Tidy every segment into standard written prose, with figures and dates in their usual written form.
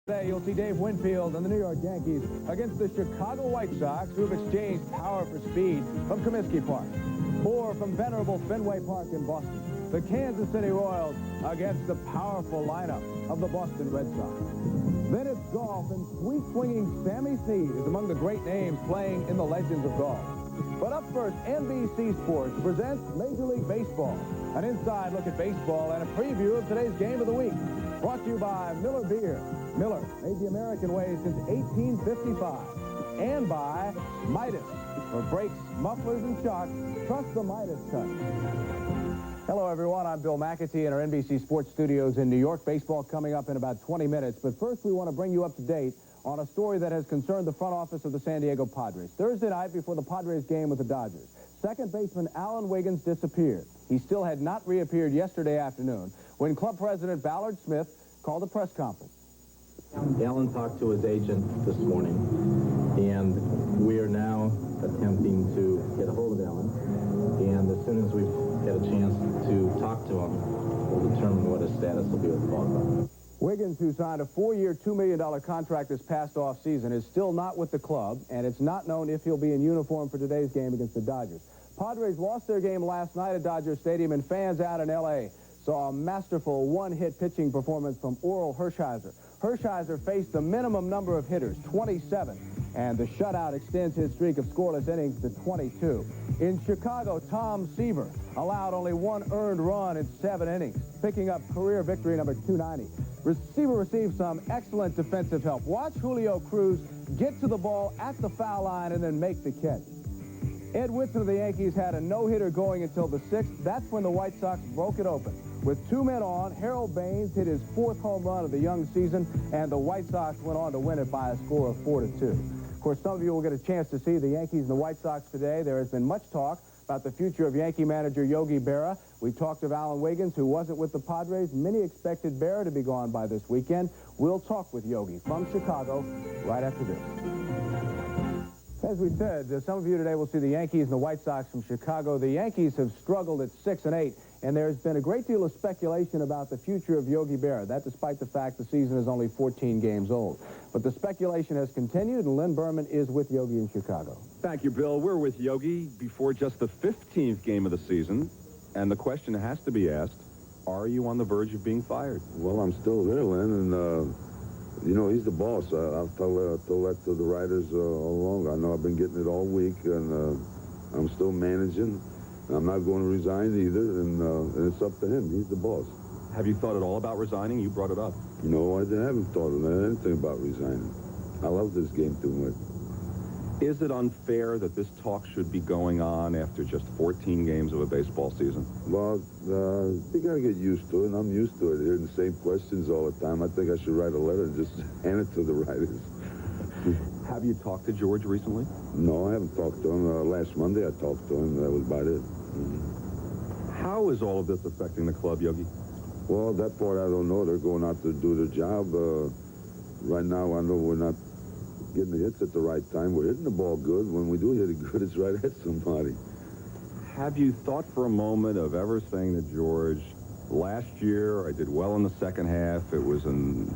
Today, you'll see Dave Winfield and the New York Yankees against the Chicago White Sox, who have exchanged power for speed from Comiskey Park, or from venerable Fenway Park in Boston. The Kansas City Royals against the powerful lineup of the Boston Red Sox. Then it's golf, and sweet-swinging Sammy Snead is among the great names playing in the legends of golf. But up first, NBC Sports presents Major League Baseball, an inside look at baseball and a preview of today's game of the week. Brought to you by Miller Beer. Miller, made the American way since 1855. And by Midas. For brakes, mufflers, and shocks, trust the Midas touch. Hello, everyone. I'm Bill McAtee in our NBC Sports studios in New York. Baseball coming up in about 20 minutes. But first, we want to bring you up to date on a story that has concerned the front office of the San Diego Padres. Thursday night before the Padres game with the Dodgers, second baseman Alan Wiggins disappeared. He still had not reappeared yesterday afternoon when club president Ballard Smith called a press conference. Alan talked to his agent this morning, and we are now attempting to get a hold of Alan. And as soon as we've had a chance to talk to him, we'll determine what his status will be with the ball club. Wiggins, who signed a 4-year, $2 million contract this past offseason, is still not with the club, and it's not known if he'll be in uniform for today's game against the Dodgers. Padres lost their game last night at Dodger Stadium, and fans out in L.A. saw a masterful one-hit pitching performance from Orel Hershiser. Hershiser faced the minimum number of hitters, 27, and the shutout extends his streak of scoreless innings to 22. In Chicago, Tom Seaver allowed only one earned run in 7 innings, picking up career victory number 290. Receiver received some excellent defensive help. Watch Julio Cruz get to the ball at the foul line and then make the catch. Ed Whitson of the Yankees had a no-hitter going until the 6th. That's when the White Sox broke it open. With 2 men on, Harold Baines hit his 4th home run of the young season, and the White Sox went on to win it by a score of 4-2. Of course, some of you will get a chance to see the Yankees and the White Sox today. There has been much talk about the future of Yankee manager Yogi Berra. We talked of Alan Wiggins, who wasn't with the Padres. Many expected Berra to be gone by this weekend. We'll talk with Yogi from Chicago right after this. As we said, some of you today will see the Yankees and the White Sox from Chicago. The Yankees have struggled at 6-8, and there's been a great deal of speculation about the future of Yogi Berra. That despite the fact the season is only 14 games old. But the speculation has continued, and Lynn Berman is with Yogi in Chicago. Thank you, Bill. We're with Yogi before just the 15th game of the season, and the question has to be asked, are you on the verge of being fired? Well, I'm still there, Lynn, and you know, he's the boss. I'll tell that to the writers all along. I know I've been getting it all week, and I'm still managing. I'm not going to resign either, and it's up to him. He's the boss. Have you thought at all about resigning? You brought it up. No, I haven't thought of anything about resigning. I love this game too much. Is it unfair that this talk should be going on after just 14 games of a baseball season? Well, you got to get used to it, and I'm used to it, hearing the same questions all the time. I think I should write a letter and just hand it to the writers. Have you talked to George recently? No, I haven't talked to him. Last Monday I talked to him. That was about it. How is all of this affecting the club, Yogi? Well, that part I don't know. They're going out to do their job. Right now, I know we're not getting the hits at the right time. We're hitting the ball good. When we do hit it good, it's right at somebody. Have you thought for a moment of ever saying to George, last year I did well in the second half. It was an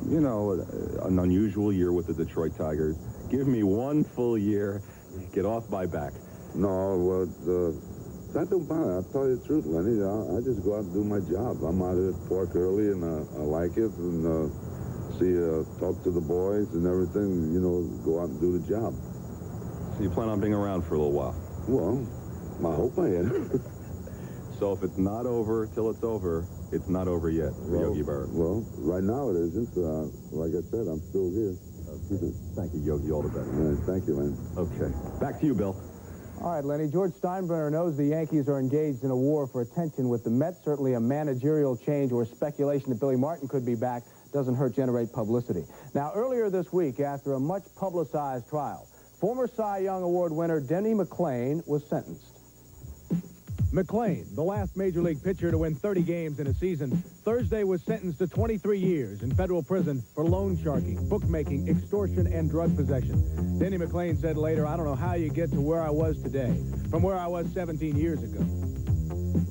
unusual year with the Detroit Tigers. Give me one full year. Get off my back. No, that don't bother. I'll tell you the truth, Lenny. I just go out and do my job. I'm out at Park early, and I like it, and talk to the boys and everything, go out and do the job. So you plan on being around for a little while? Well, I hope I am. So if it's not over till it's over, it's not over yet for Yogi Berra. Well, right now it isn't. Like I said, I'm still here. Thank you, Yogi. All the best. Thank you, Lenny. Okay. Back to you, Bill. All right, Lenny. George Steinbrenner knows the Yankees are engaged in a war for attention with the Mets. Certainly a managerial change or speculation that Billy Martin could be back doesn't hurt generate publicity. Now, earlier this week, after a much-publicized trial, former Cy Young Award winner Denny McLain was sentenced. McLain, the last Major League pitcher to win 30 games in a season, Thursday was sentenced to 23 years in federal prison for loan sharking, bookmaking, extortion, and drug possession. Denny McLain said later, "I don't know how you get to where I was today, from where I was 17 years ago."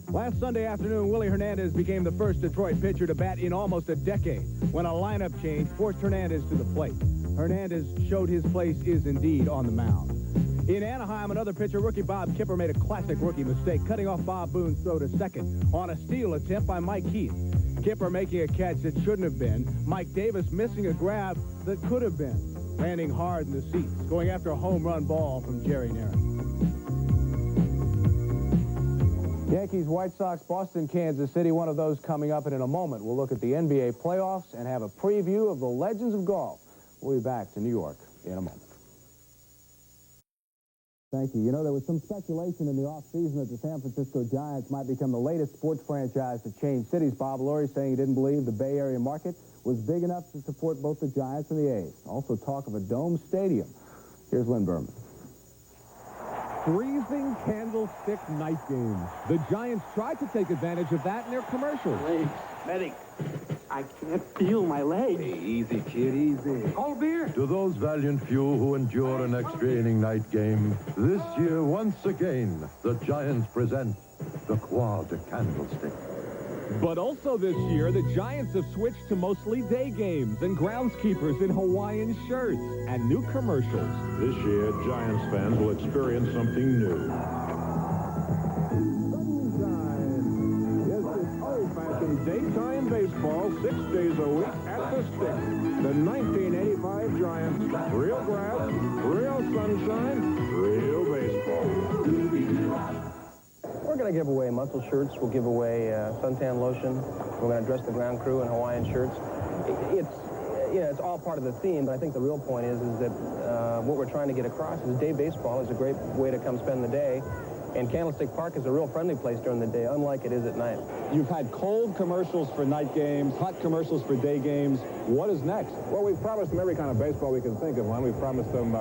Last Sunday afternoon, Willie Hernandez became the first Detroit pitcher to bat in almost a decade when a lineup change forced Hernandez to the plate. Hernandez showed his place is indeed on the mound. In Anaheim, another pitcher, rookie Bob Kipper, made a classic rookie mistake, cutting off Bob Boone's throw to second on a steal attempt by Mike Heath. Kipper making a catch that shouldn't have been. Mike Davis missing a grab that could have been. Landing hard in the seats, going after a home run ball from Jerry Narron. Yankees, White Sox, Boston, Kansas City, one of those coming up, and in a moment we'll look at the NBA playoffs and have a preview of the legends of golf. We'll be back to New York in a moment. Thank you. You know, there was some speculation in the offseason that the San Francisco Giants might become the latest sports franchise to change cities. Bob Lurie saying he didn't believe the Bay Area market was big enough to support both the Giants and the A's. Also talk of a dome stadium. Here's Lynn Berman. Freezing candlestick night games. The Giants tried to take advantage of that in their commercials. Legs. Medic. I can't feel my legs. Hey, easy, kid, easy. Cold beer. To those valiant few who endure an extra inning night game, this year, once again, the Giants present the Quad Candlestick. But also this year, the Giants have switched to mostly day games and groundskeepers in Hawaiian shirts and new commercials. This year, Giants fans will experience something new. Sunshine. Yes, it's old-fashioned daytime baseball 6 days a week at the Stick. The 1985 Giants. Real grass, real sunshine, real baseball. We're going to give away muscle shirts. We'll give away suntan lotion. We're going to dress the ground crew in Hawaiian shirts. It's all part of the theme, but I think the real point is that what we're trying to get across is day baseball is a great way to come spend the day. And Candlestick Park is a real friendly place during the day, unlike it is at night. You've had cold commercials for night games, hot commercials for day games. What is next? Well, we've promised them every kind of baseball we can think of. One, we've promised them,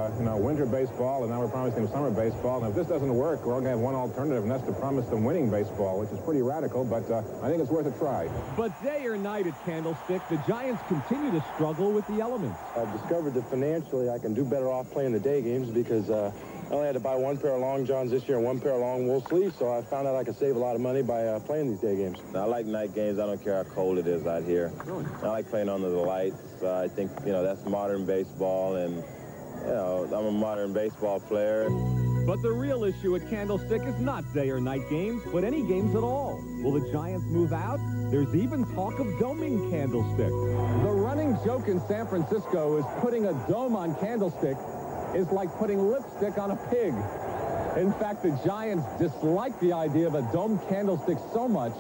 winter baseball, and now we're promising them summer baseball. And if this doesn't work, we're going to have one alternative, and that's to promise them winning baseball, which is pretty radical, but I think it's worth a try. But day or night at Candlestick, the Giants continue to struggle with the elements. I've discovered that financially I can do better off playing the day games because I only had to buy one pair of long johns this year and one pair of long wool sleeves, so I found out I could save a lot of money by playing these day games. I like night games. I don't care how cold it is out here. Really? I like playing under the lights. I think, that's modern baseball, and, I'm a modern baseball player. But the real issue at Candlestick is not day or night games, but any games at all. Will the Giants move out? There's even talk of doming Candlestick. The running joke in San Francisco is putting a dome on Candlestick is like putting lipstick on a pig. In fact, the Giants dislike the idea of a dome candlestick so much,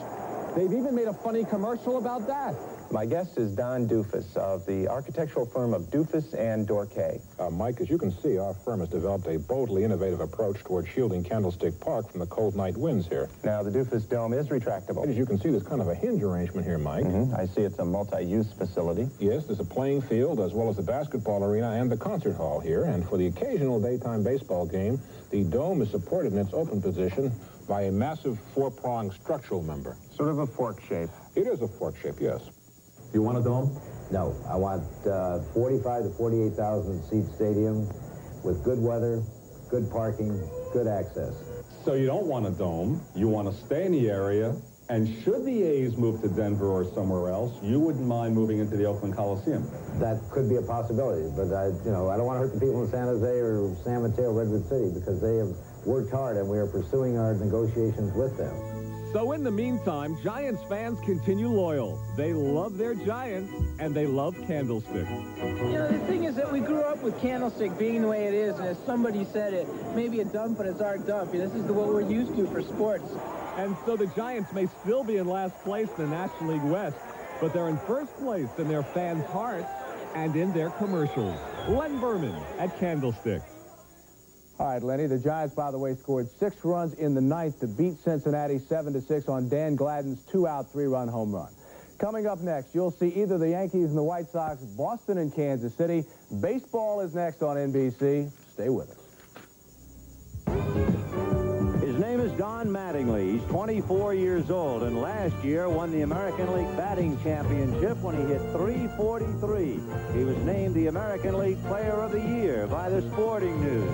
they've even made a funny commercial about that. My guest is Don Doofus of the architectural firm of Doofus and Dorkay. Mike, as you can see, our firm has developed a boldly innovative approach toward shielding Candlestick Park from the cold night winds here. Now, the Doofus Dome is retractable. As you can see, there's kind of a hinge arrangement here, Mike. I see it's a multi-use facility. Yes, there's a playing field as well as the basketball arena and the concert hall here. And for the occasional daytime baseball game, the dome is supported in its open position by a massive four-pronged structural member. Sort of a fork shape. It is a fork shape, yes. You want a dome? No, I want 45 to 48,000 seat stadium with good weather, good parking, good access. So you don't want a dome. You want to stay in the area. And should the A's move to Denver or somewhere else, you wouldn't mind moving into the Oakland Coliseum. That could be a possibility, but I don't want to hurt the people in San Jose or San Mateo, Redwood City, because they have worked hard and we are pursuing our negotiations with them. So in the meantime, Giants fans continue loyal. They love their Giants, and they love Candlestick. The thing is that we grew up with Candlestick being the way it is, and as somebody said it, maybe a dump, but it's our dump. This is what we're used to for sports. And so the Giants may still be in last place in the National League West, but they're in first place in their fans' hearts and in their commercials. Len Berman at Candlestick. All right, Lenny, the Giants, by the way, scored 6 runs in the ninth to beat Cincinnati 7-6 on Dan Gladden's 2-out, 3-run home run. Coming up next, you'll see either the Yankees and the White Sox, Boston and Kansas City. Baseball is next on NBC. Stay with us. His name is Don Mattingly. He's 24 years old, and last year won the American League batting championship when he hit .343. He was named the American League Player of the Year by the Sporting News.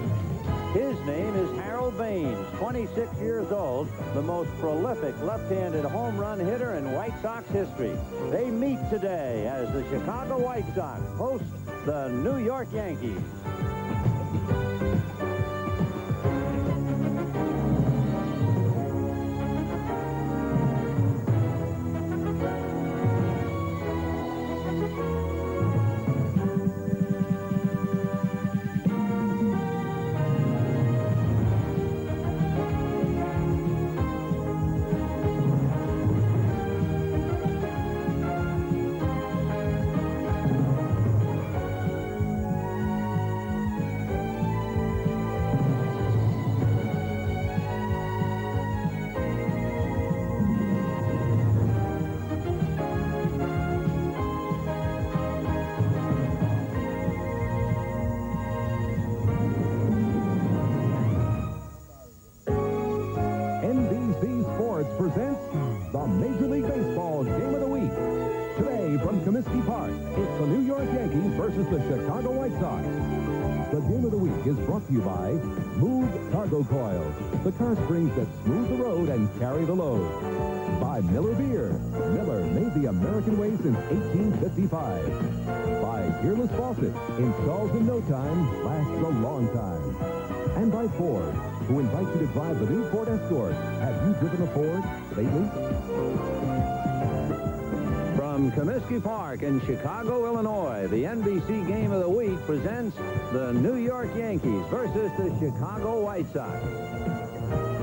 His name is Harold Baines, 26 years old, the most prolific left-handed home run hitter in White Sox history. They meet today as the Chicago White Sox host the New York Yankees. Presents the Major League Baseball Game of the Week. Today from Comiskey Park, it's the New York Yankees versus the Chicago White Sox. The Game of the Week is brought to you by Move Cargo Coils, the car springs that smooth the road and carry the load. By Miller Beer. Miller made the American way since 1855. By Peerless Faucet. Installs in no time, lasts a long time. And by Ford, who invites you to drive the new Ford Escort. Have you driven a Ford lately? From Comiskey Park in Chicago, Illinois, the NBC Game of the Week presents the New York Yankees versus the Chicago White Sox.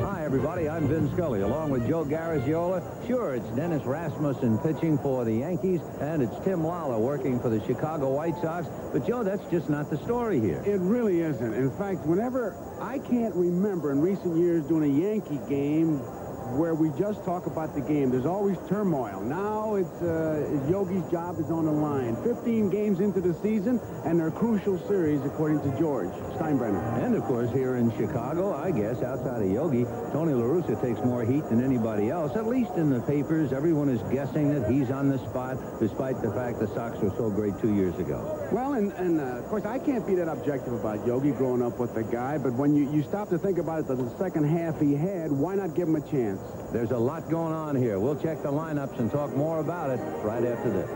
Hi, everybody. I'm Vin Scully, along with Joe Garagiola. Sure, it's Dennis Rasmussen pitching for the Yankees, and it's Tim Lawler working for the Chicago White Sox. But, Joe, that's just not the story here. It really isn't. In fact, I can't remember in recent years doing a Yankee game where we just talk about the game. There's always turmoil. Now it's Yogi's job is on the line. 15 games into the season, and they're a crucial series, according to George Steinbrenner. And, of course, here in Chicago, I guess, outside of Yogi, Tony La Russa takes more heat than anybody else. At least in the papers, everyone is guessing that he's on the spot, despite the fact the Sox were so great 2 years ago. Well, and of course, I can't be that objective about Yogi growing up with the guy, but when you stop to think about it, the second half he had, why not give him a chance? There's a lot going on here. We'll check the lineups and talk more about it right after this.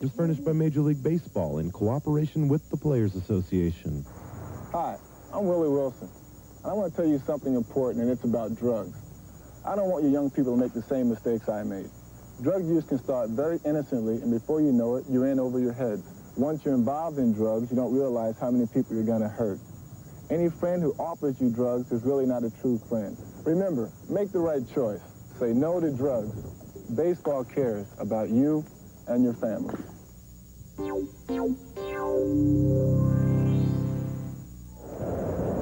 Is furnished by Major League Baseball in cooperation with the Players Association. Hi, I'm Willie Wilson. I want to tell you something important, and it's about drugs. I don't want you young people to make the same mistakes I made. Drug use can start very innocently, and before you know it, you're in over your head. Once you're involved in drugs, you don't realize how many people you're going to hurt. Any friend who offers you drugs is really not a true friend. Remember, make the right choice. Say no to drugs. Baseball cares about you and your family.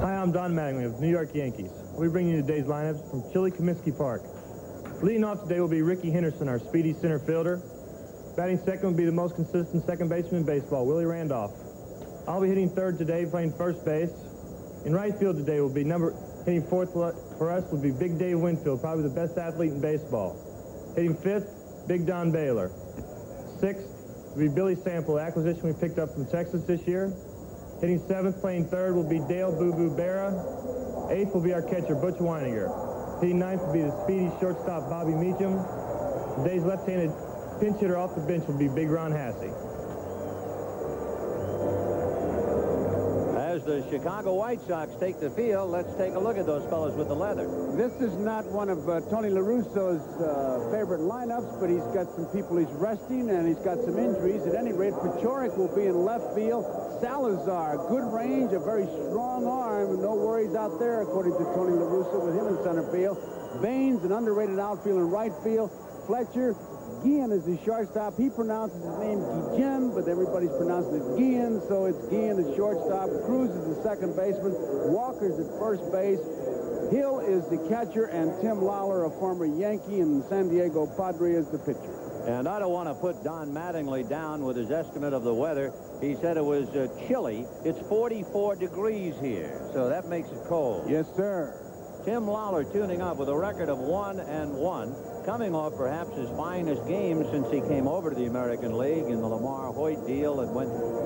Hi, I'm Don Mattingly of the New York Yankees. We'll be bringing you today's lineups from chilly Comiskey Park. Leading off today will be Ricky Henderson, our speedy center fielder. Batting second will be the most consistent second baseman in baseball, Willie Randolph. I'll be hitting third today, playing first base. In right field today will be hitting fourth for us will be Big Dave Winfield, probably the best athlete in baseball. Hitting fifth, Big Don Baylor. Sixth will be Billy Sample, acquisition we picked up from Texas this year. Hitting seventh, playing third will be Dale Boo Boo Berra. Eighth will be our catcher, Butch Weininger. Hitting ninth will be the speedy shortstop, Bobby Meacham. Today's left-handed pinch hitter off the bench will be Big Ron Hassey. As the Chicago White Sox take the field, let's take a look at those fellas with the leather. This is not one of Tony La Russo's favorite lineups, but he's got some people he's resting, and he's got some injuries. At any rate, Pachorik will be in left field. Salazar, good range, a very strong arm, no worries out there, according to Tony La Russa, with him in center field. Baines, an underrated outfield in right field. Fletcher, Guillen is the shortstop. He pronounces his name Guillen, but everybody's pronouncing it Guillen, so it's Guillen as shortstop. Cruz is the second baseman. Walker's at first base. Hill is the catcher, and Tim Lawler, a former Yankee and San Diego Padre, is the pitcher. And I don't want to put Don Mattingly down with his estimate of the weather. He said it was chilly. It's 44 degrees here, so that makes it cold. Yes, sir. Tim Lawler tuning up with a record of 1-1, coming off perhaps his finest game since he came over to the American League in the Lamar Hoyt deal that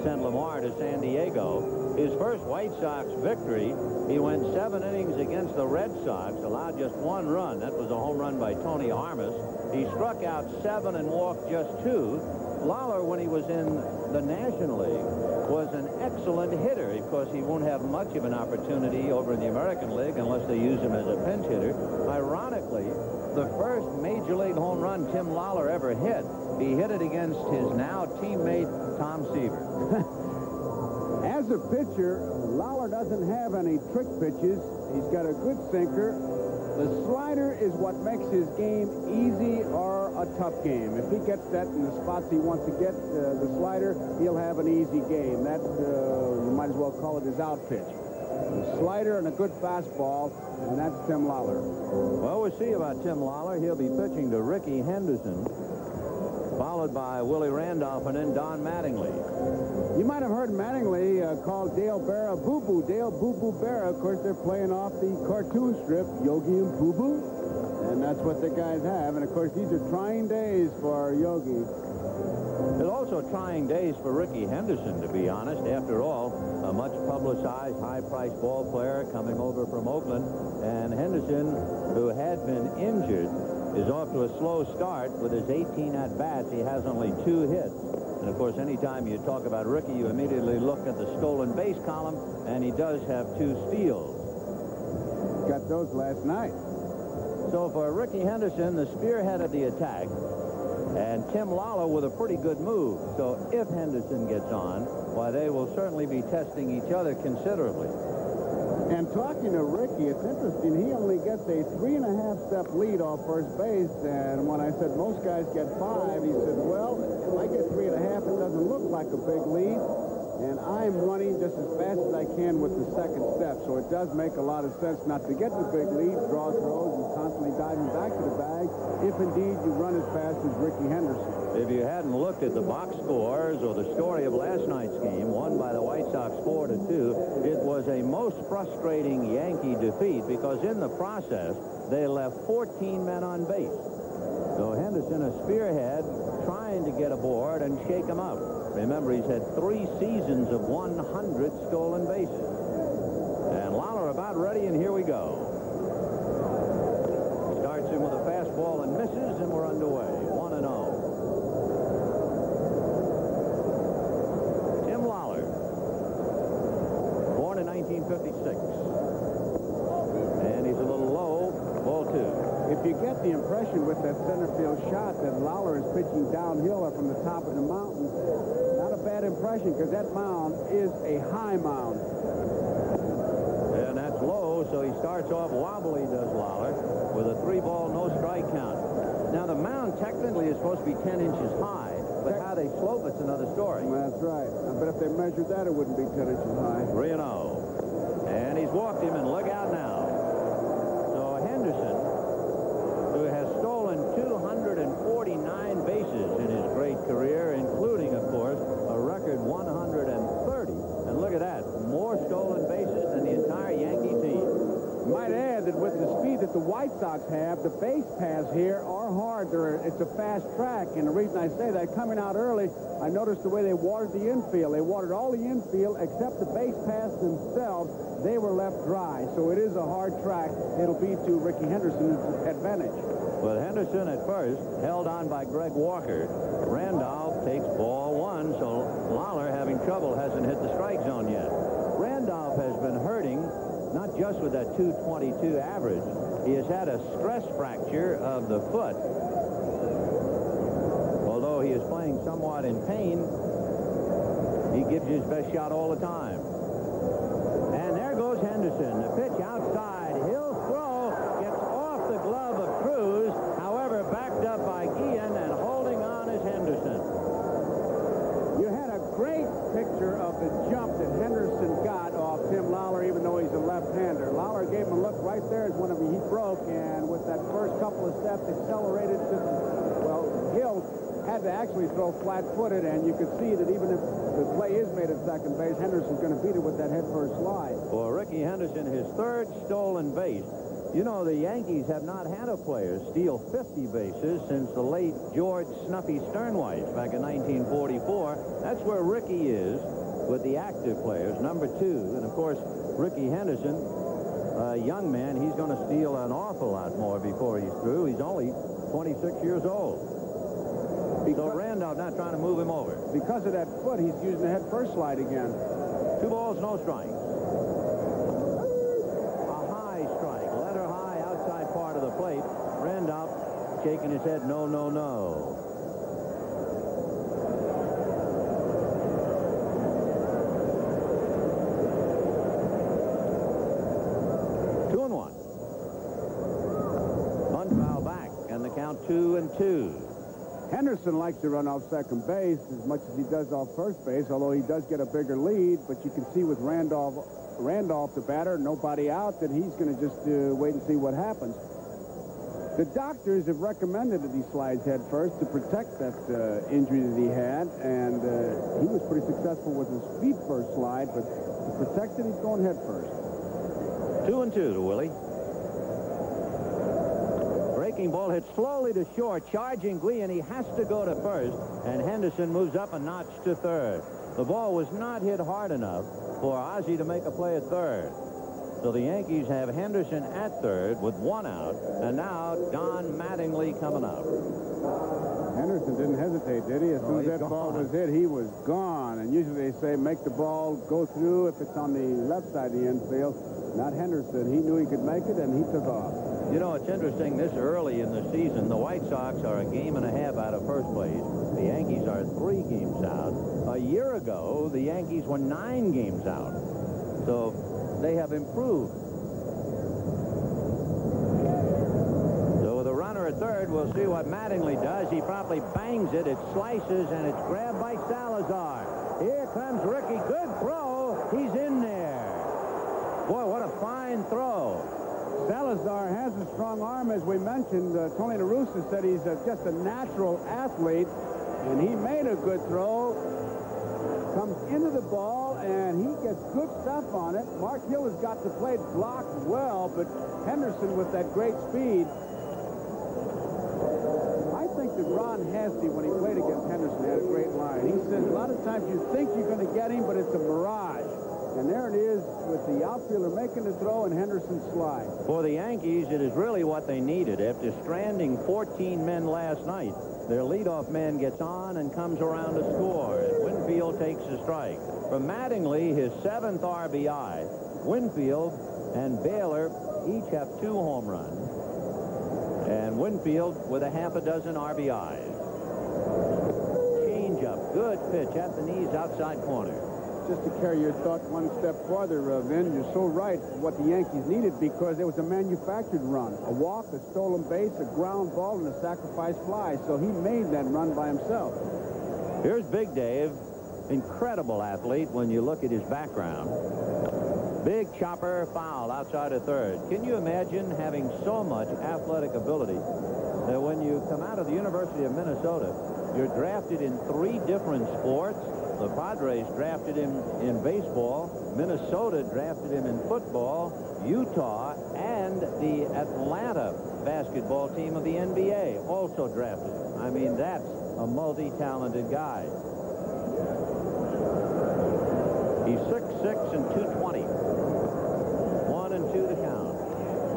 sent Lamar to San Diego. His first White Sox victory, he went 7 innings against the Red Sox, allowed just 1 run. That was a home run by Tony Armas. He struck out 7 and walked just 2. Lawler, when he was in the National League, was an excellent hitter. Of course, he won't have much of an opportunity over in the American League unless they use him as a pinch hitter. Ironically, the first Major League home run Tim Lawler ever hit, he hit it against his now teammate Tom Seaver. As a pitcher, Lawler doesn't have any trick pitches. He's got a good sinker. The slider is what makes his game easy or a tough game. If he gets that in the spots he wants to get, the slider, he'll have an easy game. That, you might as well call it his out pitch. A slider and a good fastball, and that's Tim Lawler. Well, we'll see about Tim Lawler. He'll be pitching to Ricky Henderson, followed by Willie Randolph and then Don Mattingly. You might have heard Mattingly call Dale Berra Boo-Boo, Dale Boo-Boo Berra. Of course, they're playing off the cartoon strip, Yogi and Boo-Boo. And that's what the guys have. And, of course, these are trying days for Yogi. It's also trying days for Ricky Henderson, to be honest. After all, a much publicized, high-priced ball player coming over from Oakland. And Henderson, who had been injured, is off to a slow start with his 18 at-bats. He has only 2 hits. And, of course, anytime you talk about Ricky, you immediately look at the stolen base column, and he does have 2 steals. Got those last night. So for Ricky Henderson, the spearhead of the attack, and Tim Lawler with a pretty good move. So if Henderson gets on, why, they will certainly be testing each other considerably. And talking to Ricky, it's interesting. He only gets a 3.5-step lead off first base. And when I said most guys get 5, he said, well, if I get 3.5, it doesn't look like a big lead. And I'm running just as fast as I can with the second step. So it does make a lot of sense not to get the big lead, draw throws, and constantly diving back to the bag, if indeed you run as fast as Ricky Henderson. If you hadn't looked at the box scores or the story of last night's game, won by the White Sox 4-2, it was a most frustrating Yankee defeat because in the process, they left 14 men on base. So Henderson, a spearhead, trying to get aboard and shake him out. Remember, he's had 3 seasons of 100 stolen bases. And Lawler about ready, and here we go. Starts him with a fastball and misses, and we're underway. 1-0. Tim Lawler, born in 1956. And he's a little low, ball 2. If you get the impression with that center field shot that Lawler is pitching downhill or from the top of the mountain, not a bad impression because that mound is a high mound. And that's low, so he starts off wobbly, does Lawler, with a 3-ball, no-strike count. Now, the mound technically is supposed to be 10 inches high, but how they slope it's another story. That's right. But if they measured that, it wouldn't be 10 inches high. 3-0. And he's walked him, and look out now. So Henderson, who has stolen 249 bases in his great career, including, of course, a record 130. And look at that, more stolen bases than the entire Yankee team. Might add that with the speed that the White Sox have, the base paths here are hard. It's a fast track, and the reason I say that, coming out early, I noticed the way they watered the infield. They watered all the infield except the base paths themselves. They were left dry, so it is a hard track. It'll be to Ricky Henderson's advantage. Well, Henderson at first held on by Greg Walker. Randolph takes ball 1, so Lawler, having trouble, hasn't hit the strike zone yet. Randolph has been hurting, not just with that 222 average. He has had a stress fracture of the foot. Although he is playing somewhat in pain, he gives you his best shot all the time. And there goes Henderson. The pitch outside. He'll throw. Gets off the glove of Cruz. However, backed up by Guillen, and holding on is Henderson. You had a great picture of the jump that Henderson got off Tim Lawler, even though he's a left-hander. Lawler gave him a look right there as whenever he broke, and with that first couple of steps accelerated to, well, Hill had to actually throw flat-footed, and you could see that even if the play is made at second base, Henderson's going to beat it with that head-first slide. For Ricky Henderson, his 3rd stolen base. You know, the Yankees have not had a player steal 50 bases since the late George Snuffy Sternweiss back in 1944. That's where Ricky is with the active players, number 2. And, of course, Ricky Henderson, a young man, he's going to steal an awful lot more before he's through. He's only 26 years old. So Randolph not trying to move him over. Because of that foot, he's using the head-first slide again. 2 balls, no strikes. A high strike, letter high, outside part of the plate. Randolph shaking his head, no, no, no. Count 2-2. Henderson likes to run off second base as much as he does off first base, although he does get a bigger lead. But you can see with Randolph the batter, nobody out, that he's going to just wait and see what happens. The doctors have recommended that he slides head first to protect that injury that he had, and he was pretty successful with his feet first slide, but to protect it, he's going head first. 2-2 to Willie. Breaking ball hit slowly to short, charging Glee, and he has to go to first, and Henderson moves up a notch to third. The ball was not hit hard enough for Ozzie to make a play at third. So the Yankees have Henderson at third with 1 out, and now Don Mattingly coming up. Henderson didn't hesitate, did he? As soon as that ball was hit, he was gone. And usually they say make the ball go through if it's on the left side of the infield. Not Henderson. He knew he could make it, and he took off. You know, it's interesting, this early in the season, the White Sox are a game and a half out of first place. The Yankees are 3 games out. A year ago, the Yankees were 9 games out. So they have improved. So with a runner at third, we'll see what Mattingly does. He promptly bangs it. It slices, and it's grabbed by Salazar. Here comes Ricky. Good throw. He's in there. Boy, what a fine throw. Salazar has a strong arm, as we mentioned. Tony La Russa said he's just a natural athlete, and he made a good throw. Comes into the ball, and he gets good stuff on it. Mark Hill has got the plate blocked well, but Henderson with that great speed. I think that Ron Hasty, when he played against Henderson, had a great line. He says a lot of times you think you're going to get him, but it's a mirage. And there it is with the outfielder making the throw and Henderson slide. For the Yankees, it is really what they needed. After stranding 14 men last night, their leadoff man gets on and comes around to score. Winfield takes a strike. For Mattingly, his 7th RBI. Winfield and Baylor each have 2 home runs. And Winfield with a half a dozen RBIs. Change-up, good pitch at the knees, outside corner. Just to carry your thought one step farther, Vin, you're so right what the Yankees needed, because it was a manufactured run. A walk, a stolen base, a ground ball, and a sacrifice fly. So he made that run by himself. Here's Big Dave, incredible athlete when you look at his background. Big chopper, foul outside of third. Can you imagine having so much athletic ability that when you come out of the University of Minnesota, you're drafted in 3 different sports? The Padres drafted him in baseball. Minnesota drafted him in football. Utah and the Atlanta basketball team of the NBA also drafted him. I mean, that's a multi-talented guy. He's 6'6" and 220. 1-2 to count.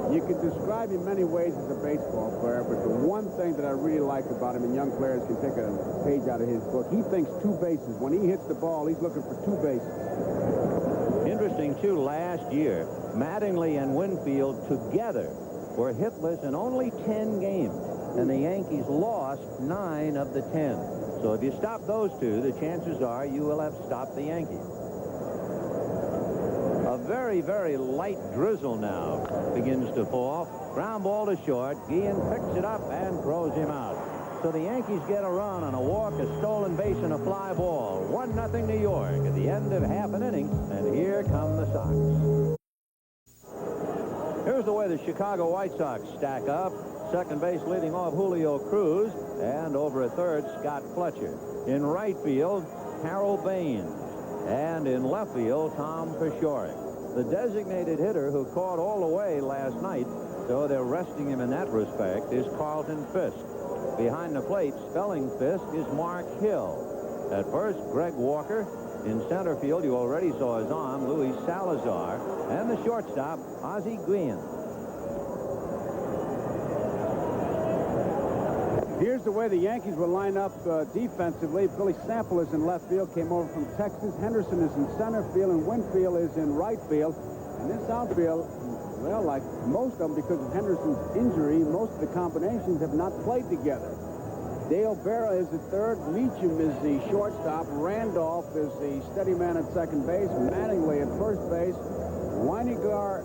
You could describe him many ways as a baseball player, but the one thing that I really like about him, and young players can take a page out of his book, he thinks 2 bases. When he hits the ball, he's looking for 2 bases. Interesting, too, last year, Mattingly and Winfield together were hitless in only 10 games, and the Yankees lost 9 of the 10. So if you stop those 2, the chances are you will have stopped the Yankees. A very, very light drizzle now begins to fall. Ground ball to short. Guillen picks it up and throws him out. So the Yankees get a run on a walk, a stolen base, and a fly ball. 1-0 New York at the end of half an inning, and here come the Sox. Here's the way the Chicago White Sox stack up. Second base leading off Julio Cruz, and over at third, Scott Fletcher. In right field, Harold Baines. And in left field, Tom Paciorek. The designated hitter who caught all the way last night so they're resting him in that respect, is Carlton Fisk. Behind the plate, spelling Fisk, is Mark Hill. At first, Greg Walker. In center field, you already saw his arm, Luis Salazar. And the shortstop, Ozzie Guillen. Here's the way the Yankees will line up defensively. Billy Sample is in left field, came over from Texas. Henderson is in center field, and Winfield is in right field. And this outfield, well, like most of them, because of Henderson's injury, most of the combinations have not played together. Dale Berra is the third. Meacham is the shortstop. Randolph is the steady man at second base. Mattingly at first base. Weiniger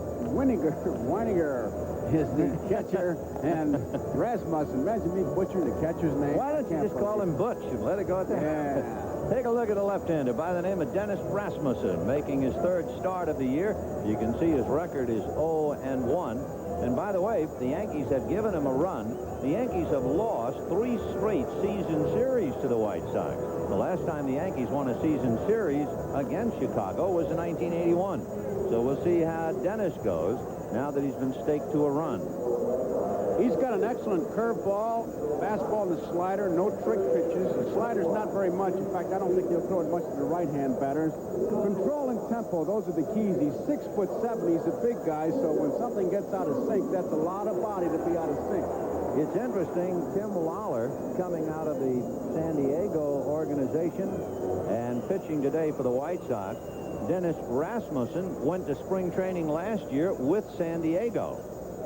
is the catcher. And Rasmussen. Imagine me butchering the catcher's name. Why don't you just call him Butch and let it go at that? Yeah. Take a look at the left-hander by the name of Dennis Rasmussen, making his third start of the year. You can see his record is 0-1. And by the way, the Yankees have given him a run. The Yankees have lost 3 straight season series to the White Sox. The last time the Yankees won a season series against Chicago was in 1981. So we'll see how Dennis goes now that he's been staked to a run. He's got an excellent curveball, fastball, and a slider. No trick pitches. The slider's not very much. In fact, I don't think he'll throw it much to the right-hand batters. Control and tempo, those are the keys. He's 6'7". He's a big guy, so when something gets out of sync, that's a lot of body to be out of sync. It's interesting, Tim Lawler coming out of the San Diego organization and pitching today for the White Sox. Dennis Rasmussen went to spring training last year with San Diego.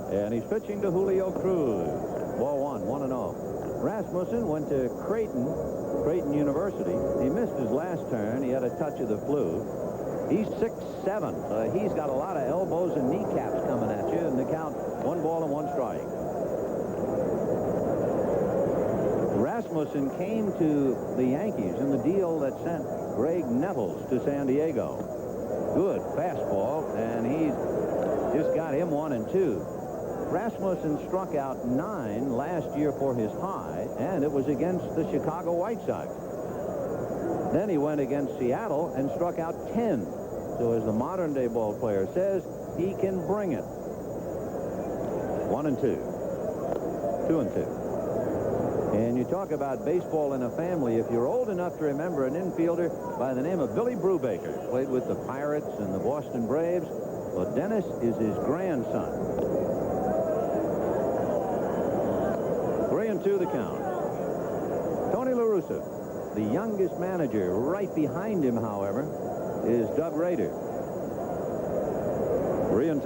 And he's pitching to Julio Cruz. Ball 1-0. Rasmussen went to Creighton University. He missed his last turn. He had a touch of the flu. He's 6'7". He's got a lot of elbows and kneecaps coming at you. And the count, 1 ball and 1 strike. Rasmussen came to the Yankees in the deal that sent Greg Nettles to San Diego. Good fastball, and he's just got him 1 and 2. Rasmussen struck out 9 last year for his high, and it was against the Chicago White Sox. Then he went against Seattle and struck out 10. So as the modern-day ball player says, he can bring it. 1 and 2. 2 and 2. And you talk about baseball in a family. If you're old enough to remember an infielder by the name of Billy Brubaker, played with the Pirates and the Boston Braves, well, Dennis is his grandson. 3-2 the count. Tony La Russa, the youngest manager. Right behind him, however, is Doug Rader. 3-2.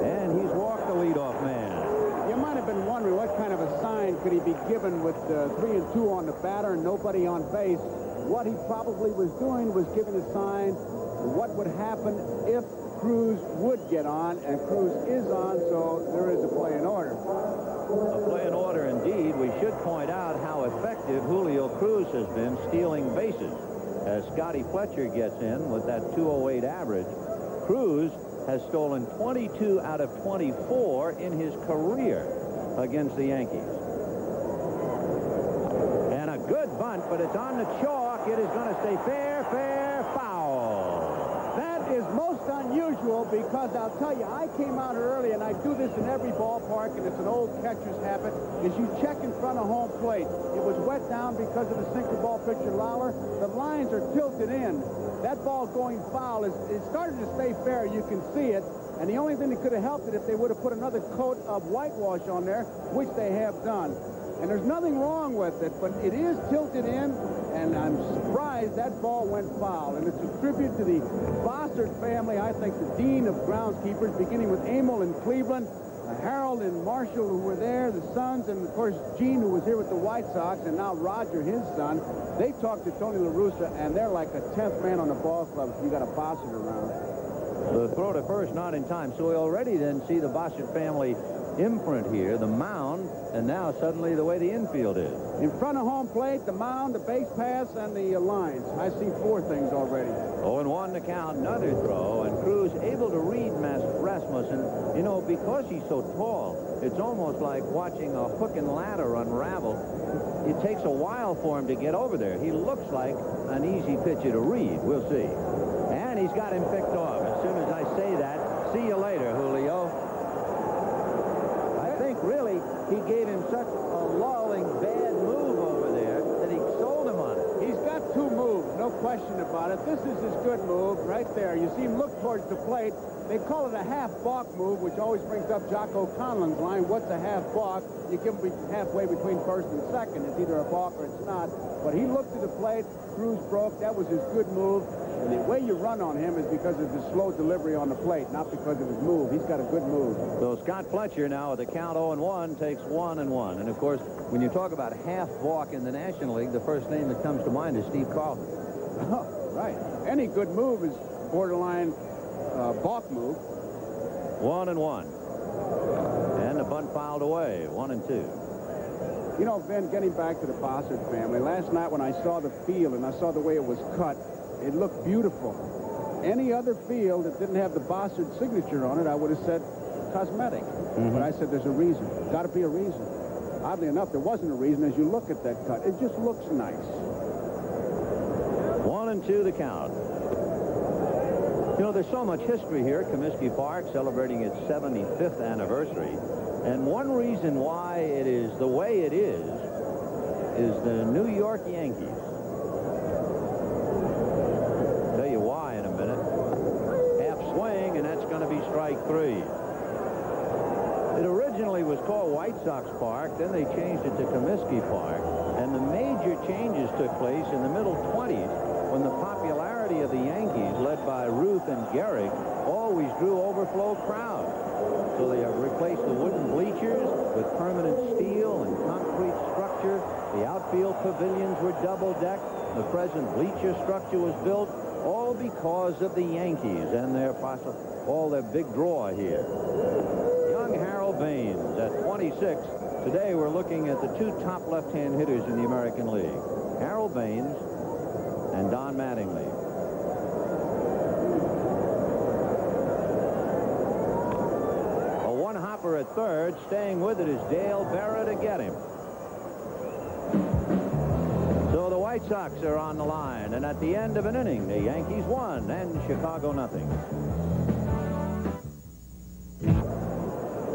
And he's walked the leadoff man. You might have been wondering what kind of a sign could he be given with 3-2 on the batter and nobody on base. What he probably was doing was giving a sign what would happen if Cruz would get on, and Cruz is on, so there is a play in order. A play in order indeed. We should point out how effective Julio Cruz has been stealing bases. As Scotty Fletcher gets in with that 208 average, Cruz has stolen 22 out of 24 in his career against the Yankees. And a good bunt, but it's on the chalk. It is going to stay fair, foul. That is most unusual because I'll tell you, I came out early, and I do this in every ballpark, and it's an old catcher's habit, is you check in front of home plate. It was wet down because of the sinker ball pitcher Lawler. The lines are tilted in. That ball going foul it started to stay fair. You can see it. And the only thing that could have helped it if they would have put another coat of whitewash on there, which they have done. And there's nothing wrong with it, but it is tilted in, and I'm surprised that ball went foul. And it's a tribute to the Bossert family, I think the dean of groundskeepers, beginning with Emil in Cleveland, Harold and Marshall, who were there, the sons, and of course Gene, who was here with the White Sox, and now Roger, his son. They talked to Tony La Russa, and they're like the 10th man on the ball club if you got a Bossert around. The throw to first not in time. So we already then see the Bossert family imprint here, the mound, and now suddenly the way the infield is. In front of home plate, the mound, the base paths, and the lines. I see 4 things already. 0-1 to count, another throw, and Cruz able to read Rasmussen. You know, because he's so tall, it's almost like watching a hook and ladder unravel. It takes a while for him to get over there. He looks like an easy pitcher to read. We'll see. And he's got him picked off. As soon as I say that, see you later, Julio. he gave him such a lulling bad move over there that he sold him on it. He's got two moves, no question about it. This is his good move right there. You see him look towards the plate. They call it a half-balk move, which always brings up Jocko Conlon's line. What's a half-balk? You give him halfway between first and second. It's either a balk or it's not. But he looked to the plate. Screws broke. That was his good move. And the way you run on him is because of his slow delivery on the plate, not because of his move. He's got a good move. So Scott Fletcher now with a count 0-1 takes 1-1. And, of course, when you talk about half-balk in the National League, the first name that comes to mind is Steve Carlton. Oh, right. Any good move is borderline balk move. 1-1. And the bunt fouled away. 1-2. You know, Ben, getting back to the Bossert family, last night when I saw the field and I saw the way it was cut, it looked beautiful. Any other field that didn't have the Bossert signature on it, I would have said cosmetic. But I said there's a reason. Got to be a reason. Oddly enough, there wasn't a reason as you look at that cut. It just looks nice. 1-2 the count. You know, there's so much history here at Comiskey Park, celebrating its 75th anniversary. And one reason why it is the way it is the New York Yankees. I'll tell you why in a minute. Half swing, and that's going to be strike 3. It originally was called White Sox Park, then they changed it to Comiskey Park, and the major changes took place in the middle 20s when the popularity of the Yankees, led by Ruth and Gehrig, always drew overflow crowds. So they have replaced the wooden bleachers with permanent steel and concrete structure. The outfield pavilions were double-decked. The present bleacher structure was built all because of the Yankees and all their big draw here. Young Harold Baines at 26. Today we're looking at the two top left-hand hitters in the American League, Harold Baines and Don Mattingly. A one-hopper at third. Staying with it is Dale Berra to get him. So the White Sox are on the line, and at the end of an inning, the Yankees won and Chicago nothing.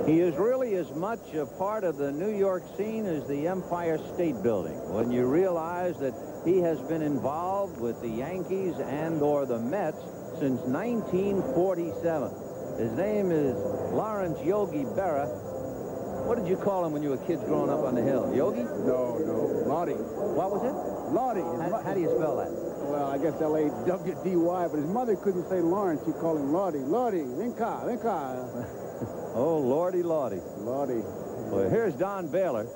He is really as much a part of the New York scene as the Empire State Building. When you realize that he has been involved with the Yankees and/or the Mets since 1947. His name is Lawrence Yogi Berra. What did you call him when you were kids growing up on the hill? Yogi? No, Lottie. What was it? Lottie. How do you spell that? Well, I guess L-A-W-D-Y, but his mother couldn't say Lawrence. She called him Lottie. Lottie, vinca. Oh, Lordy. Lottie. Well, here's Don Baylor.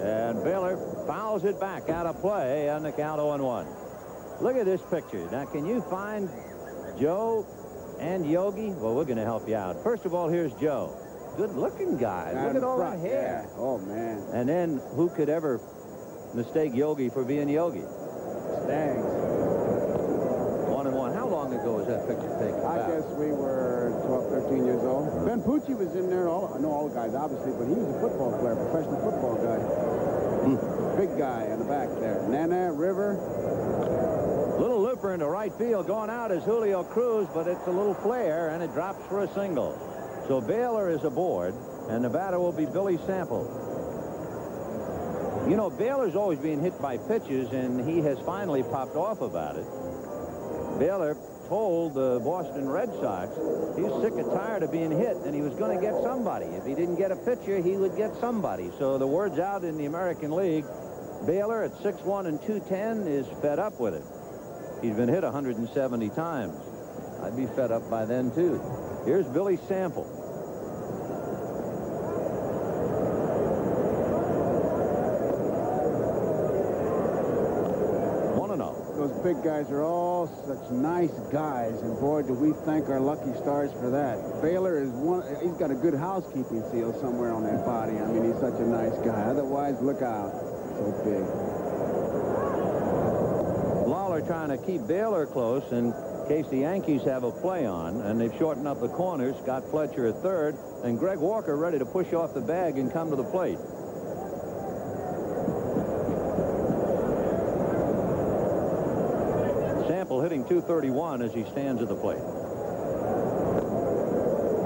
And Baylor fouls it back out of play on the count 0-1. Look at this picture. Now, can you find Joe and Yogi? Well, we're going to help you out. First of all, here's Joe. Good-looking guy. Look at all that hair. Yeah. Oh, man. And then, who could ever mistake Yogi for being Yogi? Stags. 1-1. How long ago was that picture taken? I guess we were 12, 13 years old. Ben Pucci was in there. I know all the guys, obviously, but he was a football player, professional football guy. Big guy in the back there. Nana, River. Little looper into right field. Going out is Julio Cruz, but it's a little flare, and it drops for a single. So Baylor is aboard, and the batter will be Billy Sample. You know, Baylor's always being hit by pitches, and he has finally popped off about it. Baylor told the Boston Red Sox he was sick and tired of being hit, and he was going to get somebody. If he didn't get a pitcher, he would get somebody. So the word's out in the American League. Baylor at 6'1" and 210 is fed up with it. He's been hit 170 times. I'd be fed up by then, too. Here's Billy Sample. Those big guys are all such nice guys, and boy, do we thank our lucky stars for that. Baylor is he's got a good housekeeping seal somewhere on that body. I mean, he's such a nice guy. Otherwise, look out. So big. Lawler trying to keep Baylor close in case the Yankees have a play on, and they've shortened up the corners. Scott Fletcher at third, and Greg Walker ready to push off the bag and come to the plate. Sample hitting .231 as he stands at the plate.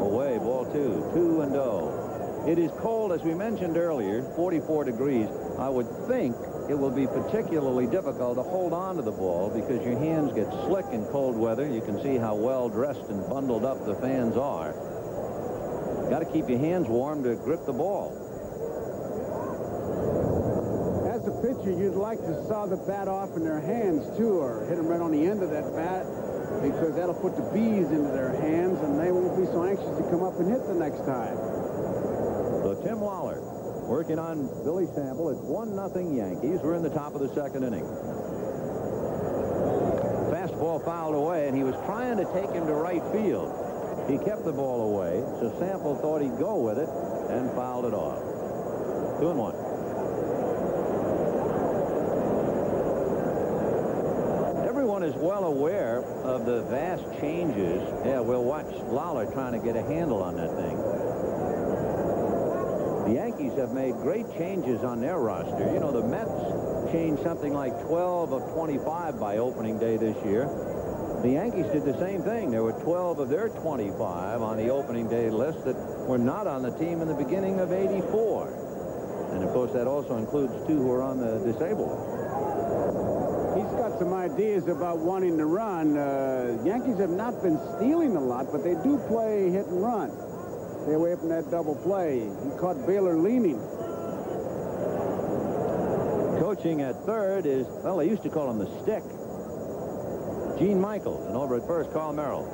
Away, ball 2, 2-0. It is cold, as we mentioned earlier, 44 degrees. I would think it will be particularly difficult to hold on to the ball because your hands get slick in cold weather. You can see how well dressed and bundled up the fans are. Got to keep your hands warm to grip the ball. As a pitcher, you'd like to saw the bat off in their hands, too, or hit them right on the end of that bat, because that'll put the bees into their hands, and they won't be so anxious to come up and hit the next time. So Tim Lawler working on Billy Sample. It's 1-0 Yankees. We're in the top of the second inning. Fastball fouled away, and he was trying to take him to right field. He kept the ball away, so Sample thought he'd go with it and fouled it off. 2-1. Everyone is well aware of the vast changes. Yeah, we'll watch Lawler trying to get a handle on that thing. The Yankees have made great changes on their roster. You know, the Mets changed something like 12 of 25 by opening day this year. The Yankees did the same thing. There were 12 of their 25 on the opening day list that were not on the team in the beginning of '84. And, of course, that also includes 2 who are on the disabled list. He's got some ideas about wanting to run. Yankees have not been stealing a lot, but they do play hit and run. Stay away from that double play. He caught Baylor leaning. Coaching at third is, well, they used to call him the Stick, Gene Michaels, and over at first, Carl Merrill.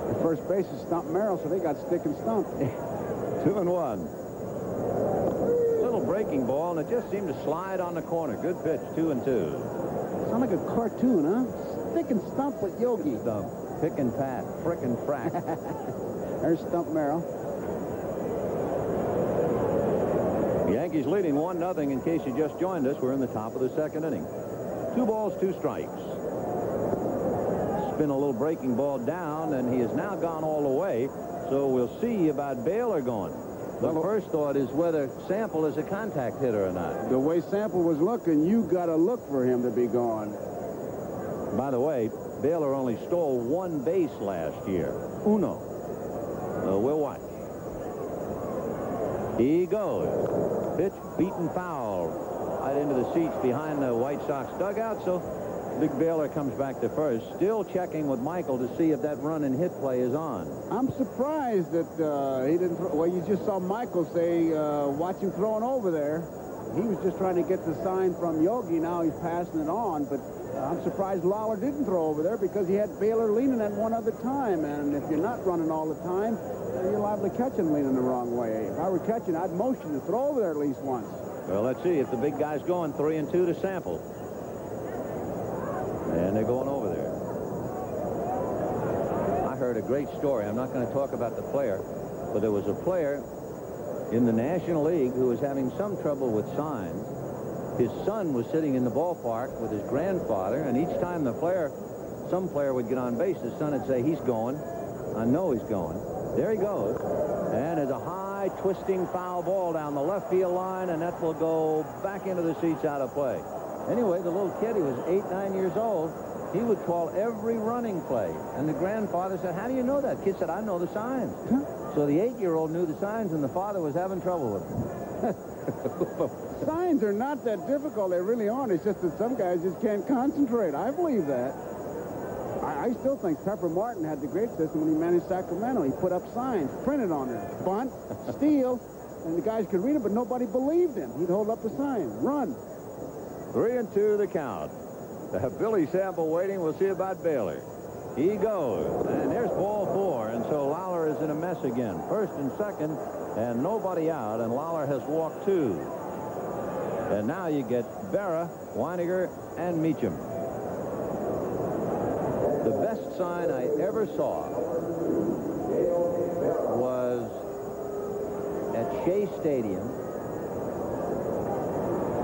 The first base is Stump Merrill, so they got Stick and Stump. 2-1. Little breaking ball, and it just seemed to slide on the corner. Good pitch, 2-2. Sound like a cartoon, huh? Stick and Stump with Yogi. Stump, pick and pat, frick and frack. There's Stump Merrill. The Yankees leading 1-0. In case you just joined us, we're in the top of the second inning. 2 balls, 2 strikes. Spin a little breaking ball down, and he has now gone all the way. So we'll see about Baylor going. The first thought is whether Sample is a contact hitter or not. The way Sample was looking, you got to look for him to be gone. By the way, Baylor only stole 1 base last year. Uno. We'll watch. He goes. Pitch beaten foul right into the seats behind the White Sox dugout. So Big Baylor comes back to first, still checking with Michael to see if that run and hit play is on. I'm surprised that he didn't throw. Well, you just saw Michael say, watch him throwing over there. He was just trying to get the sign from Yogi. Now he's passing it on. But I'm surprised Lawler didn't throw over there because he had Baylor leaning at one other time. And if you're not running all the time, you're liable to catch him leaning the wrong way. If I were catching, I'd motion to throw over there at least once. Well, let's see if the big guy's going 3-2 to Sample. And they're going over there. I heard a great story. I'm not going to talk about the player, but there was a player in the National League who was having some trouble with signs. His son was sitting in the ballpark with his grandfather, and each time some player would get on base, his son would say, he's going. I know he's going. There he goes. And there's a high, twisting foul ball down the left field line, and that will go back into the seats out of play. Anyway, the little kid, he was 8, 9 years old. He would call every running play. And the grandfather said, how do you know that? Kid said, I know the signs. So the 8-year-old knew the signs, and the father was having trouble with him. Signs are not that difficult. They really aren't. It's just that some guys just can't concentrate. I believe that. I still think Pepper Martin had the great system when he managed Sacramento. He put up signs, printed on it, bunt, steal, and the guys could read it, but nobody believed him. He'd hold up the sign, run. 3-2 the count. Billy Sample waiting. We'll see about Baylor. He goes, and there's ball 4, and so Lawler is in a mess again. First and second, and nobody out, and Lawler has walked 2. And now you get Berra, Weiniger, and Meacham. The best sign I ever saw was at Shea Stadium.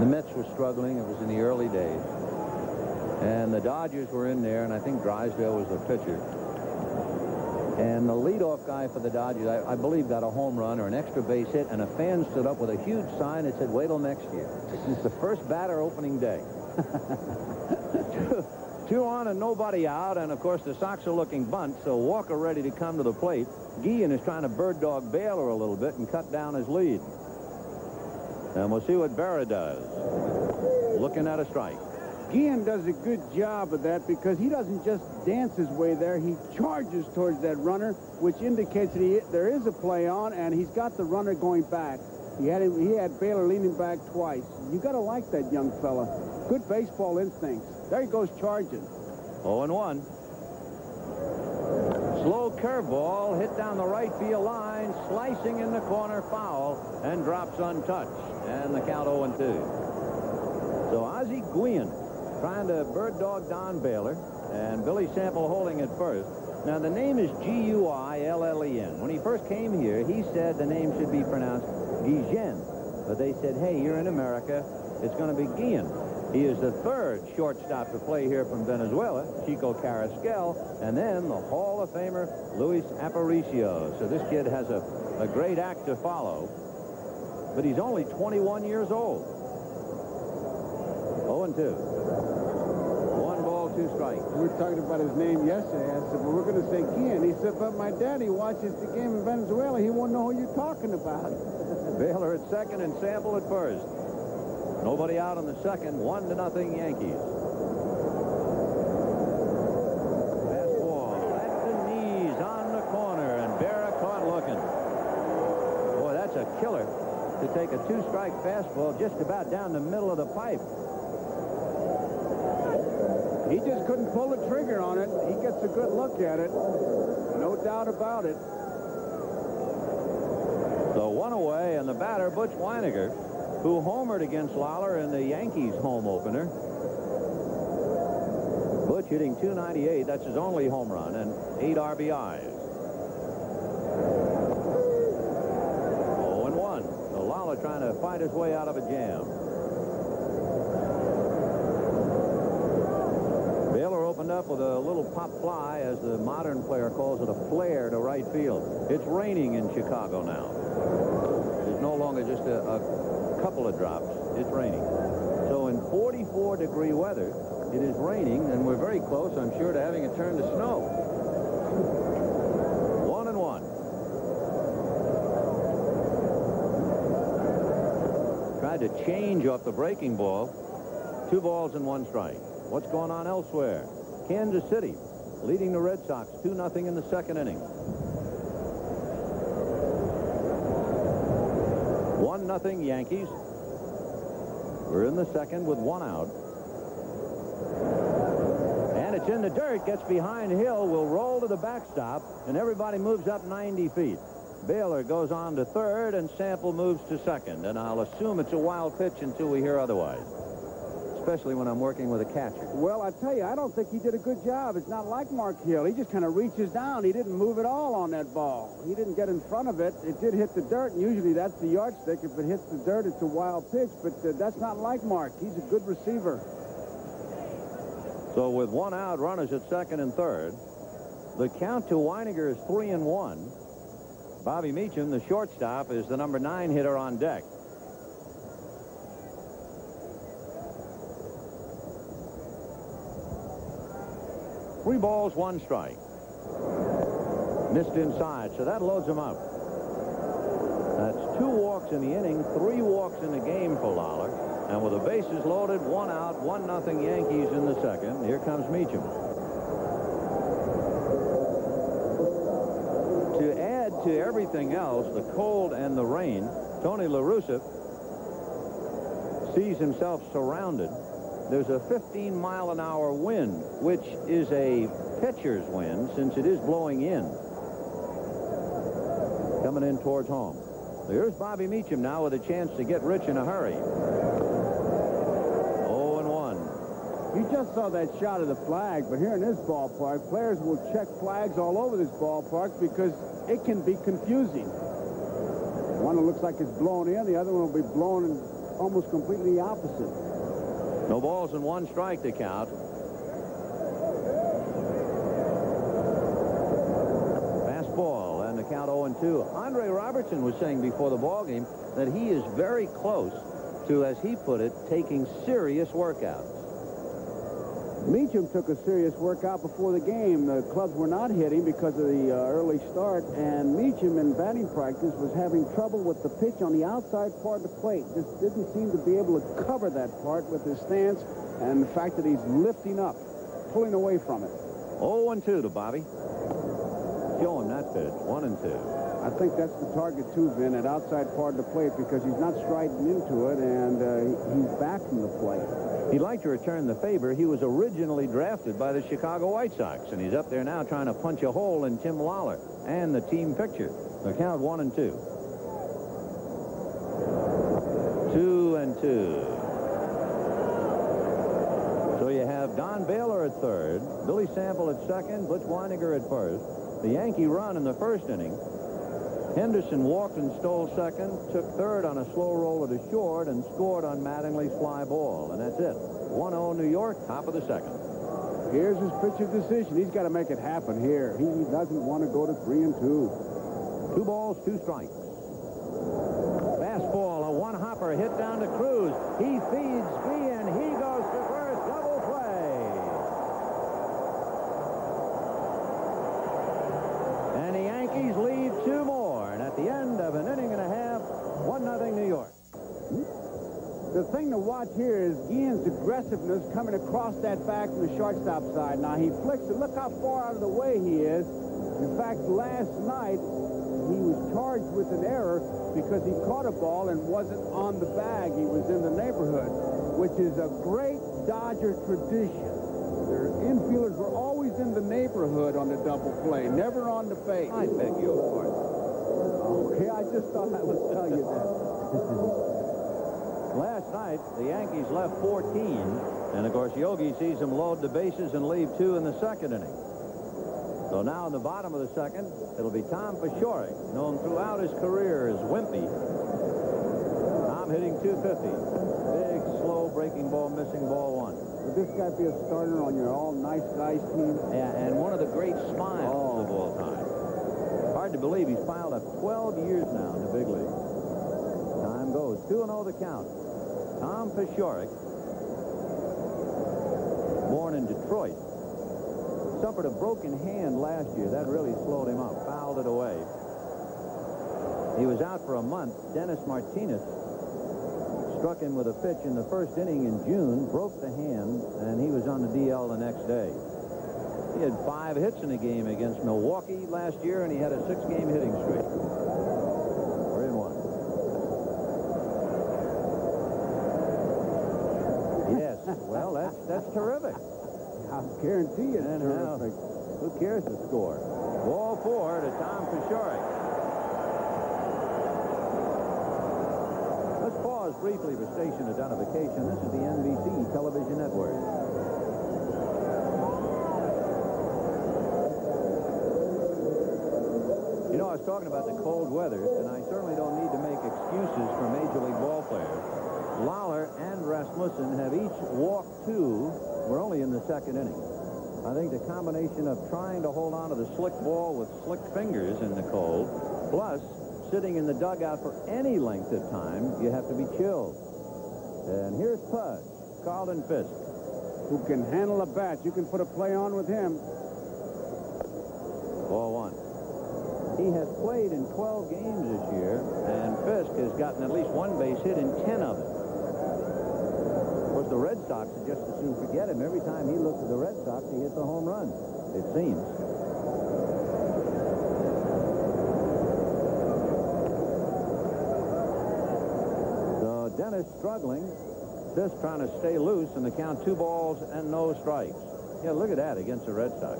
The Mets were struggling. It was in the early days. And the Dodgers were in there, and I think Drysdale was the pitcher. And the leadoff guy for the Dodgers, I believe, got a home run or an extra base hit, and a fan stood up with a huge sign that said, wait till next year. This is the first batter opening day. 2 on and nobody out, and of course the Sox are looking bunt, so Walker ready to come to the plate. Guillen is trying to bird dog Baylor a little bit and cut down his lead. And we'll see what Berra does. Looking at a strike. Guillen does a good job of that because he doesn't just dance his way there. He charges towards that runner, which indicates that there is a play on, and he's got the runner going back. He had Baylor leaning back twice. You got to like that young fella. Good baseball instincts. There he goes charging. 0-1. Slow curveball hit down the right field line, slicing in the corner, foul, and drops untouched. And the count 0-2. So Ozzie Guillen trying to bird dog Don Baylor, and Billy Sample holding at first. Now the name is Guillen. When he first came here, he said the name should be pronounced Guillen, but they said, hey, you're in America, it's going to be Guillen. He is the 3rd shortstop to play here from Venezuela, Chico Carrasquel, and then the Hall of Famer Luis Aparicio. So this kid has a great act to follow, but he's only 21 years old. 0-2. 1 ball, 2 strikes. We were talking about his name yesterday. I said, well, we're going to say Guillen. He said, but my daddy watches the game in Venezuela. He won't know who you're talking about. Baylor at second and Sample at first. Nobody out on the second. 1-0 Yankees. Fastball at the knees on the corner, and Berra caught looking. Boy, that's a killer to take a 2-strike fastball just about down the middle of the pipe. He just couldn't pull the trigger on it. He gets a good look at it. No doubt about it. So 1 away, and the batter, Butch Weiniger, who homered against Lawler in the Yankees home opener. Butch hitting .298. That's his only home run, and 8 RBIs. 0-1. So Lawler trying to fight his way out of a jam. Baylor opened up with a little pop fly, as the modern player calls it, a flare to right field. It's raining in Chicago now. It's no longer just a couple of drops. It's raining. So in 44-degree weather, it is raining, and we're very close, I'm sure, to having it turn to snow. 1-1. Tried to change off the breaking ball. 2 balls and 1 strike. What's going on elsewhere? Kansas City leading the Red Sox 2-0 in the second inning. 1-0 Yankees. We're in the second with 1 out. And it's in the dirt, gets behind Hill, will roll to the backstop, and everybody moves up 90 feet. Baylor goes on to third, and Sample moves to second. And I'll assume it's a wild pitch until we hear otherwise, especially when I'm working with a catcher. Well, I tell you, I don't think he did a good job. It's not like Mark Hill. He just kind of reaches down. He didn't move at all on that ball. He didn't get in front of it. It did hit the dirt, and usually that's the yardstick. If it hits the dirt, it's a wild pitch, but that's not like Mark. He's a good receiver. So with 1 out, runners at second and third. The count to Weiniger is 3-1. Bobby Meacham, the shortstop, is the number 9 hitter on deck. Three balls, 1 strike. Missed inside, so that loads him up. That's 2 walks in the inning, 3 walks in the game for Lawler. And with the bases loaded, 1 out, 1-0 Yankees in the second. Here comes Meacham. To add to everything else, the cold and the rain, Tony La Russa sees himself surrounded. There's a 15-mile-an-hour wind, which is a pitcher's wind since it is blowing in. Coming in towards home. Here's Bobby Meacham now with a chance to get rich in a hurry. 0-1. You just saw that shot of the flag, but here in this ballpark, players will check flags all over this ballpark because it can be confusing. One that looks like it's blown in, the other one will be blown almost completely opposite. No balls and 1 strike to count. Fastball, and the count 0-2. Andre Robertson was saying before the ballgame that he is very close to, as he put it, taking serious workouts. Meacham took a serious workout before the game. The clubs were not hitting because of the early start, and Meacham in batting practice was having trouble with the pitch on the outside part of the plate. Just didn't seem to be able to cover that part with his stance and the fact that he's lifting up, pulling away from it. 0-2 to Bobby. Show him that pitch. 1-2. I think that's the target, too, Vin, that outside part of the plate, because he's not striding into it, and he's back from the plate. He'd like to return the favor. He was originally drafted by the Chicago White Sox, and he's up there now trying to punch a hole in Tim Lawler and the team picture. The count 1-2. 2-2. So you have Don Baylor at third, Billy Sample at second, Butch Weininger at first. The Yankee run in the first inning. Henderson walked and stole second, took third on a slow roller to short, and scored on Mattingly's fly ball. And that's it. 1-0 New York, top of the second. Here's his pitcher's decision. He's got to make it happen here. He doesn't want to go to 3-2. 2 balls, 2 strikes. Fastball, a one-hopper hit down to Cruz. He feeds Speed, and he goes to first. Double play. And the Yankees lead 2 more. At the end of an inning and a half, 1-0 New York. The thing to watch here is Guillen's aggressiveness coming across that back from the shortstop side. Now, he flicks it. Look how far out of the way he is. In fact, last night, he was charged with an error because he caught a ball and wasn't on the bag. He was in the neighborhood, which is a great Dodger tradition. Their infielders were always in the neighborhood on the double play, never on the base. I beg your pardon. Okay, I just thought I would tell you that. Last night, the Yankees left 14, and of course, Yogi sees them load the bases and leave 2 in the second inning. So now in the bottom of the second, it'll be Tom Paciorek, known throughout his career as Wimpy. Tom hitting .250. Big, slow, breaking ball, missing ball 1. Would this guy be a starter on your all-nice guys team? Yeah, and one of the great smiles of all time. Hard to believe he's piled up 12 years now in the big league. Time goes. 2-0 the count. Tom Paciorek, born in Detroit, suffered a broken hand last year. That really slowed him up, fouled it away. He was out for a month. Dennis Martinez struck him with a pitch in the first inning in June, broke the hand, and he was on the DL the next day. He had 5 hits in a game against Milwaukee last year, and he had a 6-game hitting streak. 3-1. Yes, well, that's terrific. I guarantee you it's terrific. Who cares the score? Ball 4 to Tom Paciorek. Let's pause briefly for station identification. This is the NBC television network. You know, I was talking about the cold weather, and I certainly don't need to make excuses for Major League ball players. Lawler and Rasmussen have each walked 2. We're only in the second inning. I think the combination of trying to hold on to the slick ball with slick fingers in the cold, plus sitting in the dugout for any length of time, you have to be chilled. And here's Pudge, Carlton Fisk, who can handle a bat. You can put a play on with him. Ball 1. He has played in 12 games this year, and Fisk has gotten at least 1 base hit in 10 of them. Of course, the Red Sox would just as soon forget him. Every time he looks at the Red Sox, he hits a home run, it seems. So Dennis struggling. Fisk trying to stay loose, and the count 2 balls and no strikes. Yeah, look at that against the Red Sox.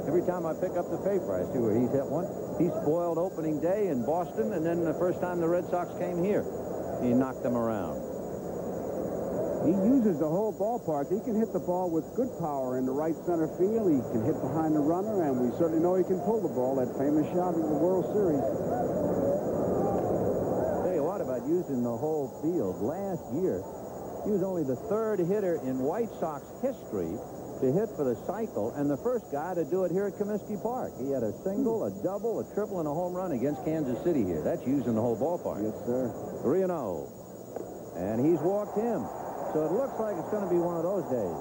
Every time I pick up the paper, I see where he's hit one. He spoiled opening day in Boston, and then the first time the Red Sox came here, he knocked them around. He uses the whole ballpark. He can hit the ball with good power in the right center field. He can hit behind the runner, and we certainly know he can pull the ball. That famous shot in the World Series. Tell you what about using the whole field. Last year, he was only the 3rd hitter in White Sox history to hit for the cycle, and the first guy to do it here at Comiskey Park. He had a single, a double, a triple, and a home run against Kansas City here. That's using the whole ballpark. Yes, sir. 3-0. And he's walked him. So it looks like it's going to be one of those days.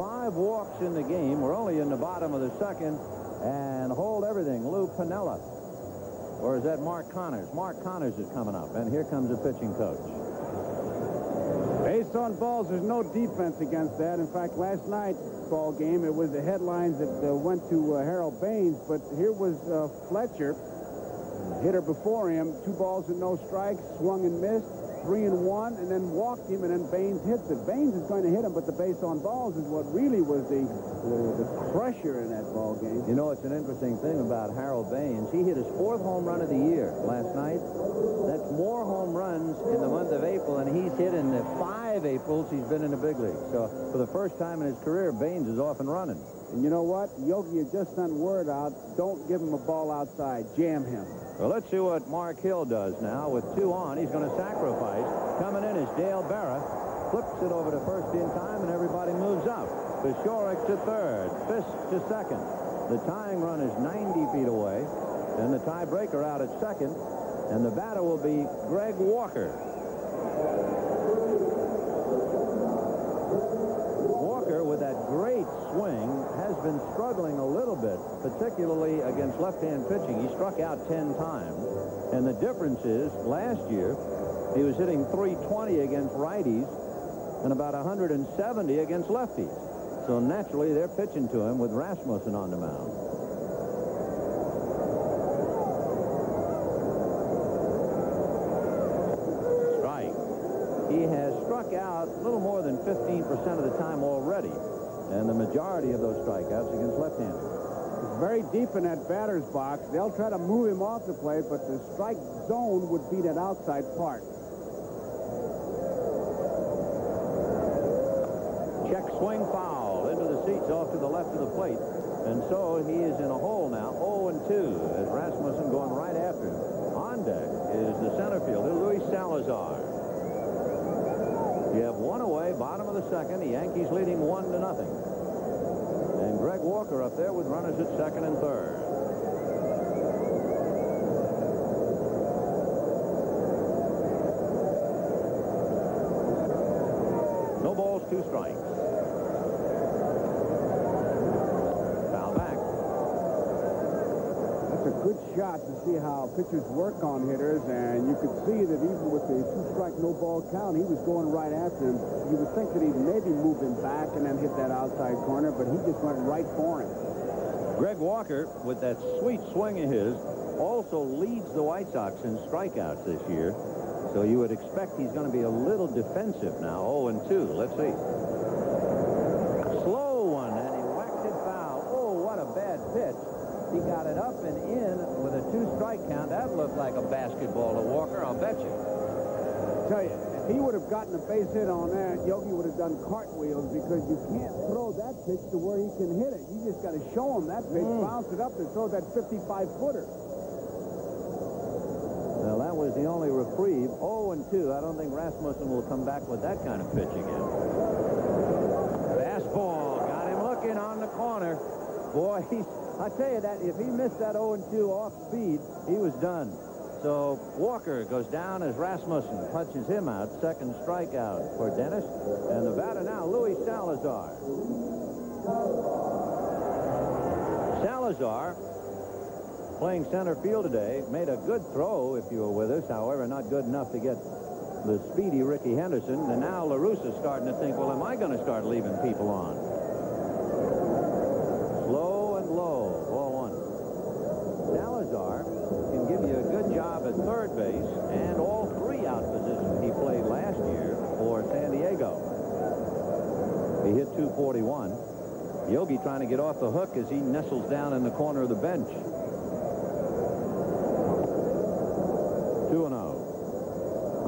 5 walks in the game. We're only in the bottom of the second. And hold everything, Lou Piniella. Or is that Mark Connors? Mark Connors is coming up, and here comes the pitching coach. Base on balls, there's no defense against that. In fact, last night's ball game, it was the headlines that went to Harold Baines, but here was Fletcher, hitter before him, 2 balls and no strikes, swung and missed, 3-1, and then walked him, and then Baines hits it. Baines is going to hit him, but the base on balls is what really was the crusher in that ball game. You know, it's an interesting thing about Harold Baines. He hit his 4th home run of the year last night. That's more home runs in the month of April than he's hit in the 5 Aprils he's been in the big league. So for the first time in his career, Baines is off and running. And you know what? Yogi had just sent word out, don't give him a ball outside. Jam him. Well, let's see what Mark Hill does now. With 2 on, he's going to sacrifice. Coming in is Dale Berra. Flips it over to first in time, and everybody moves up. Peshorek to third. Fisk to second. The tying run is 90 feet away. Then the tiebreaker out at second. And the batter will be Greg Walker. Walker, with that great swing, has been struggling a little bit, particularly against left-hand pitching. He struck out 10 times. And the difference is, last year, he was hitting .320 against righties and about 170 against lefties. So naturally, they're pitching to him with Rasmussen on the mound. Strike. He has struck out a little more than 15% of the time already, and the majority of those strikeouts against left-handers. It's very deep in that batter's box. They'll try to move him off the plate, but the strike zone would be that outside part. Check swing foul into the seats off to the left of the plate. And so he is in a hole now, 0-2, as Rasmussen going right after him. On deck is the center fielder, Luis Salazar. You have 1 away, bottom of the second. The Yankees leading 1-0. And Greg Walker up there with runners at second and third. No balls, 2 strikes. Foul back. That's a good shot to see how pitchers work on hitters, and you could see that even with the 2-strike, no-ball count, he was going right after him. You would think that he'd maybe move him back and then hit that outside corner, but he just went right for him. Greg Walker, with that sweet swing of his, also leads the White Sox in strikeouts this year. So you would expect he's going to be a little defensive now. 0-2. Let's see. Slow one, and he whacked it foul. Oh, what a bad pitch. He got it up and in with a 2-strike count. That looked like a basketball to Walker, I'll bet you. I tell you, if he would have gotten a base hit on that, Yogi would have done cartwheels, because you can't throw that pitch to where he can hit it. You just got to show him that pitch, bounce it up, and throw that 55-footer. Well, that was the only reprieve. 0-2. I don't think Rasmussen will come back with that kind of pitch again. Fastball. Got him looking on the corner. Boy, I tell you that if he missed that 0-2 off speed, he was done. So Walker goes down as Rasmussen punches him out. Second strikeout for Dennis. And the batter now, Luis Salazar. Salazar, playing center field today, made a good throw if you were with us. However, not good enough to get the speedy Ricky Henderson. And now La Russa's starting to think, well, am I going to start leaving people on? Slow and low, ball 1. Salazar can give you a good job at third base and all 3 out positions he played last year for San Diego. He hit .241. Yogi trying to get off the hook as he nestles down in the corner of the bench. 2-0.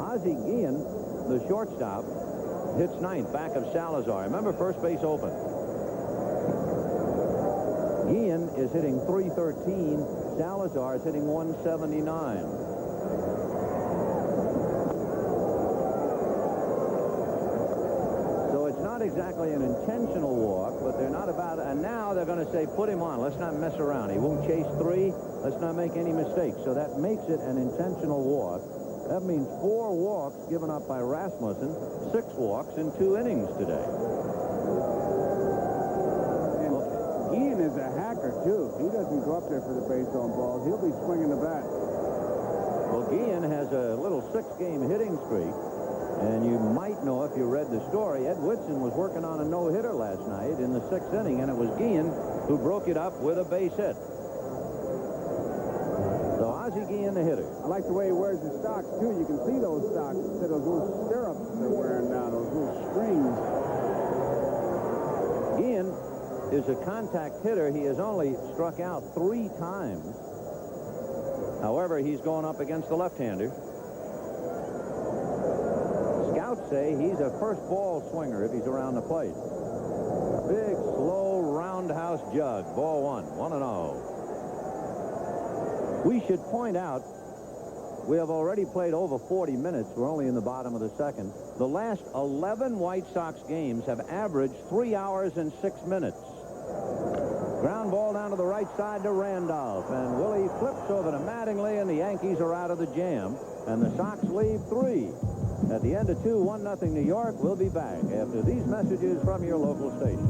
Ozzie Guillen, the shortstop, hits 9th back of Salazar. Remember, first base open. Guillen is hitting .313. Salazar is hitting .179. So it's not exactly an intentional walk, but they're not about it. And now they're going to say, put him on. Let's not mess around. He won't chase 3. Let's not make any mistakes. So that makes it an intentional walk. That means 4 walks given up by Rasmussen, 6 walks in 2 innings today. is a hacker, too. He doesn't go up there for the base on balls. He'll be swinging the bat. Well, Guillen has a little 6-game hitting streak. And you might know, if you read the story, Ed Whitson was working on a no-hitter last night in the 6th inning, and it was Guillen who broke it up with a base hit. So Ozzie Guillen, the hitter. I like the way he wears his socks, too. You can see those socks, those little stirrups they're wearing now, those little strings. Guillen is a contact hitter. He has only struck out 3 times. However, he's going up against the left-hander. Scouts say he's a first ball swinger if he's around the plate. Big, slow, roundhouse jug. Ball 1, 1-0. We should point out we have already played over 40 minutes. We're only in the bottom of the 2nd. The last 11 White Sox games have averaged 3 hours and 6 minutes. Ground ball down to the right side to Randolph. And Willie flips over to Mattingly, and the Yankees are out of the jam. And the Sox leave 3. At the end of 2, 1-0 New York. We'll be back after these messages from your local station.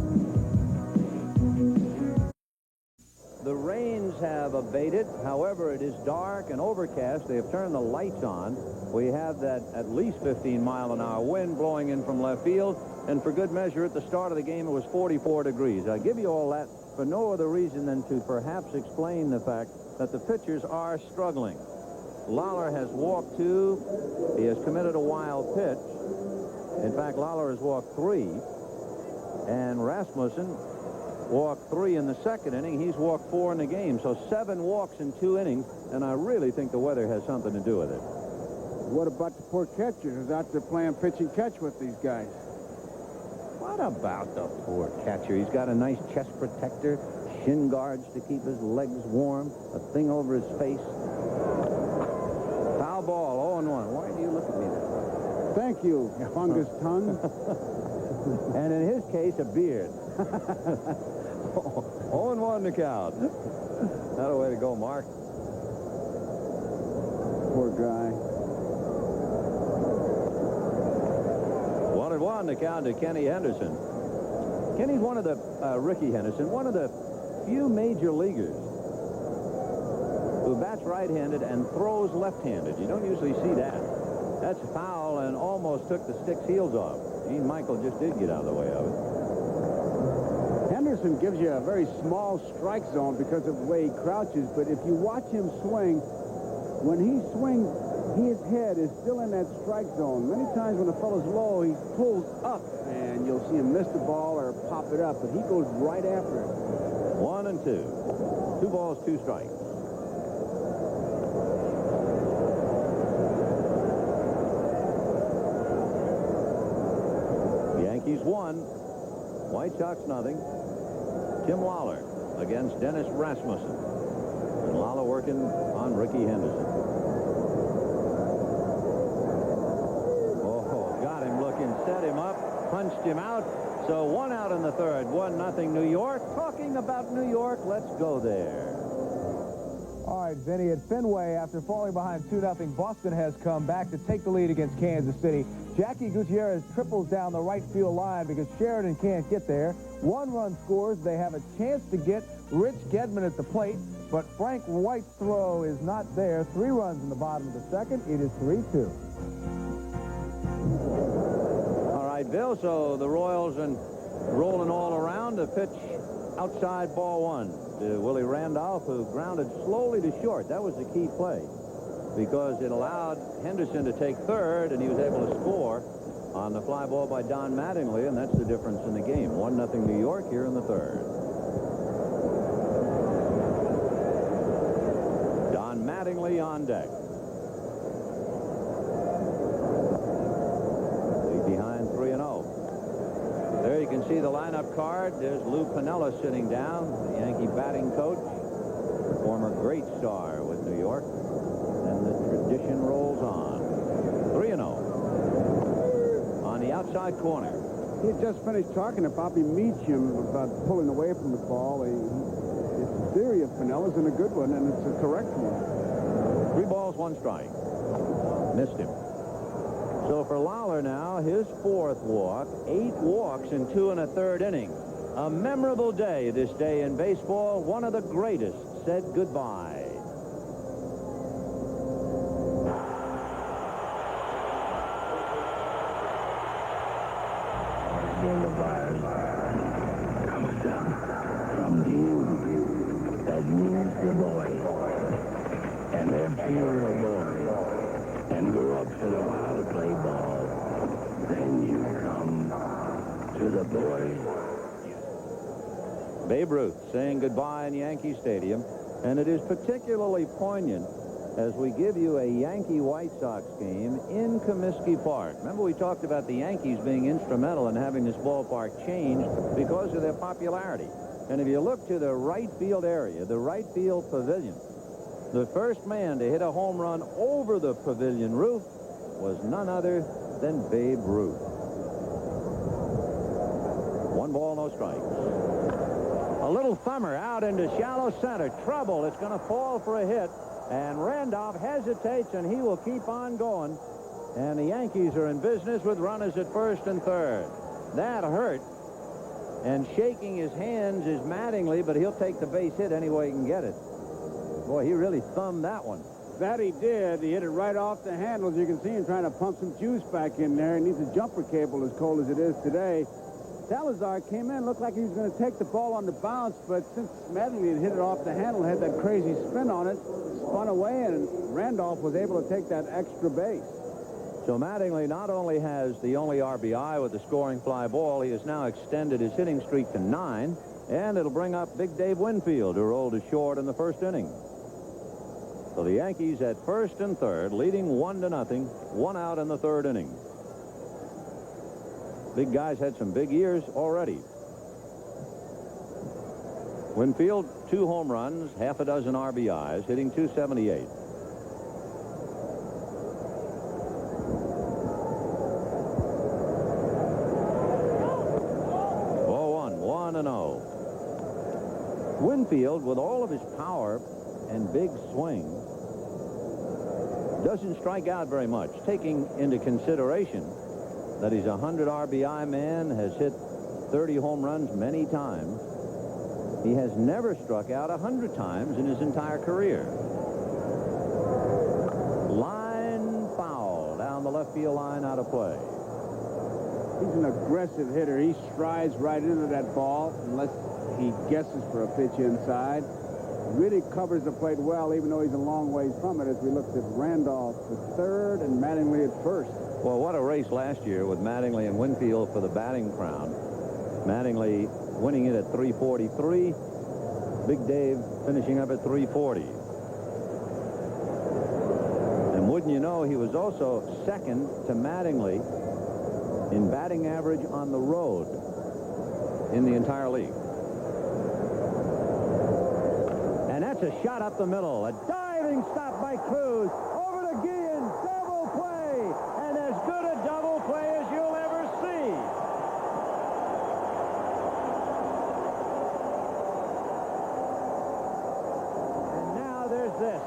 The rains have abated. However, it is dark and overcast. They have turned the lights on. We have that at least 15-mile-an-hour wind blowing in from left field. And for good measure, at the start of the game, it was 44 degrees. I'll give you all that for no other reason than to perhaps explain the fact that the pitchers are struggling. Lawler has walked 2. He has committed a wild pitch. In fact, Lawler has walked 3. And Rasmussen walked 3 in the 2nd inning. He's walked 4 in the game. So 7 walks in 2 innings. And I really think the weather has something to do with it. What about the poor catcher who's out there playing pitch and catch with these guys? What about the poor catcher? He's got a nice chest protector, shin guards to keep his legs warm, a thing over his face. Foul ball, 0-1. Why do you look at me that way? Thank you, fungus tongue. And in his case, a beard. 0-1 to count. Not a way to go, Mark. Poor guy. 1-1 to count to Kenny Henderson. Kenny's one of the, Ricky Henderson, one of the few major leaguers who bats right-handed and throws left-handed. You don't usually see that. That's foul and almost took the stick's heels off. Gene Michael just did get out of the way of it. Henderson gives you a very small strike zone because of the way he crouches, but if you watch him swing, when he swings, his head is still in that strike zone. Many times when the fellow's low, he pulls up, and you'll see him miss the ball or pop it up, but he goes right after it. 1-2. 2 balls, 2 strikes. Yankees 1, White Sox nothing. Tim Lawler against Dennis Rasmussen. And Lawler working on Ricky Henderson. Oh, got him looking, set him up, punched him out. So 1 out in the 3rd, 1-0 New York. Talking about New York, let's go there. All right, Vinny, at Fenway, after falling behind 2-0, Boston has come back to take the lead against Kansas City. Jackie Gutierrez triples down the right field line because Sheridan can't get there. 1 run scores. They have a chance to get Rich Gedman at the plate, but Frank White's throw is not there. 3 runs in the bottom of the 2nd. It is 3-2. All right, Bill, so the Royals and rolling all around. The pitch outside, ball 1 to Willie Randolph, who grounded slowly to short. That was the key play because it allowed Henderson to take 3rd, and he was able to score on the fly ball by Don Mattingly, and that's the difference in the game. 1-0 New York here in the 3rd. Don Mattingly on deck. Lead behind 3-0. There you can see the lineup card. There's Lou Piniella sitting down, the Yankee batting coach, former great star with New York. And the tradition rolls on. 3-0. On the outside corner. He had just finished talking to Bobby Meacham about pulling away from the ball. His theory of Pinella's in a good one, and it's a correct one. 3 balls, 1 strike. Missed him. So for Lawler now, his 4th walk, 8 walks in 2 1/3 innings. A memorable day, this day in baseball. One of the greatest said goodbye. When the virus comes down from the moon, that means the boy. And if you're a boy and grew up to know how to play ball, then you come to the boys. Babe Ruth saying goodbye in Yankee Stadium, and it is particularly poignant as we give you a Yankee White Sox game in Comiskey Park. Remember, we talked about the Yankees being instrumental in having this ballpark changed because of their popularity. And if you look to the right field area, the right field pavilion, the first man to hit a home run over the pavilion roof was none other than Babe Ruth. 1 ball, no strikes. A little thumber out into shallow center. Trouble. It's going to fall for a hit. And Randolph hesitates, and he will keep on going. And the Yankees are in business with runners at first and third. That hurt. And shaking his hands is Mattingly, but he'll take the base hit any way he can get it. Boy, he really thumbed that one. That he did. He hit it right off the handle. As you can see him trying to pump some juice back in there. He needs a jumper cable as cold as it is today. Salazar came in, looked like he was going to take the ball on the bounce, but since Mattingly had hit it off the handle, had that crazy spin on it, spun away, and Randolph was able to take that extra base. So Mattingly not only has the only RBI with the scoring fly ball, he has now extended his hitting streak to 9, and it'll bring up Big Dave Winfield, who rolled a short in the first inning. So the Yankees at first and third, leading 1-0, 1 out in the third inning. Big guys had some big years already. Winfield, 2 home runs, half a dozen RBIs, hitting .278. Winfield, with all of his power and big swing, doesn't strike out very much, taking into consideration that he's a 100 RBI man, has hit 30 home runs many times. He has never struck out 100 times in his entire career. Line foul down the left field line, out of play. He's an aggressive hitter. He strides right into that ball unless he guesses for a pitch inside. Really covers the plate well, even though he's a long ways from it, as we looked at Randolph at third and Mattingly at first. Well, what a race last year with Mattingly and Winfield for the batting crown. Mattingly winning it at 343. Big Dave finishing up at 340. And wouldn't you know, he was also second to Mattingly in batting average on the road in the entire league. And that's a shot up the middle. A diving stop by Cruz. Over to Guillen. Double play. And as good a double play as you'll ever see. And now there's this.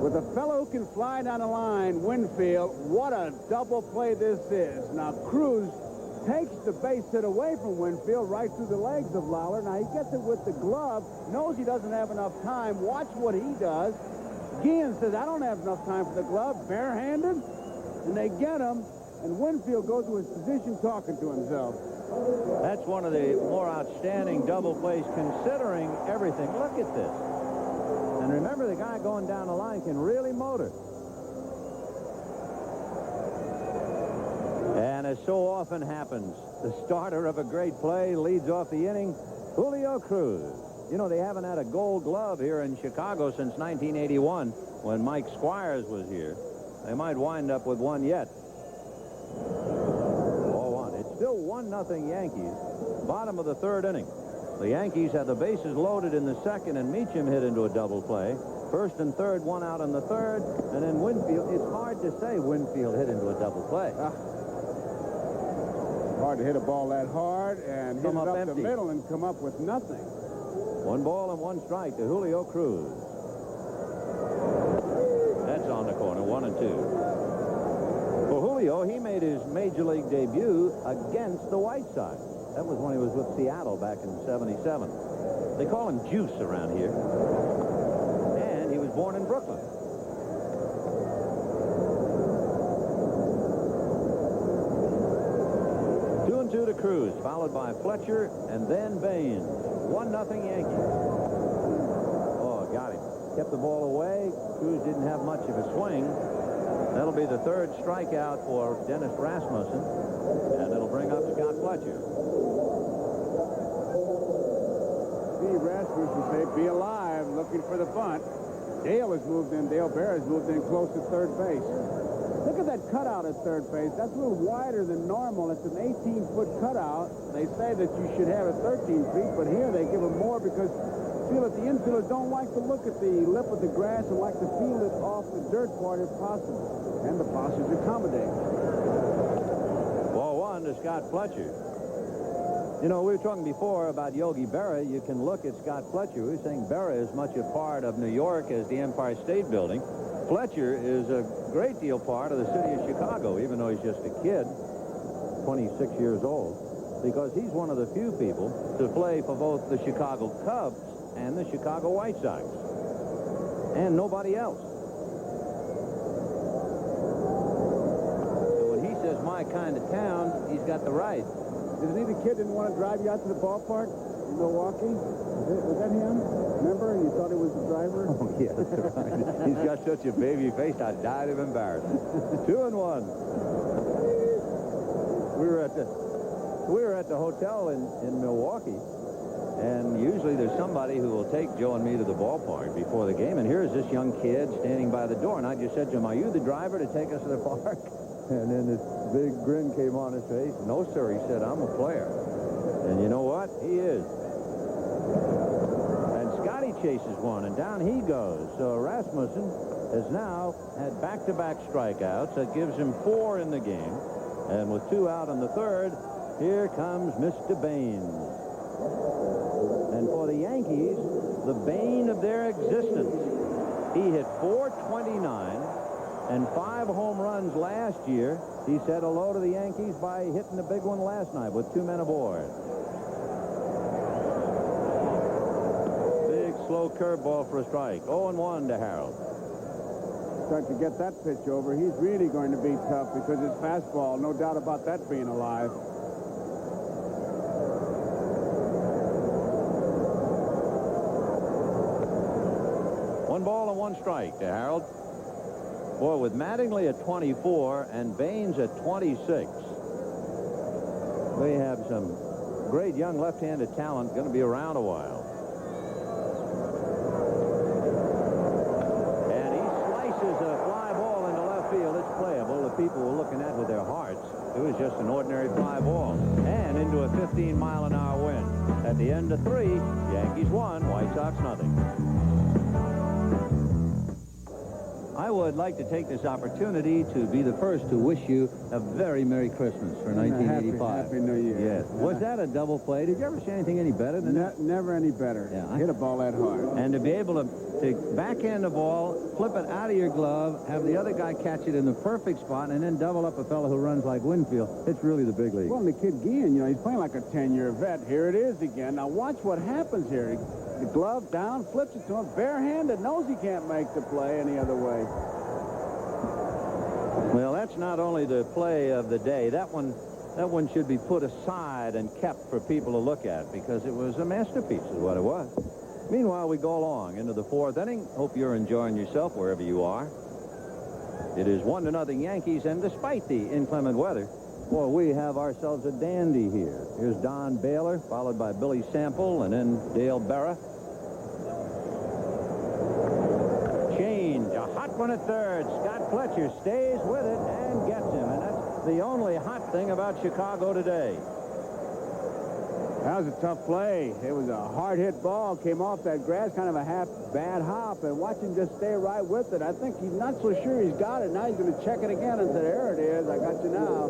With a fellow who can fly down the line, Winfield, what a double play this is. Now, Cruz takes the base hit away from Winfield right through the legs of Lawler. Now, he gets it with the glove, knows he doesn't have enough time. Watch what he does. Guillen says, I don't have enough time for the glove, barehanded. And they get him, and Winfield goes to his position talking to himself. That's one of the more outstanding double plays considering everything. Look at this. And remember, the guy going down the line can really motor. And as so often happens, the starter of a great play leads off the inning, Julio Cruz. You know, they haven't had a gold glove here in Chicago since 1981 when Mike Squires was here. They might wind up with one yet. 0-1. It's still 1-0 Yankees. Bottom of the third inning. The Yankees had the bases loaded in the second, and Meacham hit into a double play. First and third, 1 out in the third, and then Winfield. It's hard to say Winfield hit into a double play. Hard to hit a ball that hard and hit it up empty. the middle and come up with nothing. 1 ball and 1 strike to Julio Cruz. That's on the corner, 1-2. Well, Julio, he made his Major League debut against the White Sox. That was when he was with Seattle back in '77. They call him Juice around here. And he was born in Brooklyn. 2-2 to Cruz, followed by Fletcher and then Baines. 1-0 Yankees. Oh, got him. Kept the ball away. Cruz didn't have much of a swing. That'll be the third strikeout for Dennis Rasmussen, and it'll bring up Scott Fletcher. Steve Rasmussen say, be alive, looking for the bunt. Dale has moved in. Dale Bear has moved in close to third base. Look at that cutout at third base. That's a little wider than normal. It's an 18-foot cutout. They say that you should have it 13 feet, but here they give them more because feel that the infielders don't like to look at the lip of the grass and like to field it off the dirt part if possible. And the postures accommodate. Ball 1 to Scott Fletcher. You know, we were talking before about Yogi Berra. You can look at Scott Fletcher. We were saying Berra is much a part of New York as the Empire State Building. Fletcher is a great deal part of the city of Chicago, even though he's just a kid, 26 years old, because he's one of the few people to play for both the Chicago Cubs and the Chicago White Sox. And nobody else. So when he says my kind of town, he's got the right. Didn't he, the kid, didn't want to drive you out to the ballpark in Milwaukee? Was that him? Remember? You thought he was the driver? Oh, yeah, that's right. He's got such a baby face, I died of embarrassment. 2-1. We were at the hotel in Milwaukee, and usually there's somebody who will take Joe and me to the ballpark before the game, and here's this young kid standing by the door, and I just said to him, are you the driver to take us to the park? And then this big grin came on his face. No, sir, he said, I'm a player. And you know what? He is. And Scotty chases one, and down he goes. So Rasmussen has now had back-to-back strikeouts. That gives him 4 in the game. And with 2 out in the third, here comes Mr. Baines. And for the Yankees, the bane of their existence. He hit .429 and 5 home runs last year. He said hello to the Yankees by hitting the big one last night with 2 men aboard. Big, slow curveball for a strike. 0-1 to Harold. Start to get that pitch over. He's really going to be tough because his fastball, no doubt about that being alive. One ball and 1 strike to Harold. Boy, with Mattingly at 24 and Baines at 26, we have some great young left-handed talent going to be around a while. And he slices a fly ball into left field. It's playable. The people were looking at it with their hearts. It was just an ordinary fly ball. And into a 15-mile-an-hour wind. At the end of 3, Yankees won, White Sox nothing. I would like to take this opportunity to be the first to wish you a very Merry Christmas for 1985. Happy New Year. Yes. Was that a double play? Did you ever see anything any better than that? Never any better. Yeah, Hit a ball that hard. And to be able to backhand the ball, flip it out of your glove, have the other guy catch it in the perfect spot, and then double up a fellow who runs like Winfield, it's really the big league. Well, and the kid Guillen, you know, he's playing like a 10-year vet. Here it is again. Now watch what happens here. The glove down, flips it to him, barehanded, knows he can't make the play any other way. Well, that's not only the play of the day. That one should be put aside and kept for people to look at because it was a masterpiece is what it was. Meanwhile, we go along into the 4th inning. Hope you're enjoying yourself wherever you are. It is 1-0 Yankees, and despite the inclement weather, well, we have ourselves a dandy here. Here's Don Baylor, followed by Billy Sample, and then Dale Berra. Change, a hot one at third. Scott Fletcher stays with it and gets him, and that's the only hot thing about Chicago today. That was a tough play. It was a hard-hit ball. Came off that grass, kind of a bad hop, and watch him just stay right with it. I think he's not so sure he's got it. Now he's going to check it again and say, there it is. I got you now.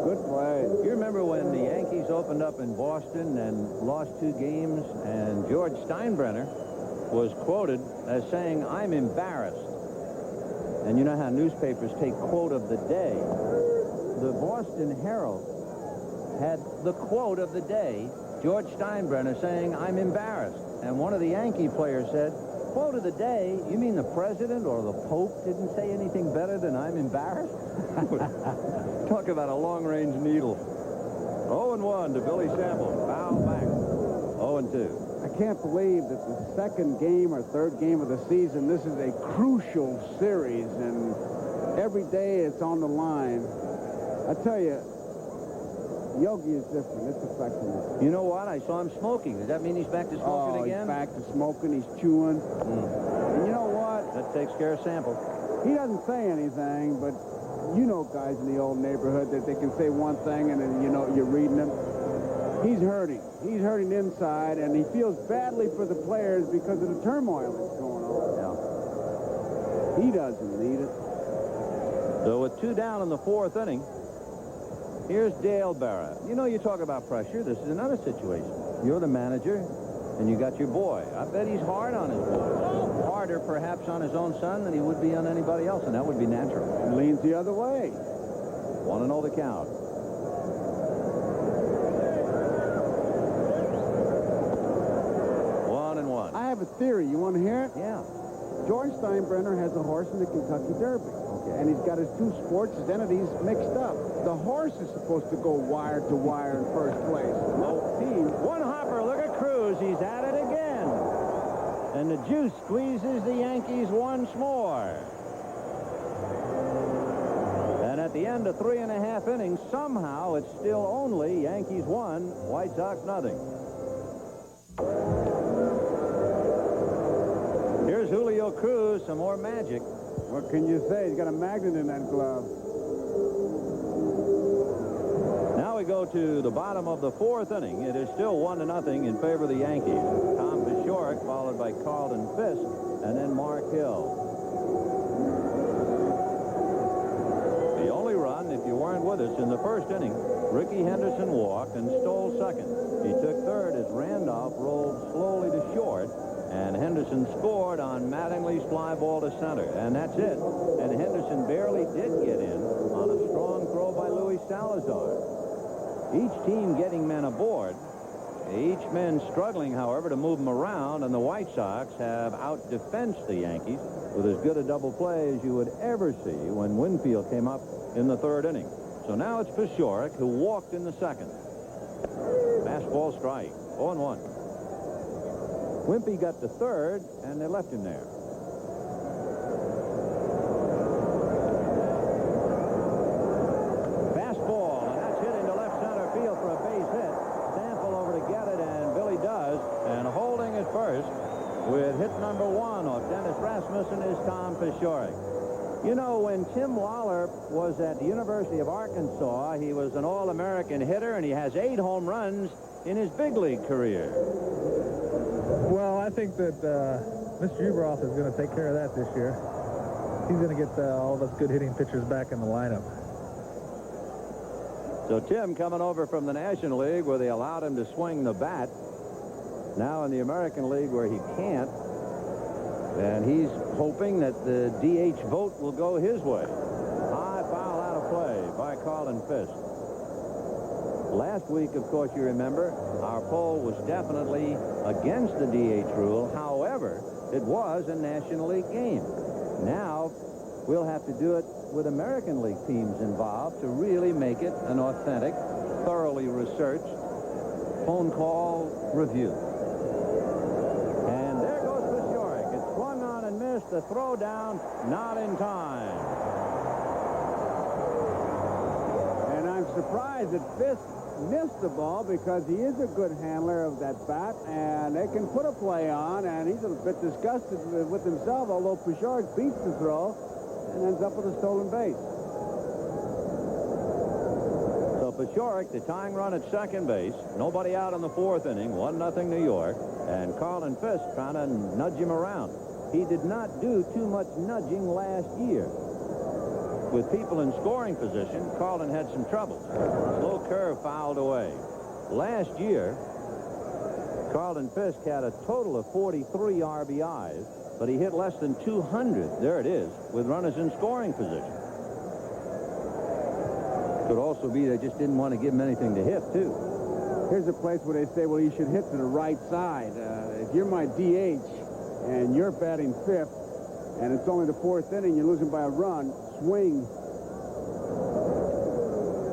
Good play. You remember when the Yankees opened up in Boston and lost 2 games, and George Steinbrenner was quoted as saying, I'm embarrassed. And you know how newspapers take quote of the day. The Boston Herald had the quote of the day, George Steinbrenner saying, "I'm embarrassed." And one of the Yankee players said, "Quote of the day? You mean the president or the Pope didn't say anything better than 'I'm embarrassed'?" Talk about a long-range needle. 0-1 to Billy Sample. Foul back. 0-2. I can't believe that the second game or third game of the season, this is a crucial series, and every day it's on the line. I tell you, Yogi is different. It's affecting him. You know what? I saw him smoking. Does that mean he's back to smoking again? He's back to smoking. He's chewing. And you know what? That takes care of Sample. He doesn't say anything, but you know guys in the old neighborhood that they can say one thing and then, you know, you're reading them. He's hurting. He's hurting inside, and he feels badly for the players because of the turmoil that's going on. Yeah. He doesn't need it. So with 2 down in the 4th inning, here's Dale Berra. You know, you talk about pressure. This is another situation. You're the manager, and you got your boy. I bet he's hard on his boy. Harder, perhaps, on his own son than he would be on anybody else, and that would be natural. He leans the other way. 1-0 the count. 1-1. I have a theory. You want to hear it? Yeah. George Steinbrenner has a horse in the Kentucky Derby. And he's got his 2 sports entities mixed up. The horse is supposed to go wire to wire in first place. No team. One hopper. Look at Cruz. He's at it again. And the juice squeezes the Yankees once more. And at the end of 3.5 innings, somehow it's still only Yankees 1, White Sox nothing. Here's Julio Cruz, some more magic. What can you say? He's got a magnet in that glove. Now we go to the bottom of the 4th inning. It is still 1-0 in favor of the Yankees. Tom Pashorek, followed by Carlton Fisk, and then Mark Hill. The only run, if you weren't with us, in the 1st inning, Ricky Henderson walked and stole second. He took third as Randolph rolled slowly to short, and Henderson scored on Mattingly's fly ball to center. And that's it. And Henderson barely did get in on a strong throw by Luis Salazar. Each team getting men aboard. Each man struggling, however, to move them around. And the White Sox have out-defensed the Yankees with as good a double play as you would ever see when Winfield came up in the 3rd inning. So now it's Pashorek, who walked in the 2nd. Fastball strike. 0-1. Wimpy got to 3rd, and they left him there. Fastball, and that's hit into left center field for a base hit. Sample over to get it, and Billy does. And holding at first with hit number 1 off Dennis Rasmussen is Tom Pashorek. You know, when Tim Lawler was at the University of Arkansas, he was an All-American hitter, and he has 8 home runs in his big league career. Well, I think that Mr. Uberoff is going to take care of that this year. He's going to get all of us good hitting pitchers back in the lineup. So Tim coming over from the National League where they allowed him to swing the bat. Now in the American League where he can't. And he's hoping that the DH vote will go his way. High foul out of play by Carlton Fisk. Last week, of course, you remember, our poll was definitely against the DH rule. However, it was a National League game. Now, we'll have to do it with American League teams involved to really make it an authentic, thoroughly researched phone call review. And there goes Pashorek. It's swung on and missed. The throw down, not in time. And I'm surprised that Fisk missed the ball because he is a good handler of that bat, and they can put a play on, and he's a bit disgusted with himself, although Pashorek beats the throw and ends up with a stolen base. So Pashorek, the tying run at second base, nobody out in the 4th inning, 1-0 New York, and Carlton Fisk trying to nudge him around. He did not do too much nudging last year. With people in scoring position, Carlton had some trouble. Slow curve fouled away. Last year, Carlton Fisk had a total of 43 RBIs, but he hit less than 200. There it is, with runners in scoring position. Could also be they just didn't want to give him anything to hit, too. Here's a place where they say, well, you should hit to the right side. If you're my DH and you're batting fifth, and it's only the fourth inning, you're losing by a run, swing.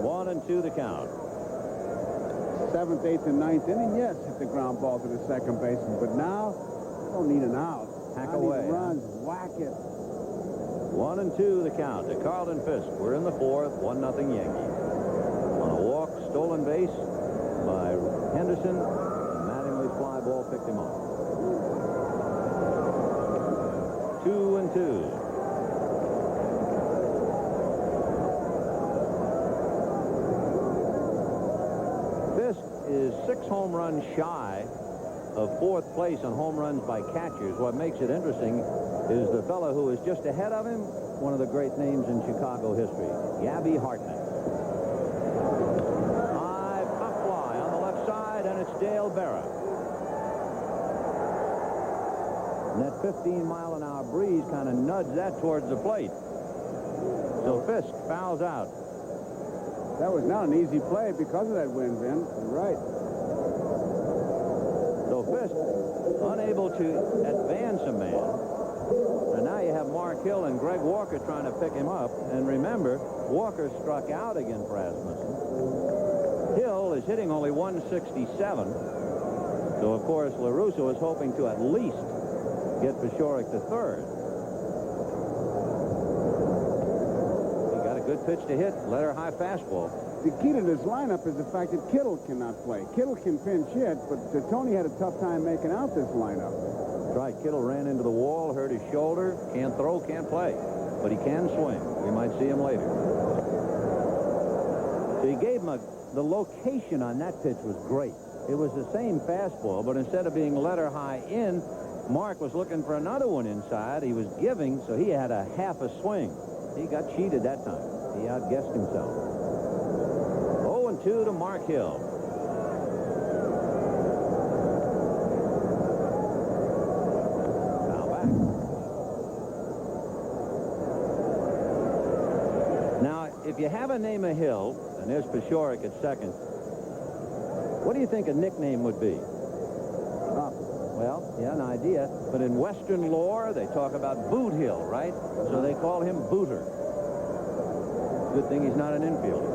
1-2 the count. Seventh, eighth, and ninth inning, yes, hit the ground ball to the second baseman. But now, you don't need an out. Hack I away. Need runs, whack it. 1-2 the count to Carlton Fisk. We're in the fourth, 1-0 Yankees. On a walk, stolen base by Henderson, and Mattingly's fly ball picked him off. 2-2. Fisk is 6 home runs shy of fourth place on home runs by catchers. What makes it interesting is the fellow who is just ahead of him, one of the great names in Chicago history, Gabby Hartman. High pop fly on the left side, and it's Dale Berra. And that 15-mile-an-hour breeze kind of nudged that towards the plate. So Fisk fouls out. That was not an easy play because of that wind, Vin. You're right. So Fisk unable to advance a man. And now you have Mark Hill and Greg Walker trying to pick him up. And remember, Walker struck out against Rasmussen. Hill is hitting only 167. So, of course, LaRusso is hoping to at least get Pashorek to third. He got a good pitch to hit, letter high fastball. The key to this lineup is the fact that Kittle cannot play. Kittle can pinch hit, but Tony had a tough time making out this lineup. That's right. Kittle ran into the wall, hurt his shoulder, can't throw, can't play. But he can swing. We might see him later. So he gave him the location on that pitch was great. It was the same fastball, but instead of being letter high in, Mark was looking for another one inside. He was giving, so he had a half a swing. He got cheated that time. He outguessed himself. 0-2 to Mark Hill. Foul back. Now, if you have a name of Hill, and there's Pashorek at second, what do you think a nickname would be? Well, yeah, an idea. But in Western lore, they talk about Boot Hill, right? So they call him Booter. Good thing he's not an infielder.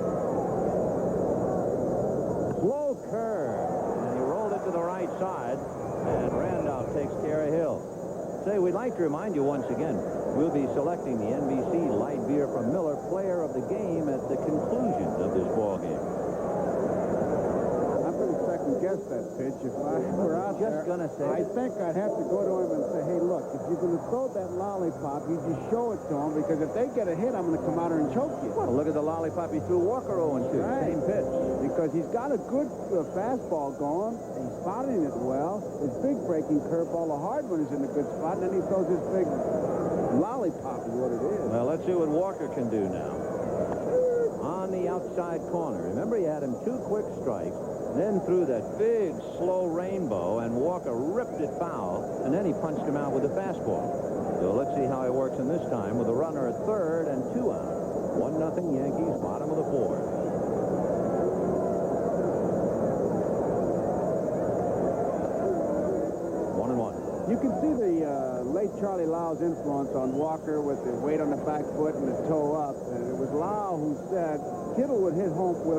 Slow curve. And he rolled it to the right side. And Randolph takes care of Hill. Say, we'd like to remind you once again, we'll be selecting the NBC Light Beer from Miller Player of the Game at the conclusion of this ball game. Guess that pitch. If I were out there, I think I'd have to go to him and say, hey, look, if you're going to throw that lollipop, you just show it to him, because if they get a hit, I'm going to come out here and choke you. Well, look at the lollipop he threw Walker 0-2. Right. Same pitch. Because he's got a good fastball going. He's spotting it well. His big breaking curveball, the hard one, is in a good spot, and then he throws his big lollipop is what it is. Well, let's see what Walker can do now. On the outside corner. Remember, he had him 2 quick strikes. Then threw that big, slow rainbow, and Walker ripped it foul, and then he punched him out with a fastball. So let's see how he works in this time with a runner at third and 2 out. 1-0 Yankees, bottom of the fourth. 1-1. You can see the late Charlie Lau's influence on Walker with the weight on the back foot and the toe up. And it was Lau who said Kittle will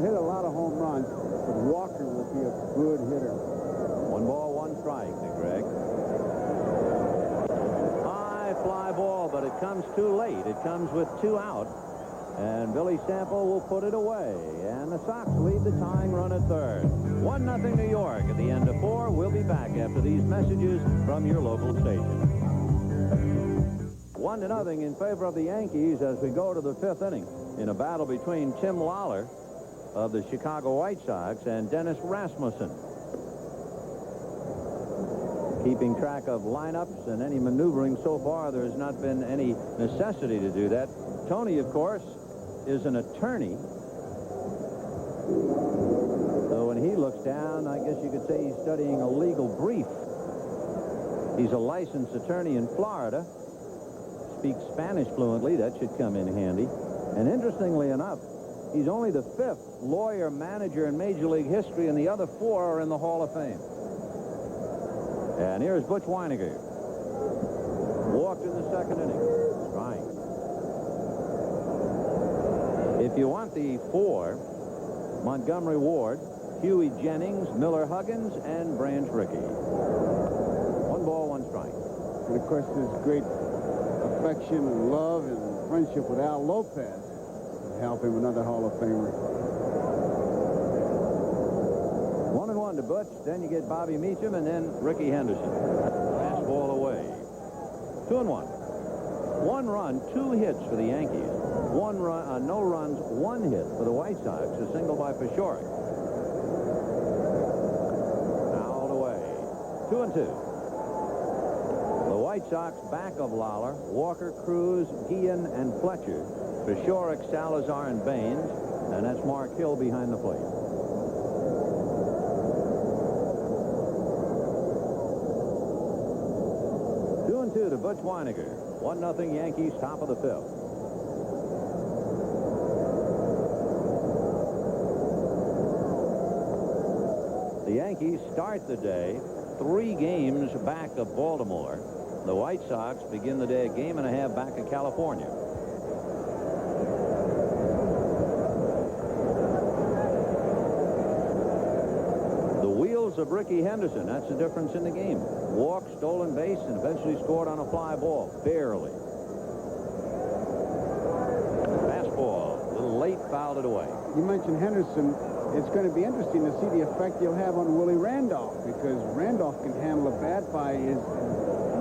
hit a lot of home runs, but Walker will be a good hitter. 1 ball, 1 strike to Greg. High fly ball, but it comes too late. It comes with 2 out. And Billy Sample will put it away. And the Sox lead the tying run at third. 1-0 New York at the end of 4. We'll be back after these messages from your local station. 1-0 in favor of the Yankees as we go to the 5th inning in a battle between Tim Lawler of the Chicago White Sox and Dennis Rasmussen. Keeping track of lineups and any maneuvering so far, there has not been any necessity to do that. Tony, of course, is an attorney. So when he looks down, I guess you could say he's studying a legal brief. He's a licensed attorney in Florida. Speaks Spanish fluently. That should come in handy. And interestingly enough, he's only the 5th lawyer manager in Major League history, and the other 4 are in the Hall of Fame. And here's Butch Weiniger. Walked in the 2nd inning. Strike. If you want the 4, Montgomery Ward, Huey Jennings, Miller Huggins, and Branch Rickey. 1 ball, 1 strike. And of course, there's great affection and love and friendship with Al Lopez to help him, another Hall of Famer. 1-1 to Butch. Then you get Bobby Meacham and then Ricky Henderson. Fastball away. 2-1. 1 run, 2 hits for the Yankees. 1 run, no runs, 1 hit for the White Sox. A single by Pashorek. Fouled away. 2-2. The White Sox back of Lawler, Walker, Cruz, Guillen, and Fletcher. Pashorek, Salazar, and Baines. And that's Mark Hill behind the plate. 2-2 to Butch Weiniger. 1-0 Yankees, top of the 5th. The Yankees start the day 3 games back of Baltimore. The White Sox begin the day a game and a half back of California. The wheels of Ricky Henderson, that's the difference in the game. Walk, stolen base, and eventually scored on a fly ball. Barely. Fastball, a little late, fouled it away. You mentioned Henderson. It's going to be interesting to see the effect he'll have on Willie Randolph, because Randolph can handle a bat by his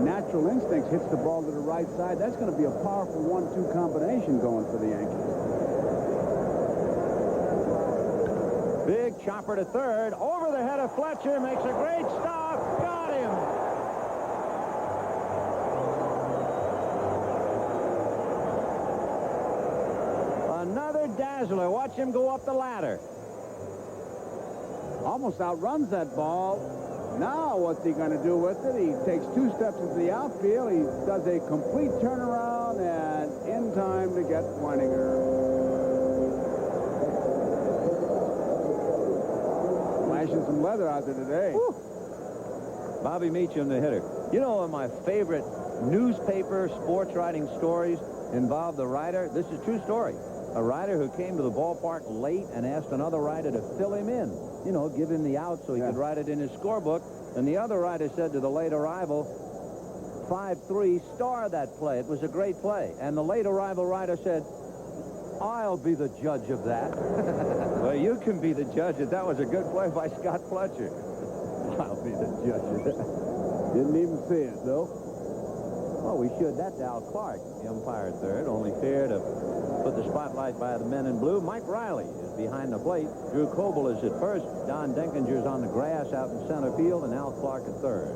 natural instincts, hits the ball to the right side. That's going to be a powerful 1-2 combination going for the Yankees. Big chopper to third, over the head of Fletcher, makes a great stop, got him. Another dazzler, watch him go up the ladder. Almost outruns that ball. Now what's he going to do with it? He takes 2 steps into the outfield. He does a complete turnaround and in time to get Weiniger. Flashing some leather out there today. Woo. Bobby Meacham, the hitter. You know, one of my favorite newspaper sports writing stories involved the writer. This is a true story. A writer who came to the ballpark late and asked another writer to fill him in. You know, give him the out so he could write it in his scorebook. And the other writer said to the late arrival, 5-3, star that play. It was a great play. And the late arrival writer said, I'll be the judge of that. Well, you can be the judge. That was a good play by Scott Fletcher. I'll be the judge of that. Didn't even see it, though. Well, we should. That's Al Clark, the umpire at third. Only fair to put the spotlight by the men in blue. Mike Riley is behind the plate. Drew Coble is at first. Don Denkinger's on the grass out in center field, and Al Clark at third.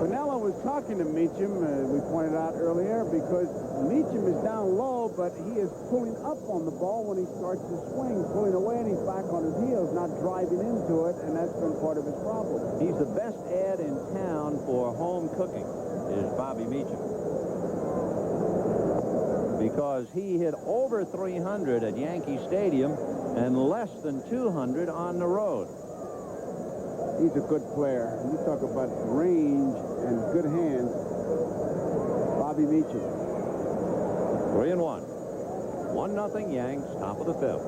Pinella was talking to Meacham, we pointed out earlier, because Meacham is down low, but he is pulling up on the ball when he starts to swing, pulling away, and he's back on his heels, not driving into it, and that's been part of his problem. He's the best ad in town for home cooking, is Bobby Meacham. Because he hit over 300 at Yankee Stadium and less than 200 on the road. He's a good player. You talk about range and good hands. Bobby Meacham. 3-1. 1-0 Yanks, top of the 5th.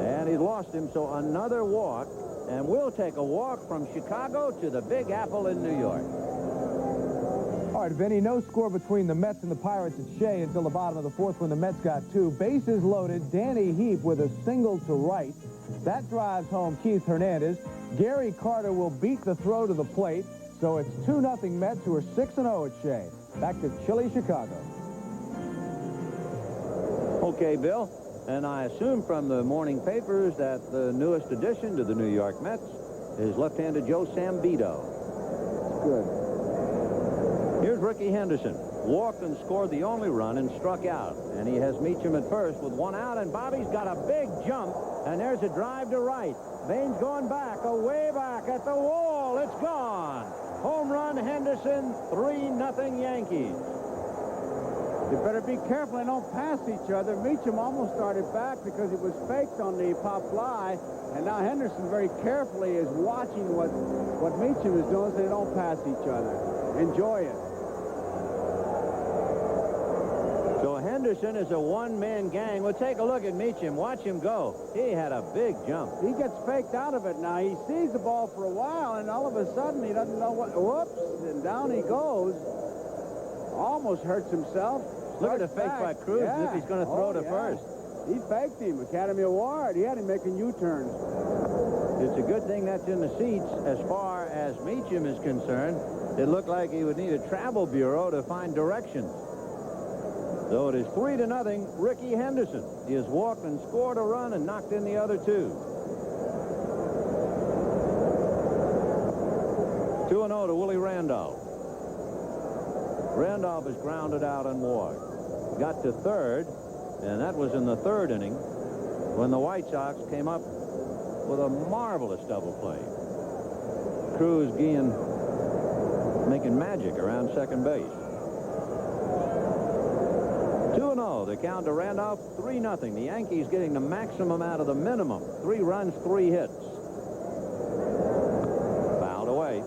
And he lost him, so another walk. And we'll take a walk from Chicago to the Big Apple in New York. All right, Vinny, no score between the Mets and the Pirates at Shea until the bottom of the 4th when the Mets got 2. Bases loaded, Danny Heap with a single to right. That drives home Keith Hernandez. Gary Carter will beat the throw to the plate, so it's 2-0 Mets, who are 6-0 at Shea. Back to chilly Chicago. Okay, Bill. And I assume from the morning papers that the newest addition to the New York Mets is left-handed Joe Sambito. Good. Here's Ricky Henderson. Walked and scored the only run and struck out. And he has Meacham at first with 1 out, and Bobby's got a big jump, and there's a drive to right. Baines going back, away back at the wall. it's gone. Home run, Henderson, 3-0 Yankees. You better be careful and don't pass each other. Meacham almost started back because it was faked on the pop fly. And now Henderson very carefully is watching what Meacham is doing so they don't pass each other. Enjoy it. So Henderson is a one-man gang. Well, take a look at Meacham. Watch him go. He had a big jump. He gets faked out of it now. He sees the ball for a while, and all of a sudden he doesn't know what. Whoops! And down he goes. Almost hurts himself. Look at the fake by Cruz as if he's going to throw to first. He faked him. Academy Award. He had him making U-turns. It's a good thing that's in the seats. As far as Meacham is concerned, it looked like he would need a travel bureau to find directions. So it is 3-0 Ricky Henderson. He has walked and scored a run and knocked in the other two. 2-0 to Willie Randolph. Randolph is grounded out and walked. Got to third, and that was in the third inning when the White Sox came up with a marvelous double play. Cruz Guillen making magic around second base. 2-0, the count to Randolph, 3-0. The Yankees getting the maximum out of the minimum. 3 runs, 3 hits. Fouled away.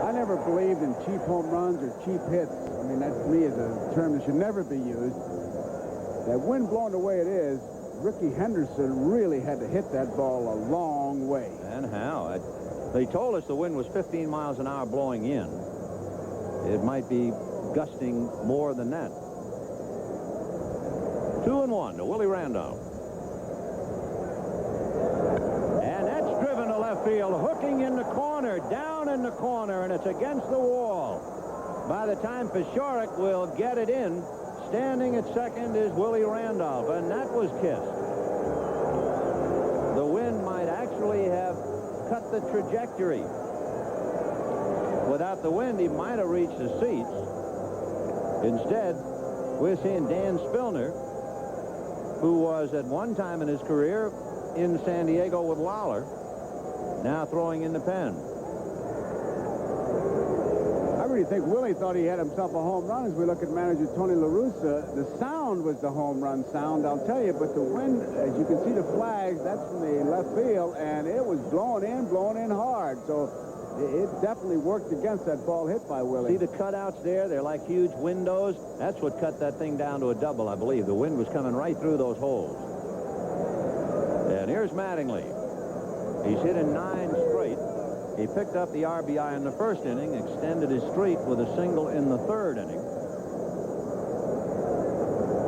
I never believed in cheap home runs or cheap hits. I mean, that to me is a term that should never be used. That wind blowing the way it is, Ricky Henderson really had to hit that ball a long way. And how? They told us the wind was 15 miles an hour blowing in. It might be gusting more than that. 2-1 to Willie Randolph. And that's driven to left field, hooking in the corner, down in the corner, and it's against the wall. By the time Peshorek will get it in, standing at second is Willie Randolph, and that was kissed. The wind might actually have cut the trajectory. Without the wind, he might have reached the seats. Instead, we're seeing Dan Spillner, who was at one time in his career in San Diego with Lawler, now throwing in the pen. I really think Willie thought he had himself a home run as we look at manager Tony La Russa. The sound was the home run sound, I'll tell you, but the wind, as you can see the flags, that's from the left field, and it was blowing in hard. So it definitely worked against that ball hit by Willie. See the cutouts there? They're like huge windows. That's what cut that thing down to a double, I believe. The wind was coming right through those holes. And here's Mattingly. He's hit in 9 straight. He picked up the RBI in the first inning, extended his streak with a single in the third inning.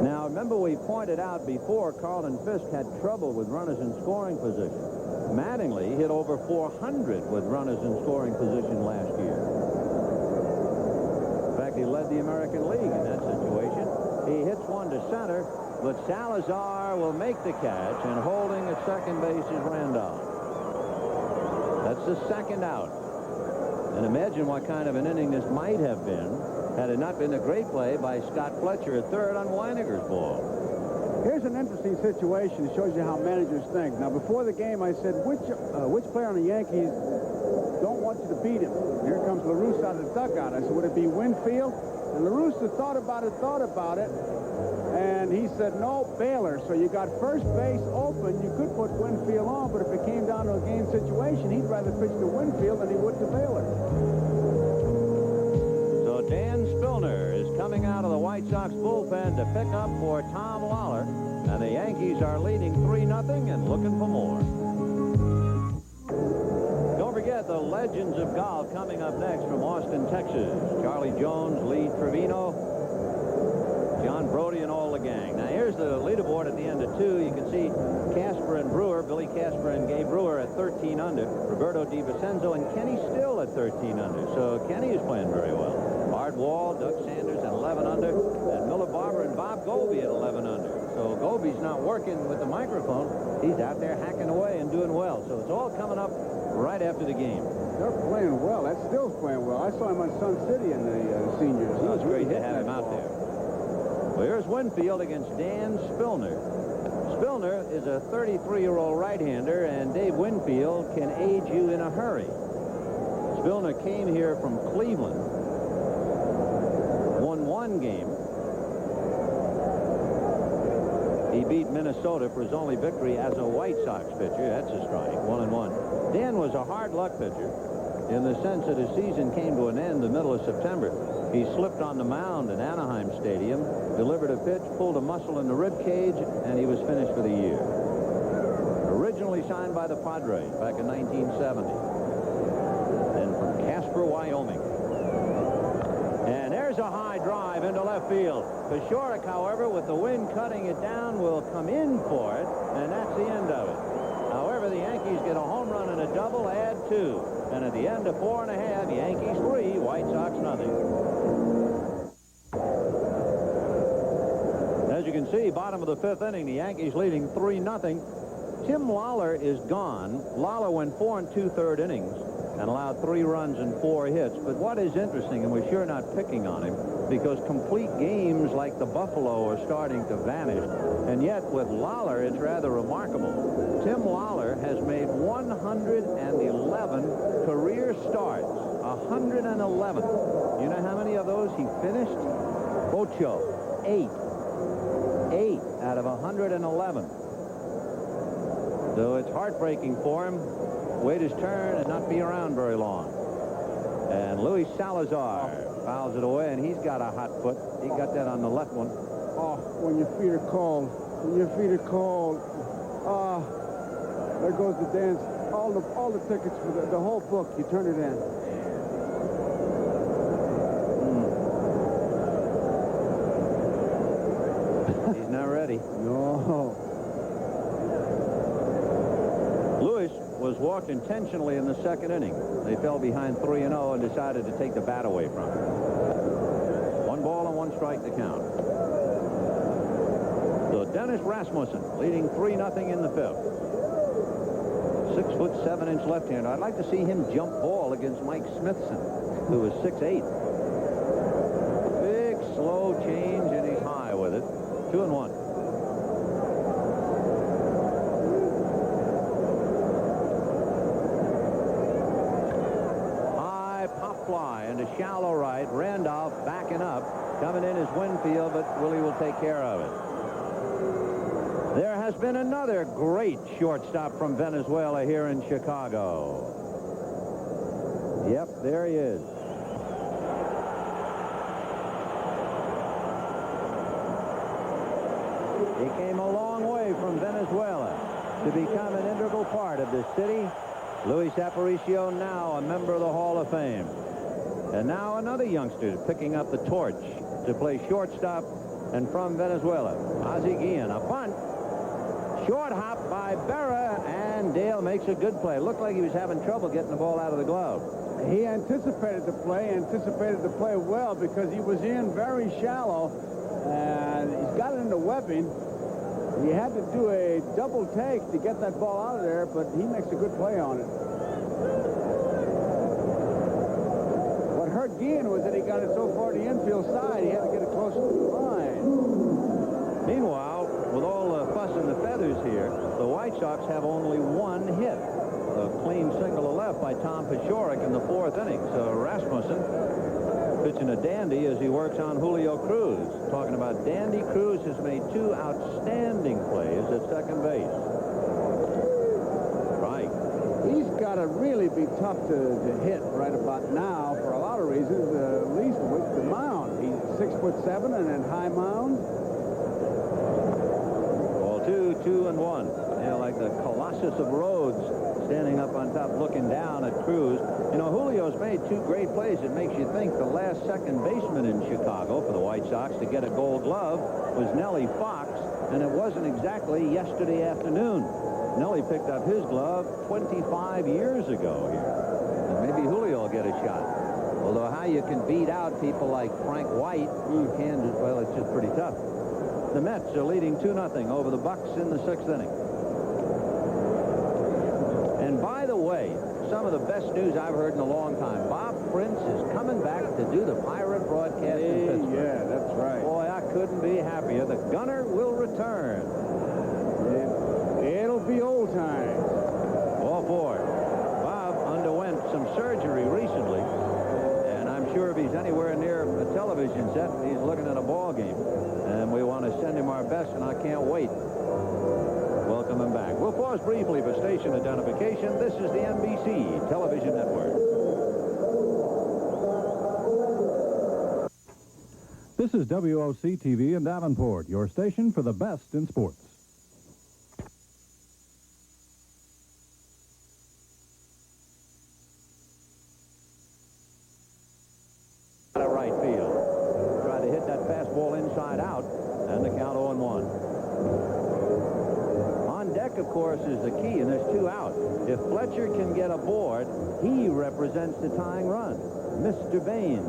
Now, remember we pointed out before Carlton Fisk had trouble with runners in scoring position. Mattingly hit over 400 with runners in scoring position last year. In fact, he led the American League in that situation. He hits one to center, but Salazar will make the catch, and holding at second base is Randolph. That's the second out. And imagine what kind of an inning this might have been had it not been a great play by Scott Fletcher at third on Weininger's ball. Here's an interesting situation. It shows you how managers think. Now, before the game, I said, which player on the Yankees don't want you to beat him? Here comes La Russa out of the dugout. I said, would it be Winfield? And La Russa thought about it, and he said, no, Baylor. So you got first base open. You could put Winfield on, but if it came down to a game situation, he'd rather pitch to Winfield than he would to Baylor. So Dan Spillner is coming out of the White Sox bullpen to pick up for Tom Lawler, and the Yankees are leading 3-0 and looking for more. Don't forget the Legends of Golf coming up next from Austin, Texas. Charlie Jones, Lee Trevino, John Brody, and all the gang. Now here's the leaderboard at the end of 2. You can see Casper and Brewer, Billy Casper and Gabe Brewer at 13 under, Roberto DiVincenzo and Kenny Still at 13 under. So Kenny is playing very well. Art Wall, Doug Sanders at 11 under, and Miller Barber and Bob Goby at 11 under. So Goby's not working with the microphone. He's out there hacking away and doing well. So it's all coming up right after the game. They're playing well. That Still's playing well. I saw him on Sun City in the seniors. It was great to have him out there. Well, here's Winfield against Dan Spillner. Spillner is a 33-year-old right-hander, and Dave Winfield can age you in a hurry. Spillner came here from Cleveland, won one game. He beat Minnesota for his only victory as a White Sox pitcher. That's a strike, 1-1. Dan was a hard luck pitcher in the sense that his season came to an end the middle of September. He slipped on the mound in Anaheim Stadium, delivered a pitch, pulled a muscle in the rib cage, and he was finished for the year. Originally signed by the Padres back in 1970. And from Casper, Wyoming. And there's a high drive into left field. Paciorek, however, with the wind cutting it down, will come in for it, and that's the end of it. However, the Yankees get a home run and a double, add 2. And at the end of 4 1/2, Yankees 3, White Sox nothing. As you can see, bottom of the 5th inning, the Yankees leading 3-0. Tim Lawler is gone. Lawler went 4 2/3 innings and allowed 3 runs and 4 hits. But what is interesting, and we're sure not picking on him, because complete games like the Buffalo are starting to vanish. And yet, with Lawler, it's rather remarkable. Tim Lawler has made 111 career starts. 111. You know how many of those he finished? Ocho. 8. 8 out of 111. So it's heartbreaking for him. Wait his turn and not be around very long. And Luis Salazar fouls it away, and he's got a hot foot. He got that on the left one. Oh, when your feet are cold. When your feet are cold. There goes the dance. All the tickets for the whole book. You turn it in. He's not ready. No. Lewis was walked intentionally in the 2nd inning. They fell behind 3-0 and decided to take the bat away from him. 1 ball and 1 strike to count. So Dennis Rasmussen leading 3-0 in the 5th. 6'7" left-hander. I'd like to see him jump ball against Mike Smithson, who is 6'8". Big slow change, and he's high with it. 2-1. Fly into shallow right. Randolph backing up. Coming in is Winfield, but Willie will take care of it. There has been another great shortstop from Venezuela here in Chicago. Yep, there he is. He came a long way from Venezuela to become an integral part of this city. Luis Aparicio, now a member of the Hall of Fame. And now another youngster picking up the torch to play shortstop, and from Venezuela. Ozzie Guillen, a bunt. Short hop by Berra, and Dale makes a good play. Looked like he was having trouble getting the ball out of the glove. He anticipated the play well, because he was in very shallow, and he's got it in the webbing. He had to do a double take to get that ball out of there, but he makes a good play on it. What hurt Guillen was that he got it so far to the infield side, he had to get it closer to the line. Meanwhile, with all the fuss and the feathers here, the White Sox have only 1 hit. A clean single to left by Tom Paciorek in the 4th inning. So Rasmussen pitching a dandy as he works on Julio Cruz. Talking about dandy, Cruz has made 2 outstanding plays at second base. Right. He's got to really be tough to hit right about now for a lot of reasons, at least with the mound. He's 6'7" and in high mound. Ball 2, 2-1. You know, like the Colossus of Rhodes standing up on top looking down at Cruz. You know, Julio's made 2 great plays. It makes you think the last second baseman in Chicago for the White Sox to get a Gold Glove was Nellie Fox, and it wasn't exactly yesterday afternoon. Nellie picked up his glove 25 years ago here. And maybe Julio will get a shot. Although how you can beat out people like Frank White, you can, well, it's just pretty tough. The Mets are leading 2-0 over the Bucks in the 6th inning. And by the way, some of the best news I've heard in a long time. Bob Prince is coming back to do the Pirate broadcast in Pittsburgh. Yeah, that's right. Boy, I couldn't be happier. The Gunner will return. It'll be old times. All for it. Bob underwent some surgery recently. he's anywhere near a television set, he's looking at a ball game. And we want to send him our best, and I can't wait. Welcome him back. We'll pause briefly for station identification. This is the NBC Television Network. This is WOC-TV in Davenport, your station for the best in sports. Out of right field. Tried to hit that fastball inside out, and the count 0-1. On deck, of course, is the key, and there's 2 out. If Fletcher can get aboard, he represents the tying run. Mr. Baines.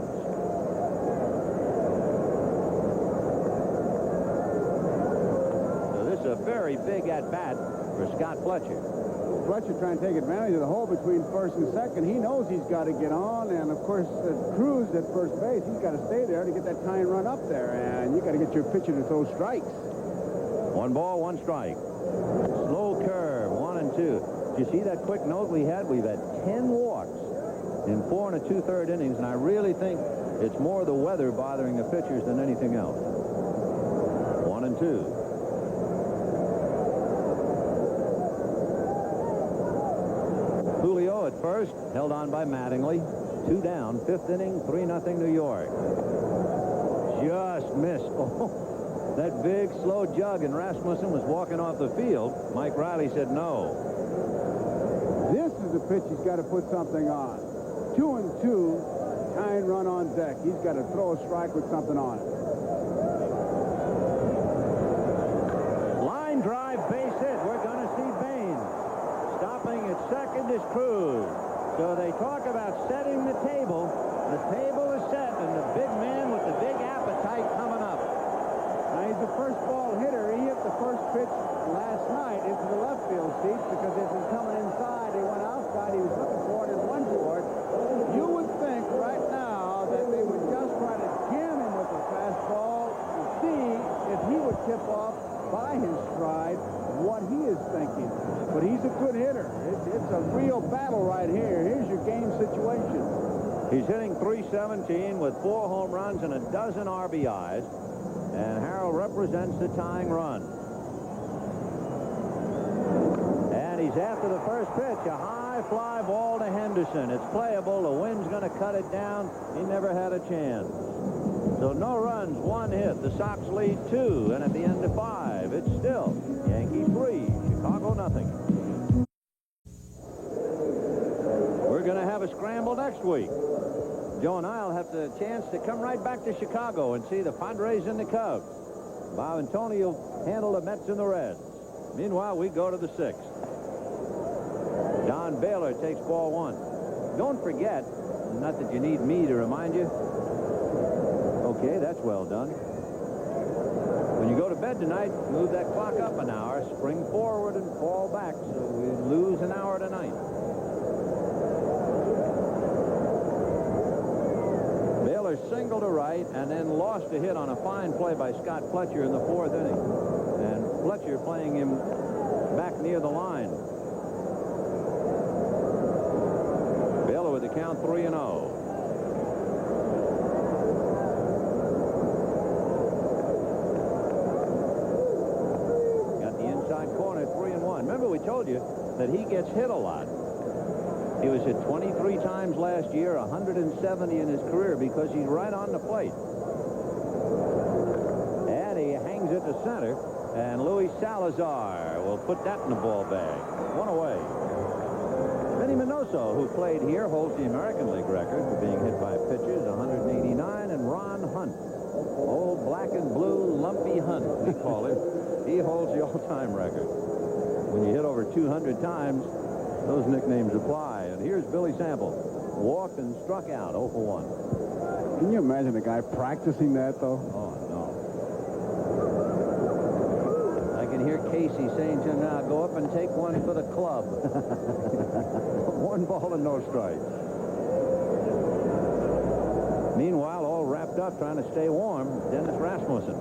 So this is a very big at-bat for Scott Fletcher. Fletcher trying to take advantage of the hole between first and second. He knows he's got to get on, and of course, Cruz at first base, he's got to stay there to get that tying run up there, and you got to get your pitcher to throw strikes. 1 ball, 1 strike. Slow curve, 1 and 2. Did you see that quick note we had? We've had 10 walks in 4 2/3 innings, and I really think it's more the weather bothering the pitchers than anything else. 1 and 2. Julio at first, held on by Mattingly. 2 down, 5th inning, 3-0 New York. Just missed. Oh, that big, slow jug, and Rasmussen was walking off the field. Mike Riley said no. This is the pitch he's got to put something on. 2 and 2, tying run on deck. He's got to throw a strike with something on it. Line drive, base hit. We're going to see Baines. Stopping at second is Cruz. So they talk about setting the table. The table is set, and the big man with the big appetite coming up. Now, he's the first ball hitter. He hit the first pitch last night into the left field seats because it was coming inside. He went outside. He was looking for it and went for it. You would think right now that they would just try to jam him with the fastball to see if he would tip off by his stride what he is thinking. But he's a good hitter. It's a real battle right here. Here's your game situation. He's hitting .317 with 4 home runs and a dozen RBIs. And Harold represents the tying run. And he's after the first pitch. A high fly ball to Henderson. It's playable. The wind's going to cut it down. He never had a chance. So no runs, 1 hit. The Sox lead 2. And at the end of 5, it's still Yankees 3, Chicago nothing. We're going to have a scramble next week. Joe and I will have the chance to come right back to Chicago and see the Padres and the Cubs. Bob and Tony will handle the Mets and the Reds. Meanwhile, we go to the 6th. Don Baylor takes ball 1. Don't forget, not that you need me to remind you. Okay, that's well done. When you go to bed tonight, move that clock up an hour, spring forward and fall back, so we lose an hour tonight. Baylor singled to right and then lost a hit on a fine play by Scott Fletcher in the 4th inning. And Fletcher playing him back near the line. Baylor with the count 3-0. Corner 3-1. Remember, we told you that he gets hit a lot. He was hit 23 times last year, 170 in his career because he's right on the plate. And he hangs it to center, and Luis Salazar will put that in the ball bag. 1 away. Benny Minoso, who played here, holds the American League record for being hit by pitches, 189, and Ron Hunt, old black and blue lumpy Hunt, we call him. He holds the all-time record. When you hit over 200 times, those nicknames apply. And here's Billy Sample. Walked and struck out, 0 for 1. Can you imagine a guy practicing that, though? Oh, no. I can hear Casey saying to him now, go up and take one for the club. 1 ball and no strikes. Meanwhile, all wrapped up, trying to stay warm, Dennis Rasmussen.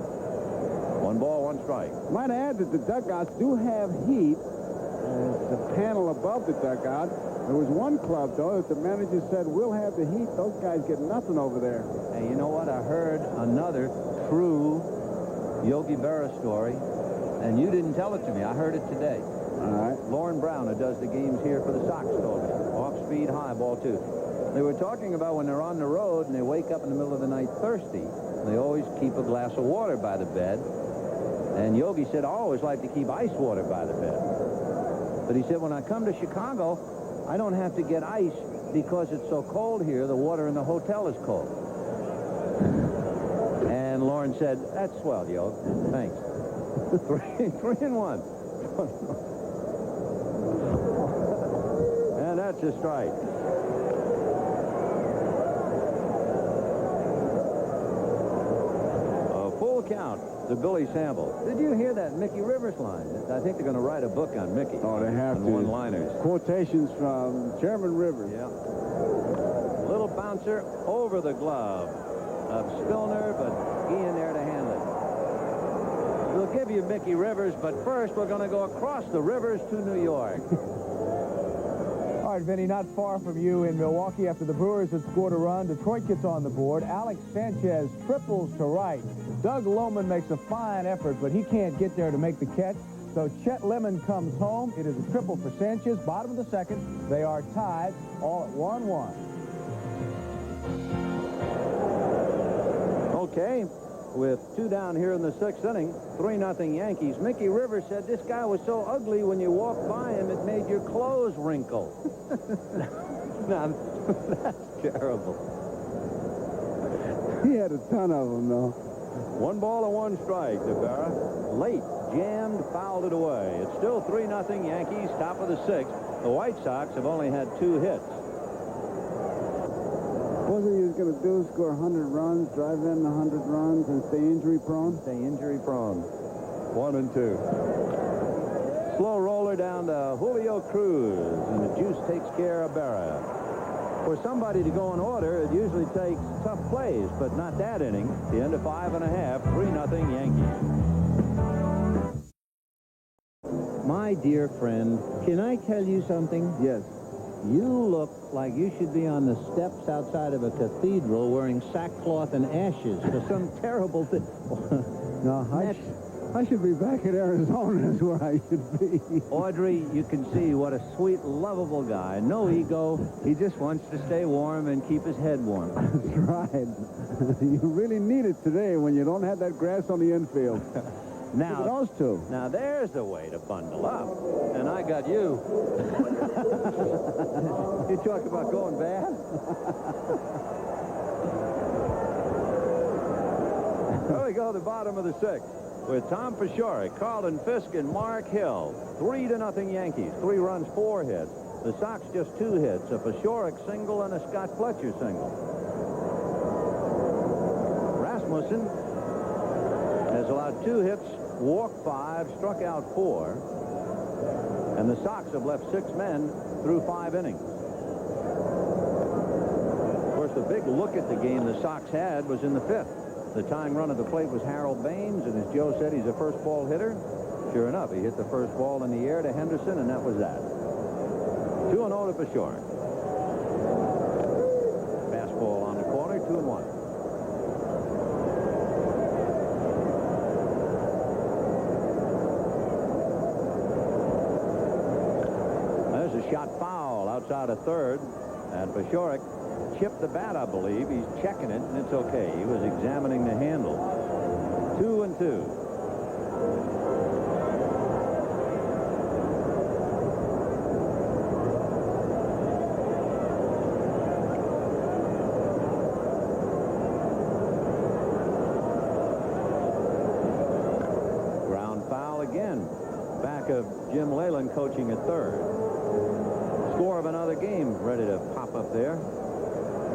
1 ball, 1 strike. Might add that the dugouts do have heat. The panel above the dugout, There was one club, though, that the manager said, we'll have the heat. Those guys get nothing over there. Hey, you know what? I heard another true Yogi Berra story, and you didn't tell it to me. I heard it today. All right. Lauren Brown, who does the games here for the Sox, told me. Off-speed high ball, too. They were talking about when they're on the road and they wake up in the middle of the night thirsty, they always keep a glass of water by the bed. And Yogi said, I always like to keep ice water by the bed. But he said, when I come to Chicago, I don't have to get ice because it's so cold here. The water in the hotel is cold. And Lauren said, that's swell, Yogi. Thanks. 3-1. And that's a strike. A full count to Billy Sample. Did you hear that Mickey Rivers line? I think they're going to write a book on Mickey. Oh, they have to. One-liners. Quotations from Chairman Rivers. Yeah. Little bouncer over the glove of Spillner, but he in there to handle it. We'll give you Mickey Rivers, but first we're going to go across the rivers to New York. All right, Vinny, not far from you in Milwaukee after the Brewers had scored a run. Detroit gets on the board. Alex Sanchez triples to right. Doug Lohman makes a fine effort, but he can't get there to make the catch. So Chet Lemon comes home. It is a triple for Sanchez. Bottom of the second. They are tied, all at 1-1. Okay, with 2 down here in the 6th inning, 3-0 Yankees. Mickey Rivers said this guy was so ugly when you walked by him, it made your clothes wrinkle. Now, that's terrible. He had a ton of them, though. 1 ball and 1 strike to Berra. Late, jammed, fouled it away. It's still 3-0 Yankees, top of the 6th. The White Sox have only had 2 hits. What was he was going to do? Score 100 runs, drive in 100 runs, and stay injury prone? Stay injury prone. 1-2. Slow roller down to Julio Cruz, and the juice takes care of Berra. For somebody to go in order, it usually takes tough plays, but not that inning. The end of 5 1/2, 3-0 Yankees. My dear friend, can I tell you something? Yes. You look like you should be on the steps outside of a cathedral wearing sackcloth and ashes for some terrible thing. No, I should be back in Arizona is where I should be. Audrey, you can see what a sweet, lovable guy. No ego. He just wants to stay warm and keep his head warm. That's right. You really need it today when you don't have that grass on the infield. Now, those two. Now, there's a way to bundle up. And I got you. You talk about going bad? There we go, the bottom of the 6th. With Tom Paciorek, Carlton Fisk, and Mark Hill. 3-0 Yankees. 3 runs, 4 hits. The Sox just 2 hits. A Paciorek single and a Scott Fletcher single. Rasmussen has allowed 2 hits, walked 5, struck out 4. And the Sox have left 6 men through 5 innings. Of course, the big look at the game the Sox had was in the 5th. The tying run at the plate was Harold Baines, and as Joe said, he's a first ball hitter. Sure enough, he hit the first ball in the air to Henderson, and that was that. 2-0 to Paciorek. Fastball on the corner, 2-1. There's a shot foul outside of third, and Paciorek chipped the bat, I believe. He's checking it, and it's okay. He was examining the handle. 2-2. Ground foul again. Back of Jim Leyland coaching at third. Score of another game ready to pop up there.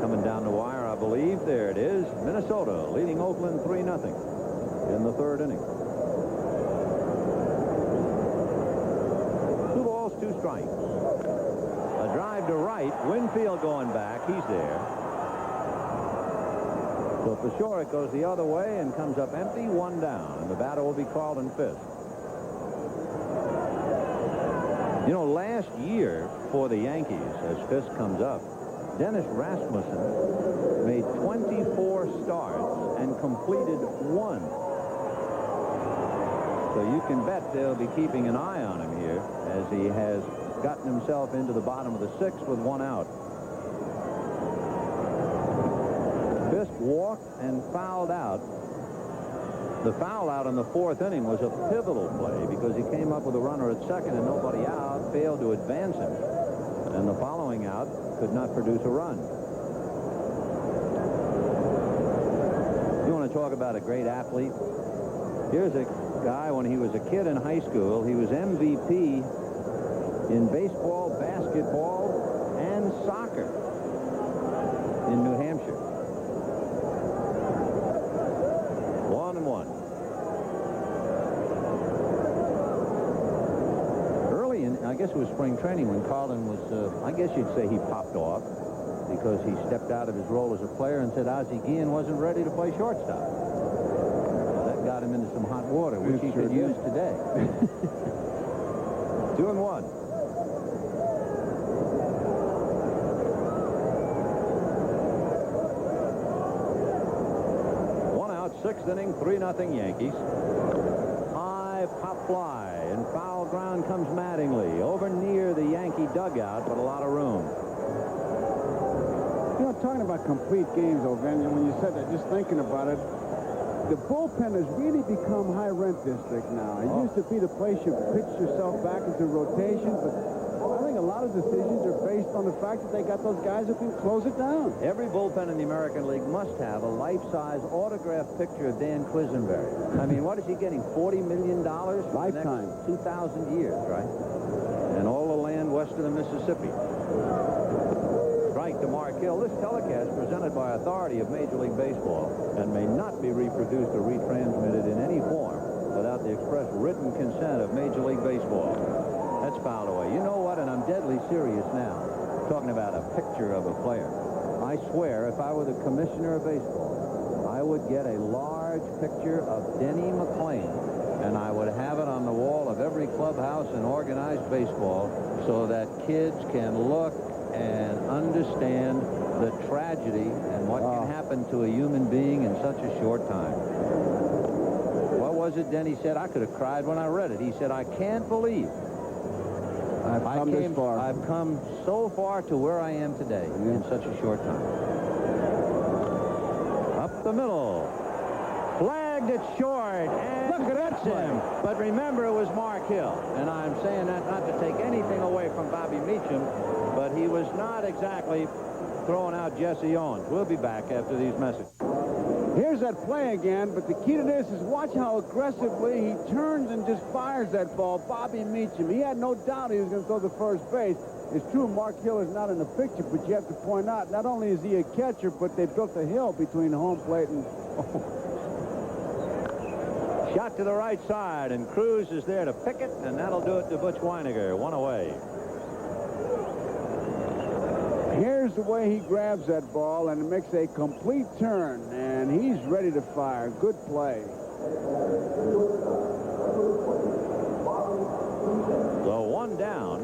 Coming down the wire, I believe. There it is. Minnesota leading Oakland 3-0 in the 3rd inning. 2 balls, 2 strikes. A drive to right. Winfield going back. He's there. So Paciorek goes the other way and comes up empty, 1 down. And the batter will be Carlton Fisk. You know, last year for the Yankees, as Fisk comes up, Dennis Rasmussen made 24 starts and completed 1. So you can bet they'll be keeping an eye on him here as he has gotten himself into the bottom of the 6th with 1 out. Fisk walked and fouled out. The foul out in the 4th inning was a pivotal play because he came up with a runner at second and nobody out, failed to advance him. And the following out could not produce a run. You want to talk about a great athlete? Here's a guy when he was a kid in high school. He was MVP in baseball, basketball, and soccer in New Hampshire. 1-1. Early in, I guess it was spring training when Carlin was, I guess you'd say he popped off because he stepped out of his role as a player and said Ozzie Guillen wasn't ready to play shortstop. That got him into some hot water, which he could use today. 2-1. Sixth inning, 3-0 Yankees. High pop fly, and foul ground comes Mattingly over near the Yankee dugout, but a lot of room. You know, talking about complete games, Ovenia, when you said that, just thinking about it, the bullpen has really become high-rent district now. It used to be the place you pitch yourself back into rotation, but I think a lot of decisions are based on the fact that they got those guys who can close it down. Every bullpen in the American League must have a life-size autographed picture of Dan Quisenberry. I mean, what is he getting, $40 million for lifetime, the next 2,000 years, right? And all the land west of the Mississippi. Strike to Mark Hill. This telecast presented by authority of Major League Baseball and may not be reproduced or retransmitted in any form without the express written consent of Major League Baseball. That's fouled away. You know what? And I'm deadly serious now. Talking about a picture of a player. I swear, if I were the commissioner of baseball, I would get a large picture of Denny McClain, and I would have it on the wall of every clubhouse in organized baseball so that kids can look and understand the tragedy and what can happen to a human being in such a short time. What was it Denny said? I could have cried when I read it. He said, I can't believe I've come so far to where I am today in such a short time. Up the middle. Flagged it short, and look at that him. But remember, it was Mark Hill. And I'm saying that not to take anything away from Bobby Meacham, but he was not exactly throwing out Jesse Owens. We'll be back after these messages. Here's that play again, but the key to this is watch how aggressively he turns and just fires that ball. Bobby Meacham, he had no doubt he was going to throw the first base. It's true Mark Hill is not in the picture, but you have to point out, not only is he a catcher, but they built a hill between home plate and... Shot to the right side, and Cruz is there to pick it, and that'll do it to Butch Weiniger. 1 away. Here's the way he grabs that ball, and it makes a complete turn, and he's ready to fire. Good play. So 1 down.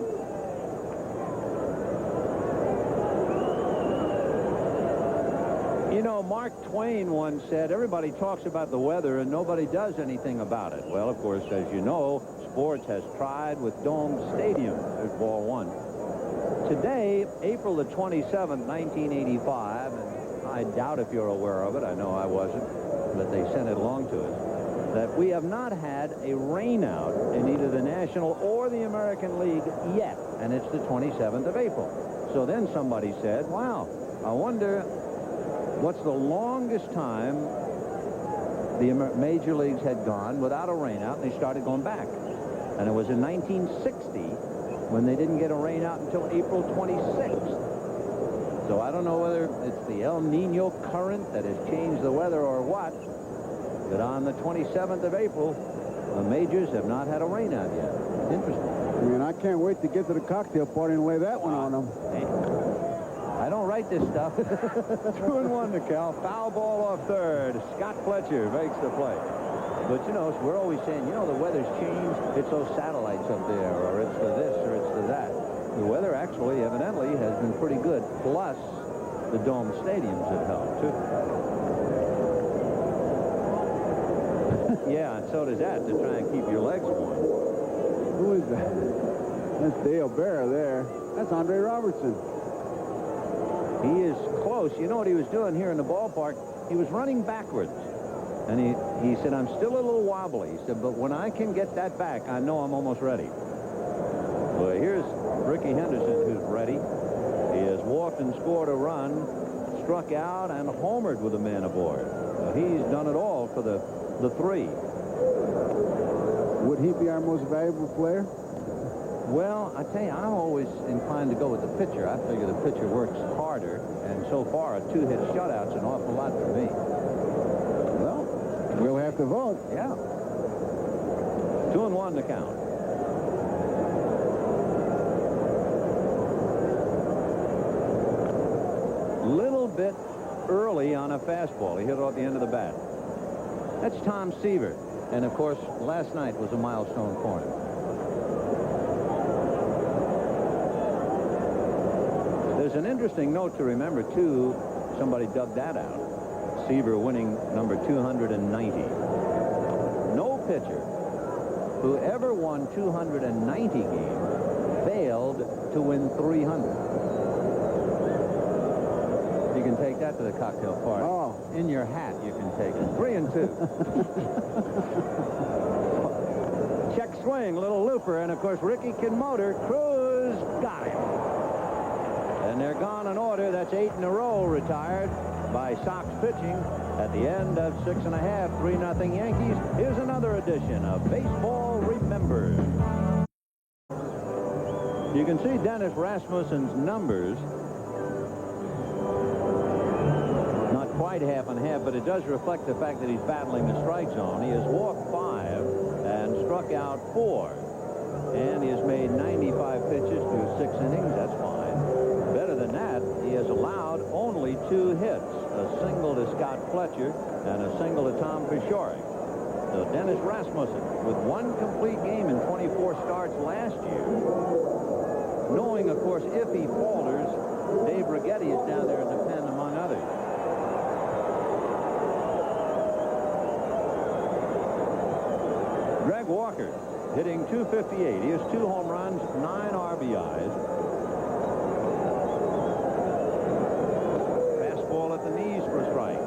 You know, Mark Twain once said, everybody talks about the weather and nobody does anything about it. Well, of course, as you know, sports has tried with domed stadiums. There's ball 1. Today, April the 27th, 1985, and I doubt if you're aware of it, I know I wasn't, but they sent it along to us, that we have not had a rainout in either the National or the American League yet, and it's the 27th of April. So then somebody said, wow, I wonder what's the longest time the major leagues had gone without a rainout, and they started going back. And it was in 1960 when they didn't get a rainout until April 26th. So I don't know whether it's the El Nino current that has changed the weather or what, but on the 27th of April, the majors have not had a rainout yet. It's interesting. I mean, I can't wait to get to the cocktail party and lay that one on them. I don't write this stuff. 2-1 to Cal. Foul ball off third. Scott Fletcher makes the play. But, you know, we're always saying, you know, the weather's changed. It's those satellites up there, or it's the this, or it's the that. The weather actually, evidently, has been pretty good. Plus, the dome stadiums have helped, too. Yeah, and so does that, to try and keep your legs warm. Who is that? That's Dale Bear there. That's Andre Robertson. He is close. You know what he was doing here in the ballpark? He was running backwards. And he said, I'm still a little wobbly. He said, but when I can get that back, I know I'm almost ready. Well, here's Ricky Henderson, who's ready. He has walked and scored a run, struck out, and homered with a man aboard. He's done it all for the three. Would he be our most valuable player? Well, I tell you, I'm always inclined to go with the pitcher. I figure the pitcher works harder, and so far a 2-hit shutout's an awful lot for me. Well, we'll have to vote. Yeah. 2-1 to count. Little bit early on a fastball. He hit it off the end of the bat. That's Tom Seaver. And, of course, last night was a milestone for him. There's an interesting note to remember, too. Somebody dug that out. Seaver winning number 290. No pitcher who ever won 290 games failed to win 300. You can take that to the cocktail party. Oh. In your hat, you can take it. 3-2. Check swing, little looper, and of course Ricky can motor. Cruz got him. And they're gone in order. That's 8 in a row retired by Sox pitching at the end of 6 1/2. 3-0 Yankees. Here's another edition of Baseball Remembered. You can see Dennis Rasmussen's numbers. Not quite half and half, but it does reflect the fact that he's battling the strike zone. He has walked 5 and struck out 4. And he has made 95 pitches through 6 innings. That's fine. Better than that, he has allowed only 2 hits, a single to Scott Fletcher and a single to Tom Pashorek. So Dennis Rasmussen, with 1 complete game in 24 starts last year, knowing, of course, if he falters, Dave Righetti is down there in the pen, among others. Greg Walker hitting .258. He has 2 home runs, 9 RBIs. Fastball at the knees for a strike.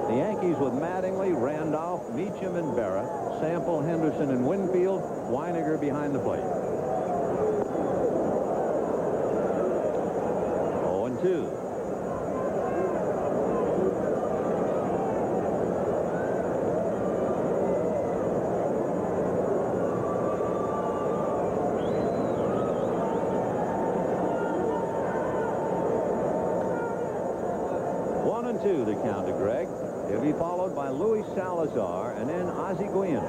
The Yankees with Mattingly, Randolph, Meacham, and Berra. Sample, Henderson, and Winfield. Weiniger behind the plate. 0-2. The count to Greg. He'll be followed by Luis Salazar and then Ozzie Guillen.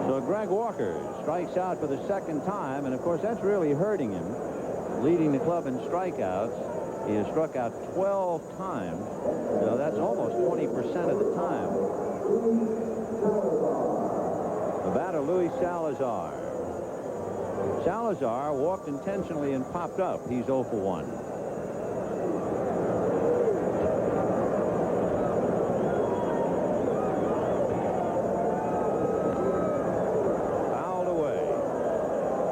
So Greg Walker strikes out for the 2nd time, and of course that's really hurting him, leading the club in strikeouts. He has struck out 12 times, so that's almost 20% of the time. The batter, Luis Salazar. Salazar walked intentionally and popped up. He's 0 for 1. Fouled away.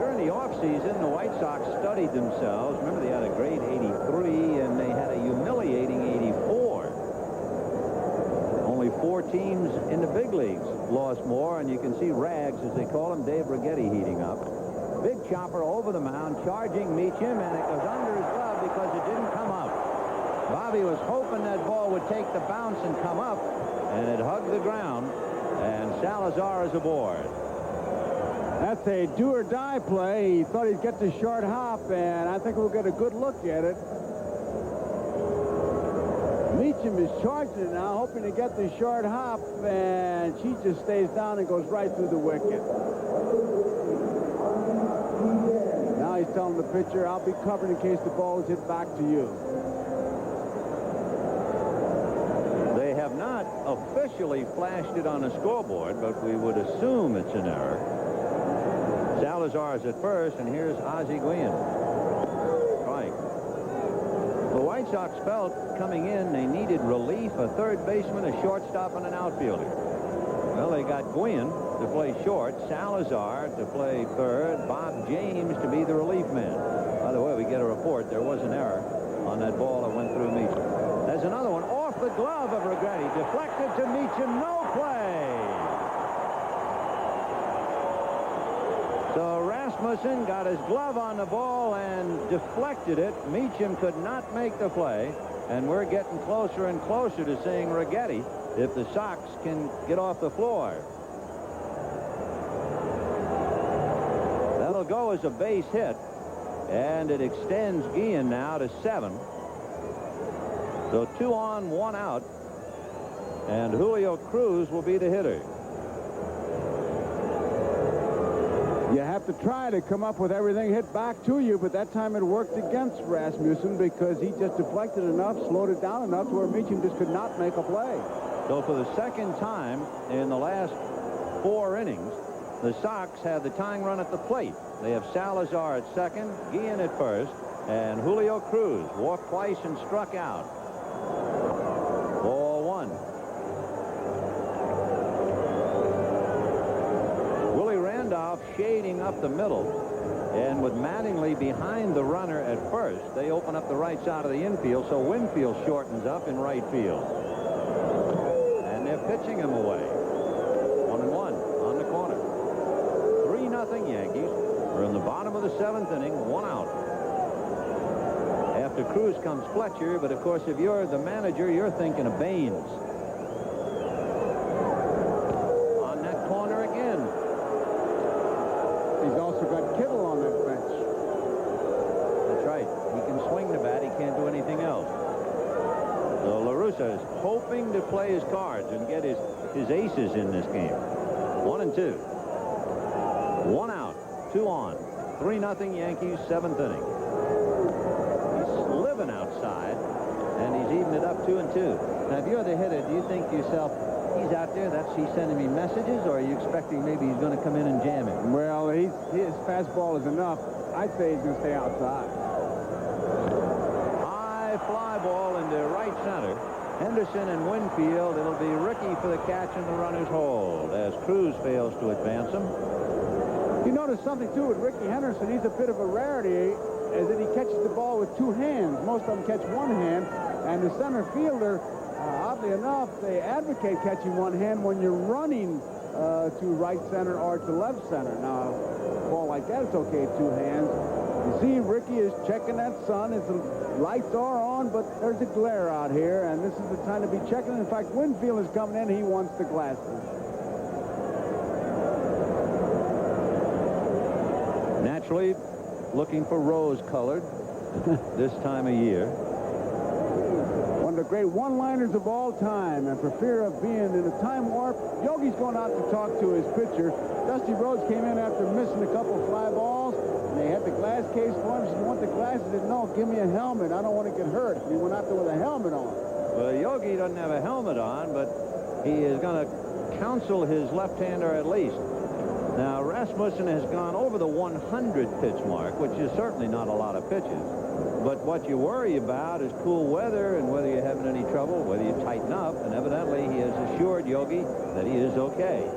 During the offseason, the White Sox studied themselves. Remember, they had a great 83, and they had a humiliating 84. Only 4 teams in the big leagues lost more, and you can see Rags, as they call him, Dave Righetti, heating up. Big chopper over the mound, charging Meacham, and it goes under his glove because it didn't come up. Bobby was hoping that ball would take the bounce and come up, and it hugged the ground, and Salazar is aboard. That's a do-or-die play. He thought he'd get the short hop, and I think we'll get a good look at it. Meacham is charging it now, hoping to get the short hop, and she just stays down and goes right through the wicket. Now he's telling telling the pitcher, I'll be covered in case the ball is hit back to you. They have not officially flashed it on a scoreboard, but we would assume it's an error. Salazar is at first, and here's Ozzie Guillen. Strike. The White Sox felt coming in they needed relief, a third baseman, a shortstop, and an outfielder. Well, they got Guillen to play short, Salazar to play third, Bob James to be the relief man. By the way, we get a report there was an error on that ball that went through Meacham. There's another one off the glove of Rigetti, deflected to Meacham, no play. So Rasmussen got his glove on the ball and deflected it. Meacham could not make the play, and we're getting closer and closer to seeing Rigetti if the Sox can get off the floor. That'll go as a base hit, and it extends Guillen now to 7. So 2 on, 1 out, and Julio Cruz will be the hitter. You have to try to come up with everything hit back to you, but that time it worked against Rasmussen because he just deflected enough, slowed it down enough to where Meacham just could not make a play. So for the second time in the last 4 innings, the Sox had the tying run at the plate. They have Salazar at second, Guillen at first, and Julio Cruz walked twice and struck out. Ball 1. Willie Randolph shading up the middle, and with Mattingly behind the runner at first, they open up the right side of the infield, so Winfield shortens up in right field. And they're pitching him away. 1-1 on the corner. 3-0 Yankees. We're in the bottom of the 7th inning, 1 out. After Cruz comes Fletcher, but of course if you're the manager, you're thinking of Baines. On that corner again. He's also got Kittle on that bench. That's right. He can swing the bat. He can't do anything else. So La Russa is hoping to play his cards and get his aces in this game. 1-2. 1 out. 2 on. 3-0 Yankees, 7th inning. He's living outside, and he's evened it up 2-2. Now, if you're the hitter, do you think to yourself, he's out there, he's sending me messages, or are you expecting maybe he's going to come in and jam it? Well, his fastball is enough. I'd say he's going to stay outside. High fly ball into right center. Henderson and Winfield. It'll be Rickey for the catch and the runner's hold as Cruz fails to advance him. You notice something, too, with Rickey Henderson. He's a bit of a rarity, as that he catches the ball with 2 hands. Most of them catch 1 hand, and the center fielder, oddly enough, they advocate catching 1 hand when you're running to right center or to left center. Now, a ball like that, it's okay, 2 hands. You see, Rickey is checking that sun. The lights are on, but there's a glare out here, and this is the time to be checking. In fact, Winfield is coming in. He wants the glasses. Naturally, looking for rose-colored this time of year. One of the great one-liners of all time, and for fear of being in a time warp, Yogi's going out to talk to his pitcher. Dusty Rhodes came in after missing a couple fly balls, and they had the glass case for him. He said, "You want the glasses?" He said, "No, give me a helmet. I don't want to get hurt." And he went out there with a helmet on. Well, Yogi doesn't have a helmet on, but he is going to counsel his left-hander at least. Now, Rasmussen has gone over the 100 pitch mark, which is certainly not a lot of pitches. But what you worry about is cool weather and whether you're having any trouble, whether you tighten up. And evidently, he has assured Yogi that he is okay.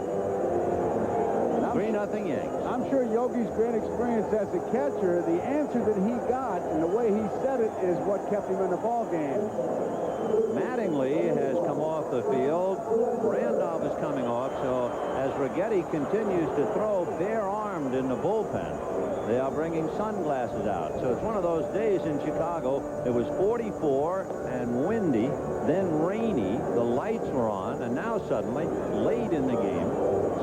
3-0 Yankees. I'm sure Yogi's great experience as a catcher, the answer that he got and the way he said it is what kept him in the ball game. Mattingly has come off the field. Randolph is coming off, so as Rigetti continues to throw bare-armed in the bullpen, they are bringing sunglasses out. So it's one of those days in Chicago. It was 44 and windy, then rainy. The lights were on, and now suddenly, late in the game,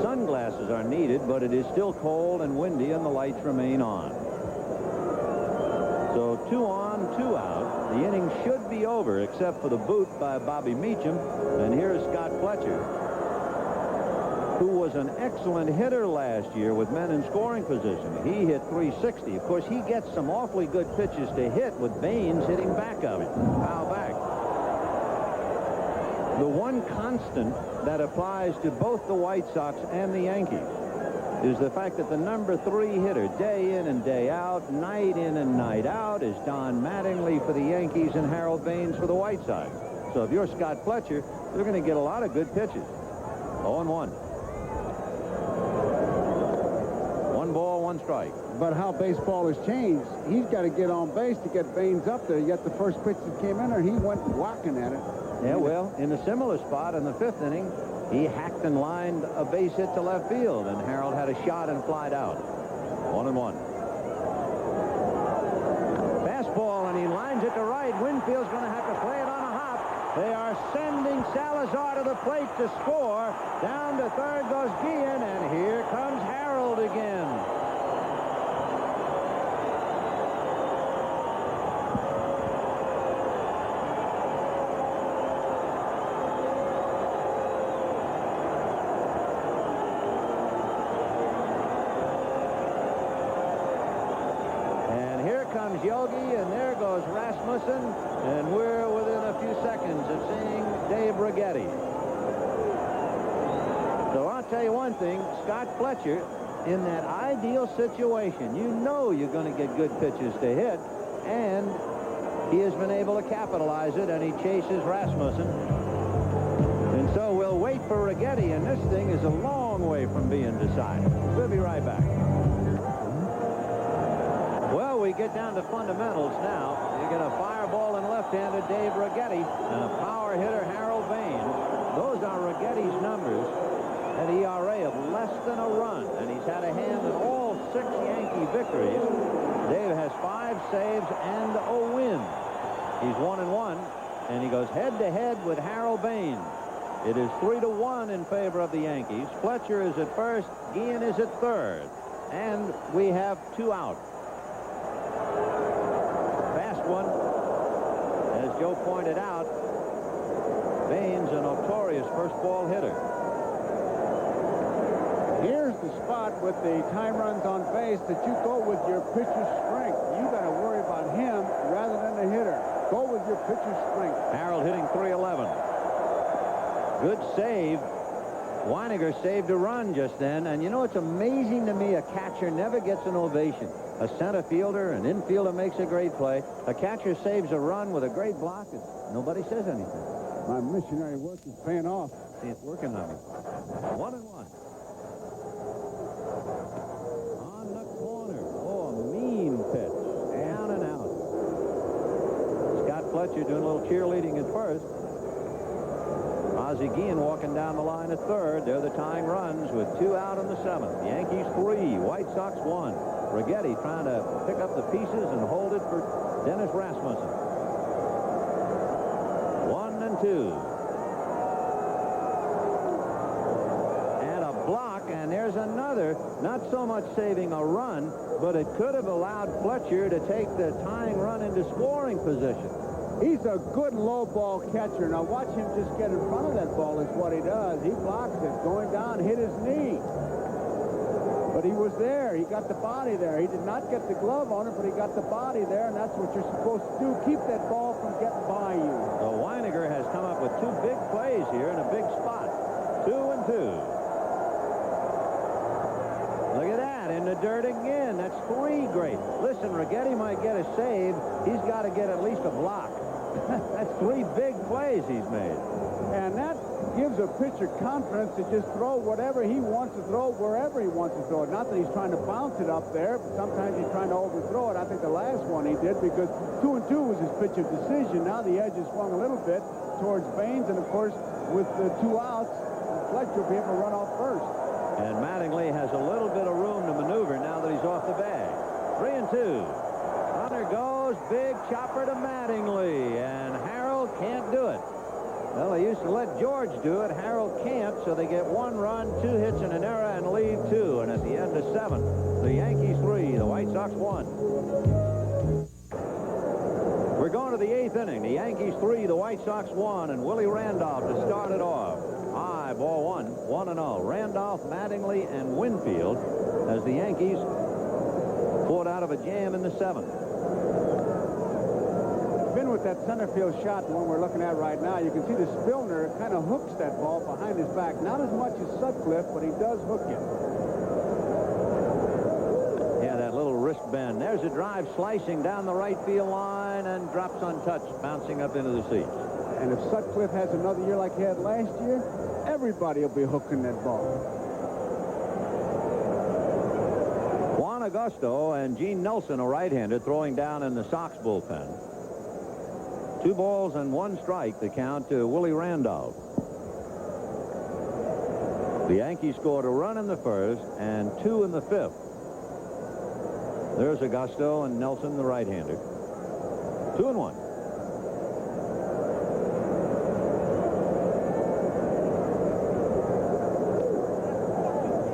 sunglasses are needed, but it is still cold and windy, and the lights remain on. So 2 on, 2 out. The inning should be over, except for the boot by Bobby Meacham. And here's Scott Fletcher. who was an excellent hitter last year with men in scoring position. He hit .360. Of course, he gets some awfully good pitches to hit with Baines hitting back of him. Foul back. The one constant that applies to both the White Sox and the Yankees is the fact that the number 3 hitter, day in and day out, night in and night out, is Don Mattingly for the Yankees and Harold Baines for the White Sox. So if you're Scott Fletcher, you're going to get a lot of good pitches. 0-1. 1 ball, 1 strike. But how baseball has changed, he's got to get on base to get Baines up there. Yet the first pitch that came in there, he went whacking at it. Yeah, well, in a similar spot in the 5th inning, he hacked and lined a base hit to left field, and Harold had a shot and flied out. 1-1. Fastball, and he lines it to right. Winfield's going to have to play it on a hop. They are sending Salazar to the plate to score. Down to third goes Guillen, and here comes Harold again. Yogi, and there goes Rasmussen, and we're within a few seconds of seeing Dave Righetti. So I'll tell you one thing, Scott Fletcher, in that ideal situation, you know you're going to get good pitches to hit, and he has been able to capitalize it, and he chases Rasmussen. And so we'll wait for Righetti, and this thing is a long way from being decided. We'll be right back. Well, we get down to fundamentals now. You get a fireball in left-handed Dave Righetti and a power hitter Harold Baines. Those are Righetti's numbers. An ERA of less than a run, and he's had a hand in all 6 Yankee victories. Dave has 5 saves and a win. He's 1-1, and he goes head-to-head with Harold Baines. It is 3-1 in favor of the Yankees. Fletcher is at first, Guillen is at third, and we have 2 out. Fast one, as Joe pointed out. Baines, a notorious first ball hitter. Here's the spot with the time runs on base that you go with your pitcher's strength. You got to worry about him rather than the hitter. Go with your pitcher's strength. Harold hitting .311. Good save. Weiniger saved a run just then, and you know, it's amazing to me a catcher never gets an ovation. A center fielder, an infielder makes a great play. A catcher saves a run with a great block, and nobody says anything. My missionary work is paying off. See, it's working on me. 1-1. On the corner. Oh, a mean pitch. Down and out. Scott Fletcher doing a little cheerleading at first. Ozzie Guillen walking down the line at third. They're the tying runs with 2 out in the 7th. Yankees 3, White Sox 1. Righetti trying to pick up the pieces and hold it for Dennis Rasmussen. 1-2. And a block, and there's another. Not so much saving a run, but it could have allowed Fletcher to take the tying run into scoring position. He's a good low ball catcher. Now watch him just get in front of that ball is what he does. He blocks it. Going down, hit his knee. But he was there. He got the body there. He did not get the glove on it, but he got the body there, and that's what you're supposed to do. Keep that ball from getting by you. So Weiniger has come up with 2 big plays here in a big spot. 2-2. Look at that, in the dirt again. That's 3 great. Listen, Righetti might get a save. He's got to get at least a block. That's 3 big plays he's made. And that gives a pitcher confidence to just throw whatever he wants to throw wherever he wants to throw it. Not that he's trying to bounce it up there, but sometimes he's trying to overthrow it. I think the last one he did because 2-2 was his pitch of decision. Now the edge has swung a little bit towards Baines, and of course with the 2 outs, Fletcher will be able to run off first. And Mattingly has a little bit of room to maneuver now that he's off the bag. 3-2. Runner goes, big chopper to Mattingly, and Harold can't do it. Well, they used to let George do it. Harold can't, so they get 1 run, 2 hits, and an error, and lead 2. And at the end of 7, the Yankees 3, the White Sox 1. We're going to the 8th inning. The Yankees 3, the White Sox 1, and Willie Randolph to start it off. High high, ball one. 1-0. Randolph, Mattingly, and Winfield as the Yankees fought out of a jam in the 7th. Been with that center field shot, the one we're looking at right now. You can see the Spillner kind of hooks that ball behind his back. Not as much as Sutcliffe, but he does hook it. Yeah, that little wrist bend. There's a drive slicing down the right field line and drops untouched, bouncing up into the seats. And if Sutcliffe has another year like he had last year, everybody will be hooking that ball. Juan Augusto and Gene Nelson, a right-hander, throwing down in the Sox bullpen. 2 balls and 1 strike, the count to Willie Randolph. The Yankees scored a run in the 1st and 2 in the 5th. There's Augusto and Nelson, the right-hander. 2-1.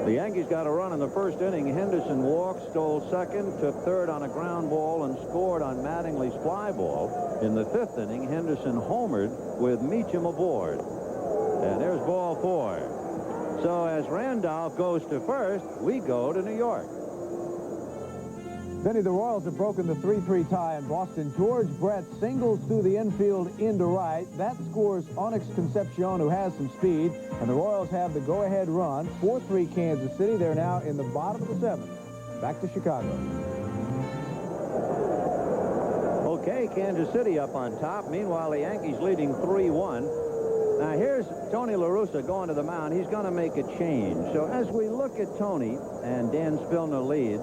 The Yankees got a run in the 1st inning. Henderson walked, stole 2nd, took 3rd on a ground ball, and scored on Mattingly's fly ball. In the 5th inning, Henderson homered with Meacham aboard. And there's ball 4. So as Randolph goes to 1st, we go to New York. Benny, the Royals have broken the 3-3 tie in Boston. George Brett singles through the infield into right. That scores Onyx Concepcion, who has some speed. And the Royals have the go-ahead run. 4-3 Kansas City. They're now in the bottom of the 7th. Back to Chicago. Okay, Kansas City up on top. Meanwhile, the Yankees leading 3-1. Now, here's Tony La Russa going to the mound. He's going to make a change. So as we look at Tony and Dan Spillner leads,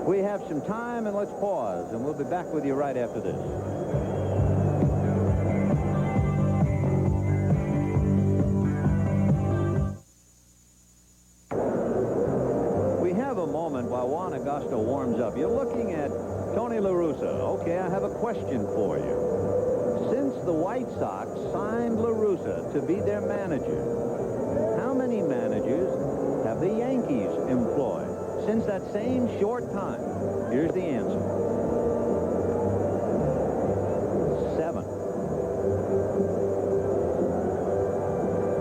we have some time, and let's pause, and we'll be back with you right after this. We have a moment while Juan Augusto warms up. You're looking at Tony La Russa. Okay, I have a question for you. Since the White Sox signed La Russa to be their manager, how many managers have the Yankees employed since that same short time? Here's the answer. 7.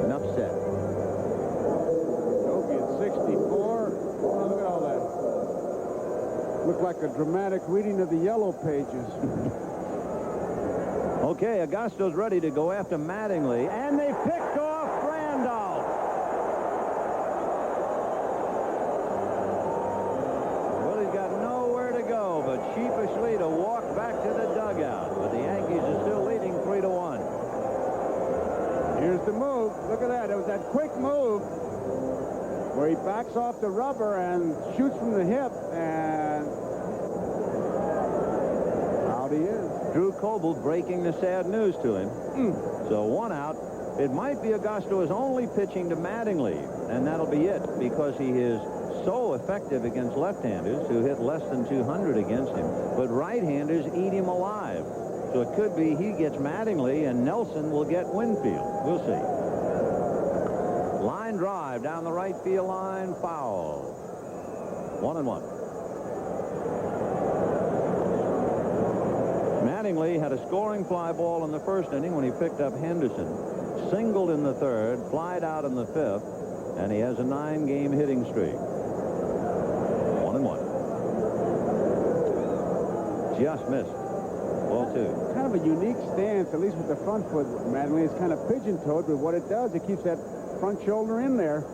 Enough said. Kobe at 64. Look at all that. Looked like a dramatic reading of the Yellow Pages. Okay, Augusto's ready to go after Mattingly, and they picked off Randolph. Well, he's got nowhere to go but sheepishly to walk back to the dugout. But the Yankees are still leading 3-1. Here's the move. Look at that. It was that quick move where he backs off the rubber and shoots from the hip, and out he is. Drew Coble breaking the sad news to him. So 1 out. It might be Augusto is only pitching to Mattingly, and that'll be it, because he is so effective against left-handers who hit less than 200 against him. But right-handers eat him alive. So it could be he gets Mattingly and Nelson will get Winfield. We'll see. Line drive down the right field line, foul. 1-1. Mattingly had a scoring fly ball in the 1st inning when he picked up Henderson. Singled in the 3rd, flied out in the 5th, and he has a 9-game hitting streak. 1-1. Just missed. Ball 2. Kind of a unique stance, at least with the front foot. Mattingly is kind of pigeon-toed, but what it does, it keeps that front shoulder in there.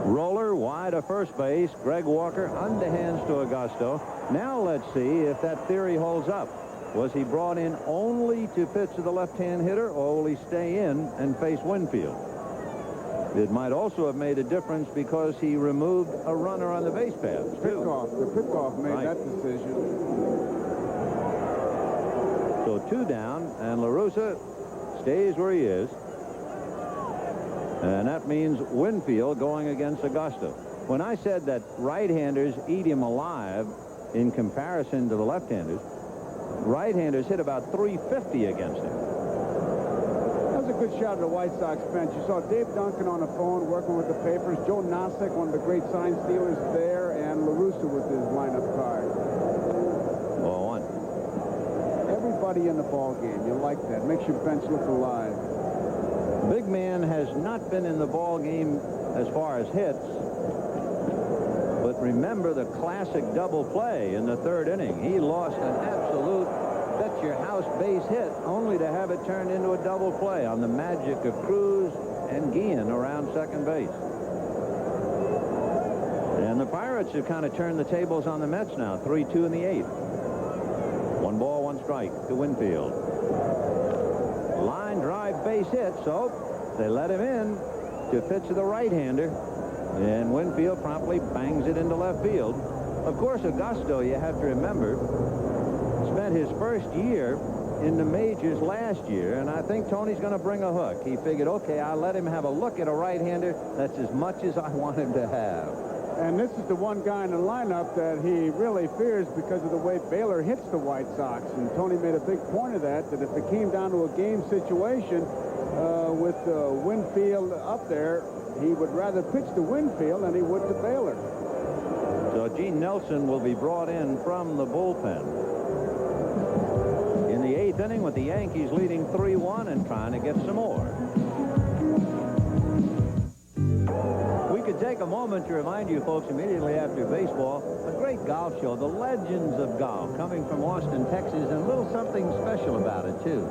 Roller wide of first base. Greg Walker underhands to Augusto. Now let's see if that theory holds up. Was he brought in only to pitch to the left-hand hitter, or will he stay in and face Winfield? It might also have made a difference because he removed a runner on the base paths, too. The pickoff made that decision. So 2 down, and La Russa stays where he is. And that means Winfield going against Augusto. When I said that right-handers eat him alive in comparison to the left-handers, right-handers hit about 350 against him. That was a good shot of the White Sox bench. You saw Dave Duncan on the phone working with the papers. Joe Nosek, one of the great sign stealers there, and La Russa with his lineup card. Ball 1. Everybody in the ball game. You like that. Makes your bench look alive. Big man has not been in the ball game as far as hits. But remember the classic double play in the third inning. He lost an absolute bet-your-house base hit only to have it turned into a double play on the magic of Cruz and Guillen around second base. And the Pirates have kind of turned the tables on the Mets now. 3-2 in the 8th. 1 ball, 1 strike to Winfield. Line drive base hit, so they let him in to pitch the right-hander. And Winfield promptly bangs it into left field. Of course, Augusto, you have to remember, spent his first year in the majors last year, and I think Tony's going to bring a hook. He figured, okay, I'll let him have a look at a right-hander. That's as much as I want him to have. And this is the one guy in the lineup that he really fears because of the way Baylor hits the White Sox. And Tony made a big point of that if it came down to a game situation with Winfield up there, he would rather pitch to Winfield than he would to Baylor. So Gene Nelson will be brought in from the bullpen. In the 8th inning with the Yankees leading 3-1 and trying to get some more. We could take a moment to remind you folks immediately after baseball, a great golf show, the Legends of Golf, coming from Austin, Texas, and a little something special about it, too.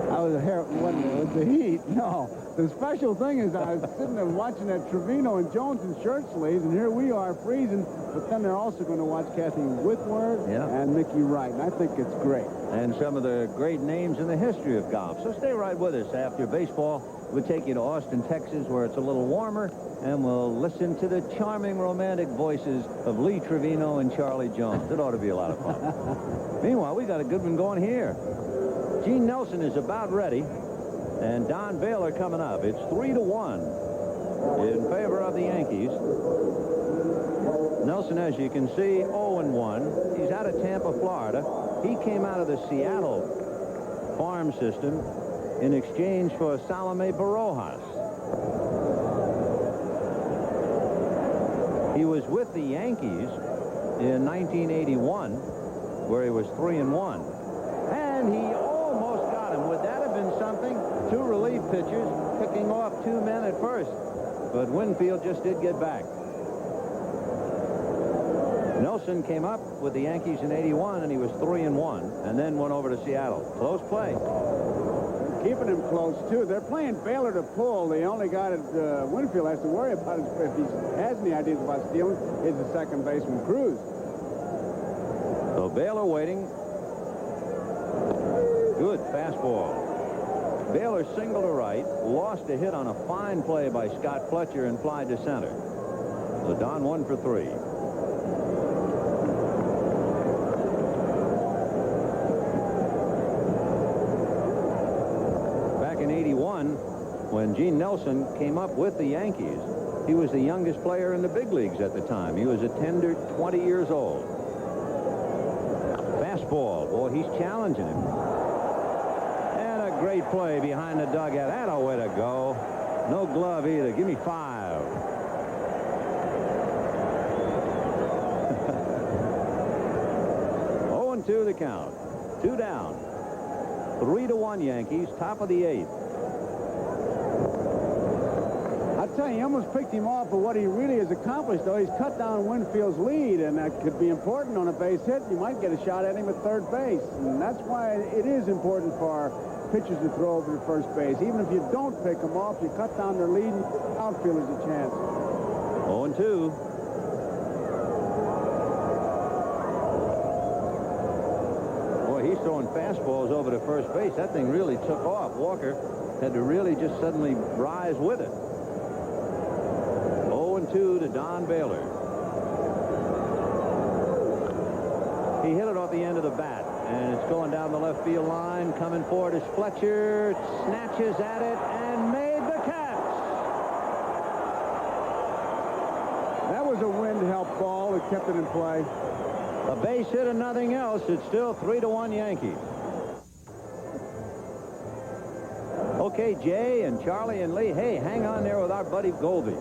I was here when it was the heat. No, the special thing is I was sitting there watching that Trevino and Jones in shirt sleeves, and here we are freezing. But then they're also going to watch Kathy Whitworth and Mickey Wright, and I think it's great. And some of the great names in the history of golf. So stay right with us. After baseball, we'll take you to Austin, Texas, where it's a little warmer, and we'll listen to the charming, romantic voices of Lee Trevino and Charlie Jones. It ought to be a lot of fun. Meanwhile, we got a good one going here. Gene Nelson is about ready, and Don Baylor coming up. It's 3-1 in favor of the Yankees. Nelson, as you can see, 0-1. He's out of Tampa, Florida. He came out of the Seattle farm system in exchange for Salome Barojas. He was with the Yankees in 1981, where he was 3-1. And he almost got him. Would that have been something? 2 relief pitchers picking off 2 men at first. But Winfield just did get back. Nelson came up with the Yankees in 81, and he was 3-1, and then went over to Seattle. Close play. Keeping him close, too. They're playing Baylor to pull. The only guy that Winfield has to worry about is if he has any ideas about stealing is the second baseman, Cruz. So Baylor waiting. Good fastball. Baylor singled to right, lost a hit on a fine play by Scott Fletcher and fly to center. So Don 1 for 3. Back in 81, when Gene Nelson came up with the Yankees, he was the youngest player in the big leagues at the time. He was a tender 20 years old. Fastball. Boy, he's challenging him. Great play behind the dugout. That a way to go. No glove either. Give me 5. Oh, and 2 the count. 2 down. 3-1 Yankees. Top of the 8th. I tell you, he almost picked him off for what he really has accomplished, though. He's cut down Winfield's lead, and that could be important on a base hit. You might get a shot at him at third base, and that's why it is important for pitchers to throw over to first base. Even if you don't pick them off, you cut down their lead, and outfielders a chance. 0-2. Boy, he's throwing fastballs over to first base. That thing really took off. Walker had to really just suddenly rise with it. 0-2 to Don Baylor. He hit it off the end of the bat. And it's going down the left field line. Coming forward is Fletcher. Snatches at it and made the catch. That was a wind-help ball that kept it in play. A base hit and nothing else. It's still 3-1 Yankees. Okay, Jay and Charlie and Lee. Hey, hang on there with our buddy Golby.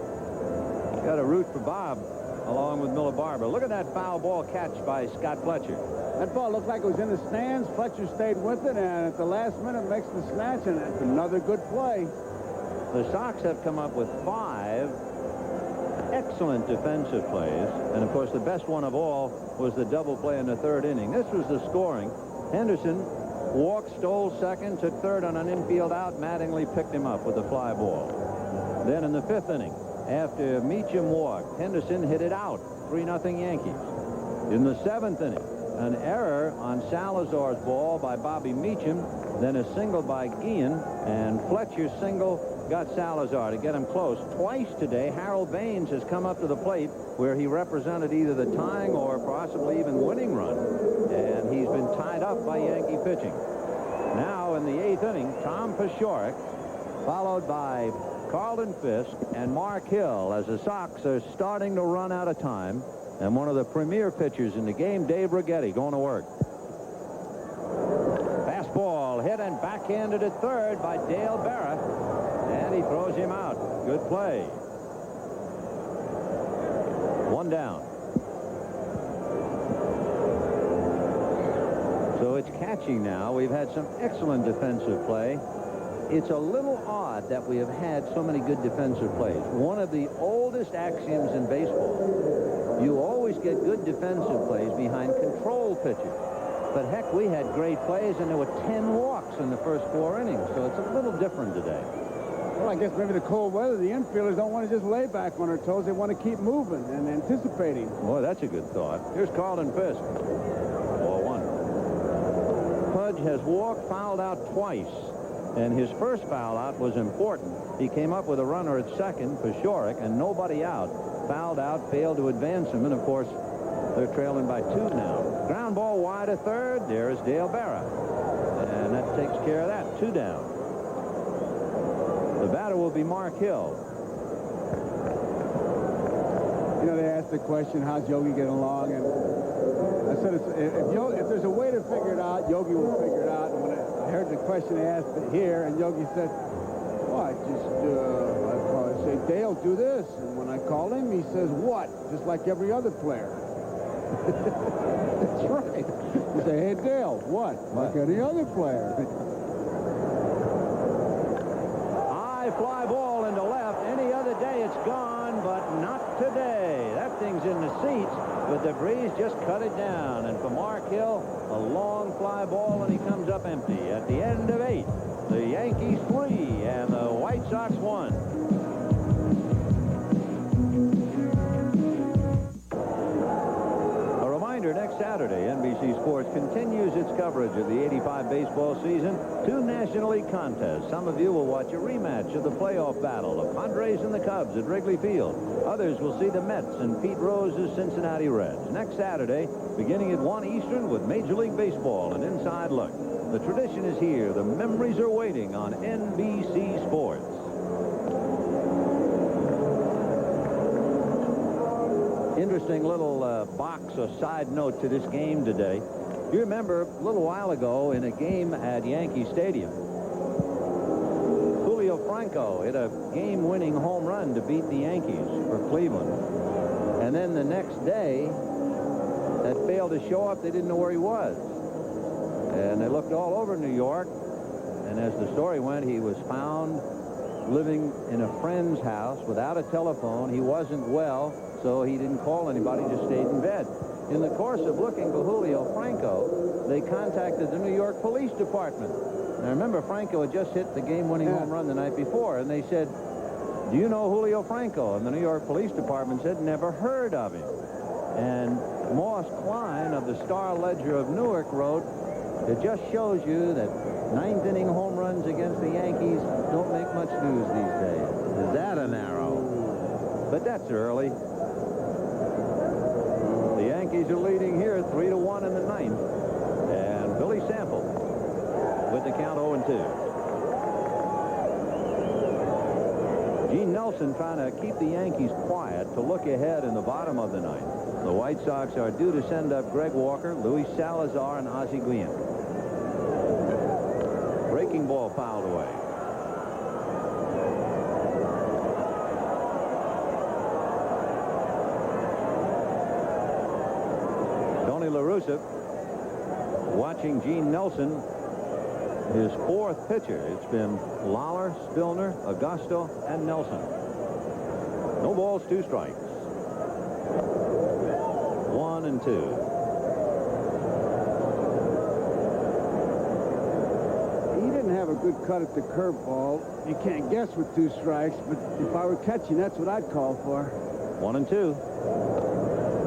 Got to root for Bob. along with Miller Barber. Look at that foul ball catch by Scott Fletcher. That ball looked like it was in the stands. Fletcher stayed with it, and at the last minute makes the snatch, and it's another good play. The Sox have come up with 5 excellent defensive plays, and of course the best one of all was the double play in the 3rd inning. This was the scoring. Henderson walked, stole second, took third on an infield out. Mattingly picked him up with a fly ball. Then in the 5th inning, after Meacham walked, Henderson hit it out. 3-0 Yankees. In the 7th inning, an error on Salazar's ball by Bobby Meacham, then a single by Guillen, and Fletcher's single got Salazar to get him close. Twice today, Harold Baines has come up to the plate where he represented either the tying or possibly even winning run, and he's been tied up by Yankee pitching. Now in the 8th inning, Tom Paciorek, followed by Carlton Fisk and Mark Hill, as the Sox are starting to run out of time, and one of the premier pitchers in the game, Dave Righetti, going to work. Fastball hit and backhanded at third by Dale Berra, and he throws him out. Good play. 1 down. So it's catching now. We've had some excellent defensive play. It's a little odd that we have had so many good defensive plays. One of the oldest axioms in baseball, you always get good defensive plays behind control pitches. But heck, we had great plays, and there were 10 walks in the first 4 innings, so it's a little different today. Well, I guess maybe the cold weather, the infielders don't want to just lay back on their toes. They want to keep moving and anticipating. Boy, that's a good thought. Here's Carlton Fisk. Ball 1. Pudge has walked, fouled out twice, and his first foul out was important. He came up with a runner at second, Paciorek, and nobody out. Fouled out, failed to advance him, and of course, they're trailing by 2 now. Ground ball wide to third. There is Dale Berra, and that takes care of that. 2 down. The batter will be Mark Hill. You know, they asked the question, how's Yogi getting along? And I said, if there's a way to figure it out, Yogi will figure it out. And when I heard the question asked here, and Yogi said, well, I'd probably say, Dale, do this. And when I called him, he says, what? Just like every other player. That's right. You say, hey, Dale, what? Like any other player. High fly ball into left. Any other day it's gone, but not today. That thing's in the seats, but the breeze just cut it down. And for Mark Hill, a long fly ball, and he comes up empty. At the end of 8, the Yankees 3 and the White Sox 1. Next Saturday, NBC Sports continues its coverage of the '85 baseball season. 2 National League contests. Some of you will watch a rematch of the playoff battle, the Padres and the Cubs at Wrigley Field. Others will see the Mets and Pete Rose's Cincinnati Reds. Next Saturday, beginning at 1 Eastern with Major League Baseball, an inside look. The tradition is here. The memories are waiting on NBC Sports. Interesting little box or side note to this game today. You remember a little while ago in a game at Yankee Stadium, Julio Franco hit a game-winning home run to beat the Yankees for Cleveland. And then the next day, that failed to show up. They didn't know where he was. And they looked all over New York. And as the story went, he was found living in a friend's house without a telephone. He wasn't well, so he didn't call anybody, just stayed in bed. In the course of looking for Julio Franco, they contacted the New York Police Department. Now, remember, Franco had just hit the game-winning home run the night before, and they said, do you know Julio Franco? And the New York Police Department said, never heard of him. And Moss Klein of the Star-Ledger of Newark wrote, it just shows you that 9th-inning home runs against the Yankees don't make much news these days. Is that an arrow? But that's early. The Yankees are leading here 3-1 in the 9th. And Billy Sample with the count 0-2. Gene Nelson trying to keep the Yankees quiet to look ahead in the bottom of the 9th. The White Sox are due to send up Greg Walker, Luis Salazar, and Ozzie Guillen. Breaking ball fouled away. Tony La Russa watching Gene Nelson, his fourth pitcher. It's been Lawler, Spillner, Augusto, and Nelson. No balls, 2 strikes. 1 and 2. He didn't have a good cut at the curveball. You can't guess with 2 strikes, but if I were catching, that's what I'd call for. 1 and 2.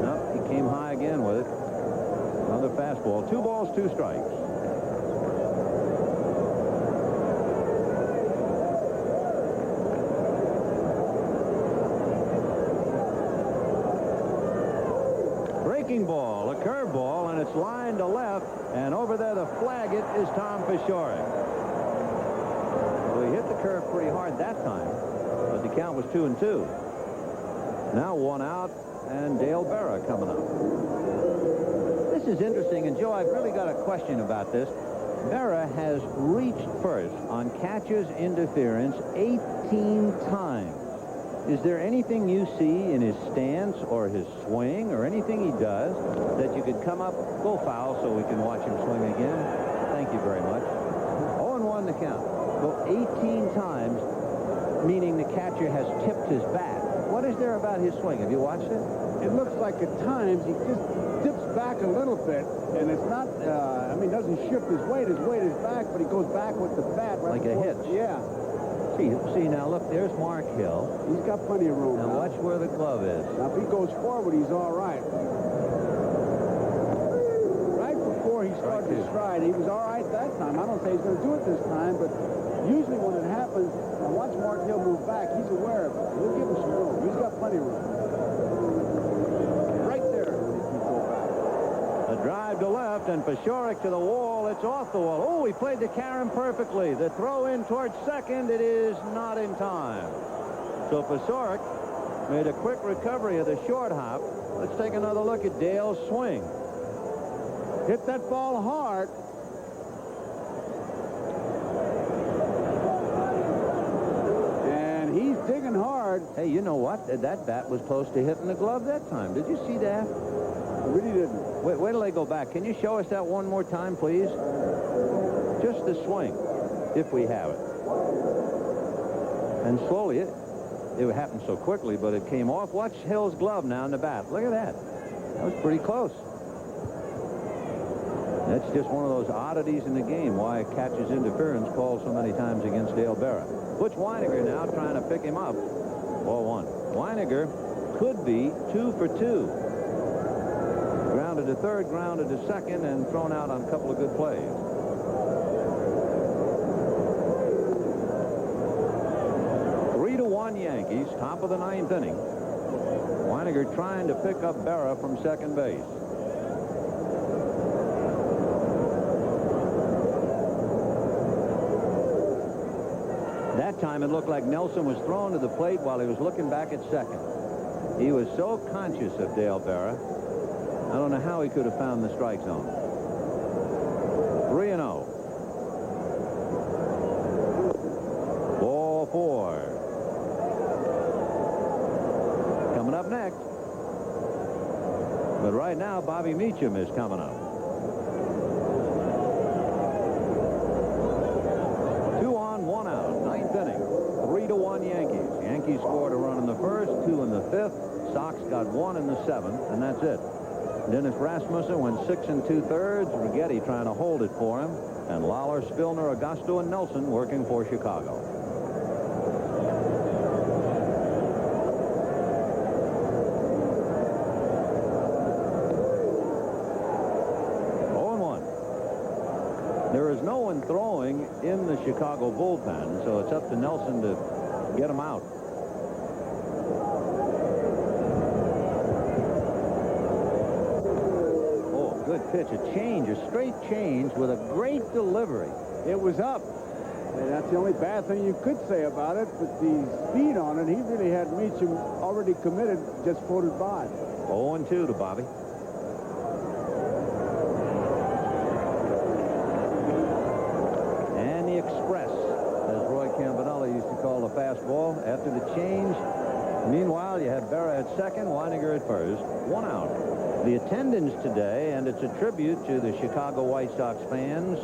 Nope, he came high again with it. Another fastball. 2 balls, 2 strikes. Breaking ball, a curveball, and it's lined to left, and over there to flag it is Tom Paciorek. So he hit the curve pretty hard that time, but the count was 2 and 2. Now 1 out, and Dale Berra coming up. This is interesting, and Joe, I've really got a question about this. Berra has reached first on catcher's interference 18 times. Is there anything you see in his stance or his swing or anything he does that you could come up, go foul so we can watch him swing again? Thank you very much. 0-1 the count. Go 18 times, meaning the catcher has tipped his bat. What is there about his swing? Have you watched it? It looks like at times he just dips back a little bit, and it's not, I mean, doesn't shift his weight. His weight is back, but he goes back with the bat. Right like a hitch. Yeah. See, now look, there's Mark Hill. He's got plenty of room. Now watch where the glove is. Now, if he goes forward, he's all right. Right before he started his stride, he was all right that time. I don't say he's going to do it this time, but usually when it happens, and watch Mark Hill move back, he's aware of it. We'll give him some room. He's got plenty of room. Right there. A drive to left, and Paciorek to the wall. It's off the wall. Oh, he played the Karen perfectly. The throw in towards second. It is not in time. So Paciorek made a quick recovery of the short hop. Let's take another look at Dale's swing. Hit that ball hard. And he's digging hard. Hey, you know what? That bat was close to hitting the glove that time. Did you see that? I really didn't. Wait till they go back. Can you show us that one more time, please? Just the swing, if we have it. And slowly, it happened so quickly, but it came off. Watch Hill's glove now in the bat. Look at that. That was pretty close. That's just one of those oddities in the game, why a catcher's interference called so many times against Dale Berra. Butch Weiniger now trying to pick him up. Ball 1. Weiniger could be 2 for 2. Grounded to third, grounded to second, and thrown out on a couple of good plays. Three to 1 Yankees, top of the 9th inning. Weiniger trying to pick up Berra from second base. That time it looked like Nelson was thrown to the plate while he was looking back at second. He was so conscious of Dale Berra. I don't know how he could have found the strike zone. 3-0. Ball 4. Coming up next. But right now, Bobby Meacham is coming up. 2 on, 1 out. 9th inning. 3 to 1 Yankees. Yankees scored a run in the first, 2 in the 5th. Sox got 1 in the 7th, and that's it. Dennis Rasmussen went 6 2/3. Righetti trying to hold it for him. And Lawler, Spillner, Augusto, and Nelson working for Chicago. There is no one throwing in the Chicago bullpen, so it's up to Nelson to get him out. Oh, good pitch. A change, a straight change with a great delivery. It was up. And that's the only bad thing you could say about it, but the speed on it, he really had Meacham already committed, just floated by. 0-2 to Bobby. Express, as Roy Campanella used to call the fastball. After the change, meanwhile, you had Berra at second, Weiniger at first. 1 out. The attendance today, and it's a tribute to the Chicago White Sox fans,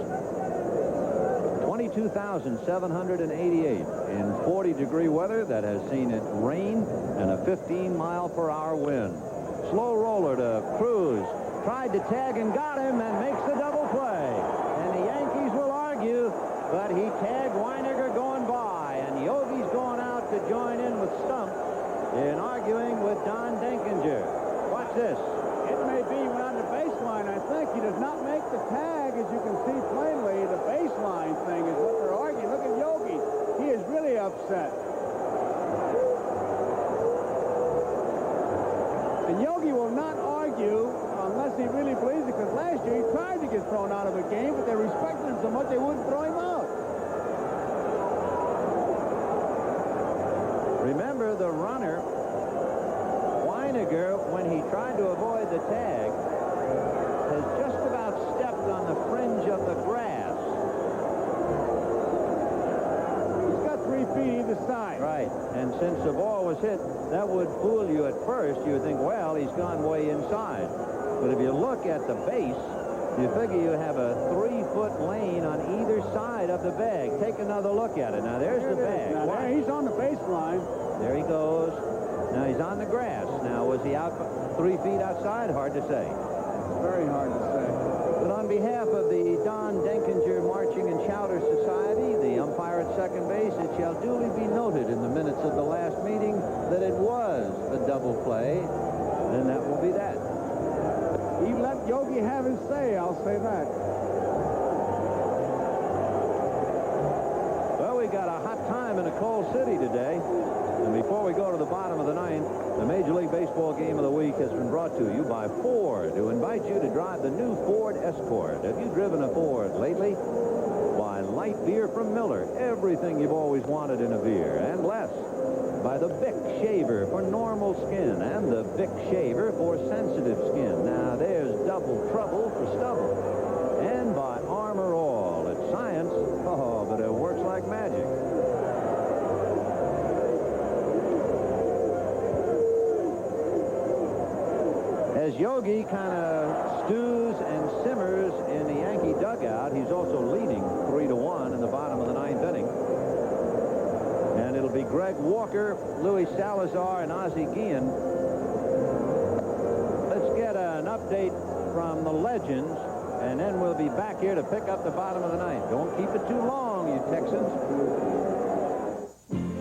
22,788 in 40-degree weather that has seen it rain and a 15-mile-per-hour wind. Slow roller to Cruz. Tried to tag and got him and makes the double play. And the Yankees will argue, but he tagged Weiniger going by. And Yogi's going out to join in with Stump in arguing with Don Denkinger. Watch this. It may be on the baseline, I think. He does not make the tag, as you can see plainly. The baseline thing is what they're arguing. Look at Yogi. He is really upset. And Yogi will not argue unless he really believes it, because last year he tried to get thrown out of a game, but they respected him so much they wouldn't throw him out. Remember, the runner, Weiniger, when he tried to avoid the tag, has just about stepped on the fringe of the grass. He's got 3 feet either side. Right, and since the ball was hit, that would fool you at first. You would think, well, he's gone way inside. But if you look at the base, you figure you have a 3-foot lane on either side of the bag. Take another look at it. Now, there's the bag. Now, there, he's on the baseline. There he goes. Now, he's on the grass. Now, was he out 3 feet outside? Hard to say. Very hard to say. But on behalf of the Don Denkinger Marching and Chowder Society, the umpire at second base, it shall duly be noted in the minutes of the last meeting that it was a double play, and that will be that. He let Yogi have his say, I'll say that. Well, we got a hot time in a cold city today. And before we go to the bottom of the ninth, the Major League Baseball game of the week has been brought to you by Ford, who invite you to drive the new Ford Escort. Have you driven a Ford lately? Why, light beer from Miller, everything you've always wanted in a beer, and less. By the Bic Shaver for normal skin, and the Bic Shaver for sensitive skin. Now, there's double trouble for stubble. And by Armor All. It's science, oh, but it works like magic. As Yogi kind of stews and simmers in the Yankee dugout, he's also leading 3-1 in the bottom of the ninth inning. And it'll be Greg Walker, Luis Salazar, and Ozzie Guillen. Let's get an update from the legends, and then we'll be back here to pick up the bottom of the ninth. Don't keep it too long, you Texans.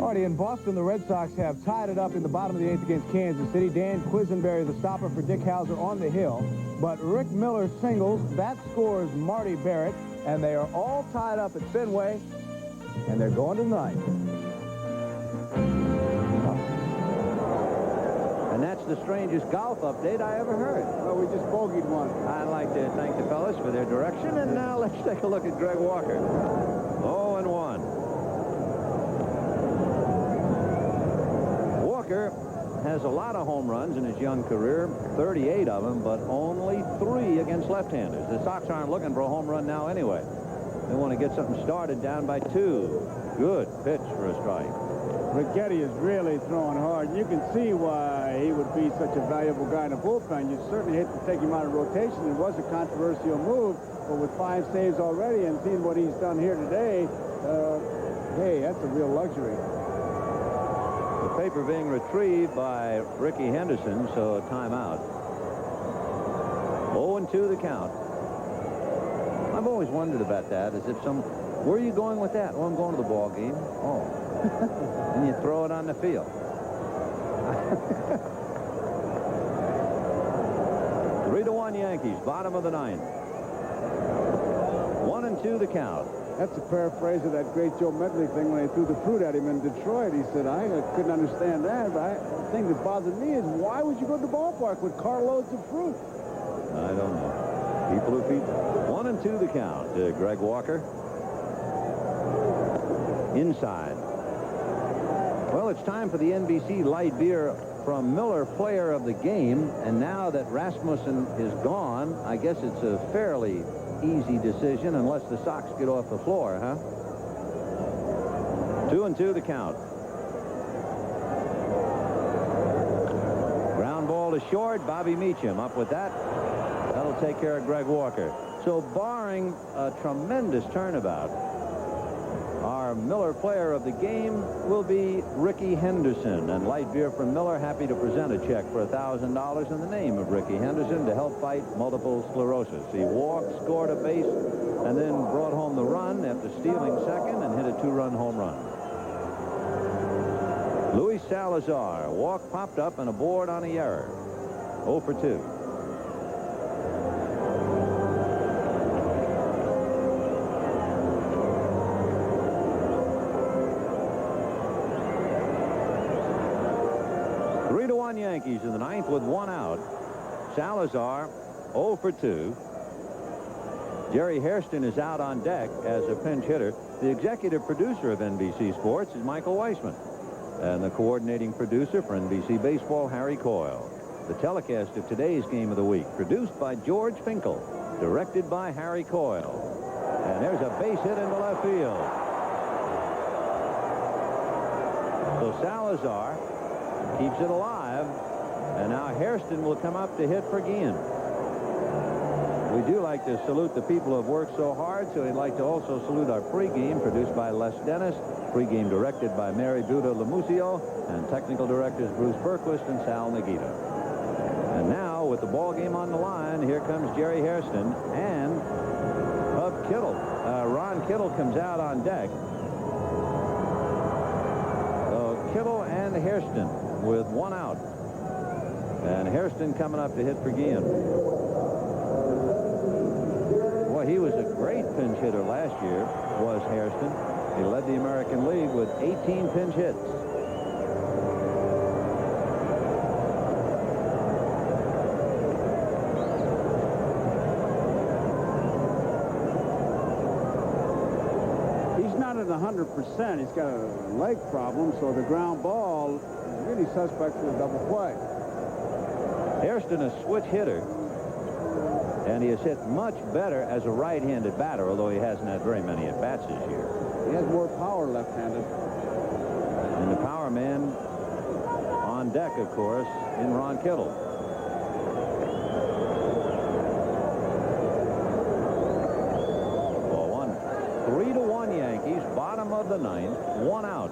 Already in Boston, the Red Sox have tied it up in the bottom of the 8th against Kansas City. Dan Quisenberry, the stopper for Dick Hauser, on the hill. But Rick Miller singles. That scores Marty Barrett. And they are all tied up at Fenway. And they're going to the ninth. And that's the strangest golf update I ever heard. Well, we just bogeyed one. I'd like to thank the fellas for their direction. And now let's take a look at Greg Walker. 0-1. Walker has a lot of home runs in his young career, 38 of them, but only 3 against left-handers. The Sox aren't looking for a home run now anyway. They want to get something started down by 2. Good pitch for a strike. Rigetti is really throwing hard. You can see why he would be such a valuable guy in the bullpen. You certainly hate to take him out of rotation. It was a controversial move, but with 5 saves already and seeing what he's done here today, hey, that's a real luxury. The paper being retrieved by Ricky Henderson, so timeout. 0-2 the count. I've always wondered about that, as if where are you going with that? Oh, I'm going to the ball game. Oh. And you throw it on the field. 3-1 Yankees, bottom of the ninth. 1-2 the count. That's a paraphrase of that great Joe Medley thing when they threw the fruit at him in Detroit. He said, I couldn't understand that, but the thing that bothered me is why would you go to the ballpark with carloads of fruit? I don't know. People are people. 1-2 the count. Greg Walker. Inside. Well, it's time for the NBC light beer from Miller player of the game. And now that Rasmussen is gone, I guess it's a fairly easy decision unless the Sox get off the floor, huh? 2-2 the count. Ground ball to short. Bobby Meacham up with that. That'll take care of Greg Walker. So barring a tremendous turnabout, our Miller player of the game will be Ricky Henderson. And Light Beer from Miller happy to present a check for $1,000 in the name of Ricky Henderson to help fight multiple sclerosis. He walked, scored a base, and then brought home the run after stealing second and hit a 2-run home run. Luis Salazar, walk popped up and a board on the error. 0 for 2. Yankees in the ninth with 1 out. Salazar 0 for 2. Jerry Hairston is out on deck as a pinch hitter. The executive producer of NBC Sports is Michael Weissman, and the coordinating producer for NBC Baseball, Harry Coyle. The telecast of today's game of the week, produced by George Finkel, directed by Harry Coyle. And there's a base hit into left field. So Salazar keeps it alive, and now Hairston will come up to hit for Guillen. We do like to salute the people who have worked so hard, so we'd like to also salute our pregame, produced by Les Dennis, pregame directed by Mary Buda Lamusio, and technical directors Bruce Berquist and Sal Nagita. And now, with the ball game on the line, here comes Jerry Hairston and Hub Kittle. Ron Kittle comes out on deck. So Kittle and Hairston with 1 out. And Hairston coming up to hit for Guillen. Boy, he was a great pinch hitter last year, was Hairston. He led the American League with 18 pinch hits. He's not at 100%. He's got a leg problem, so the ground ball is really suspect for a double play. Hairston, a switch hitter, and he has hit much better as a right-handed batter, although he hasn't had very many at-bats this year. He has more power left-handed. And the power man on deck, of course, in Ron Kittle. Ball 1. 3-1 Yankees, bottom of the ninth, 1 out.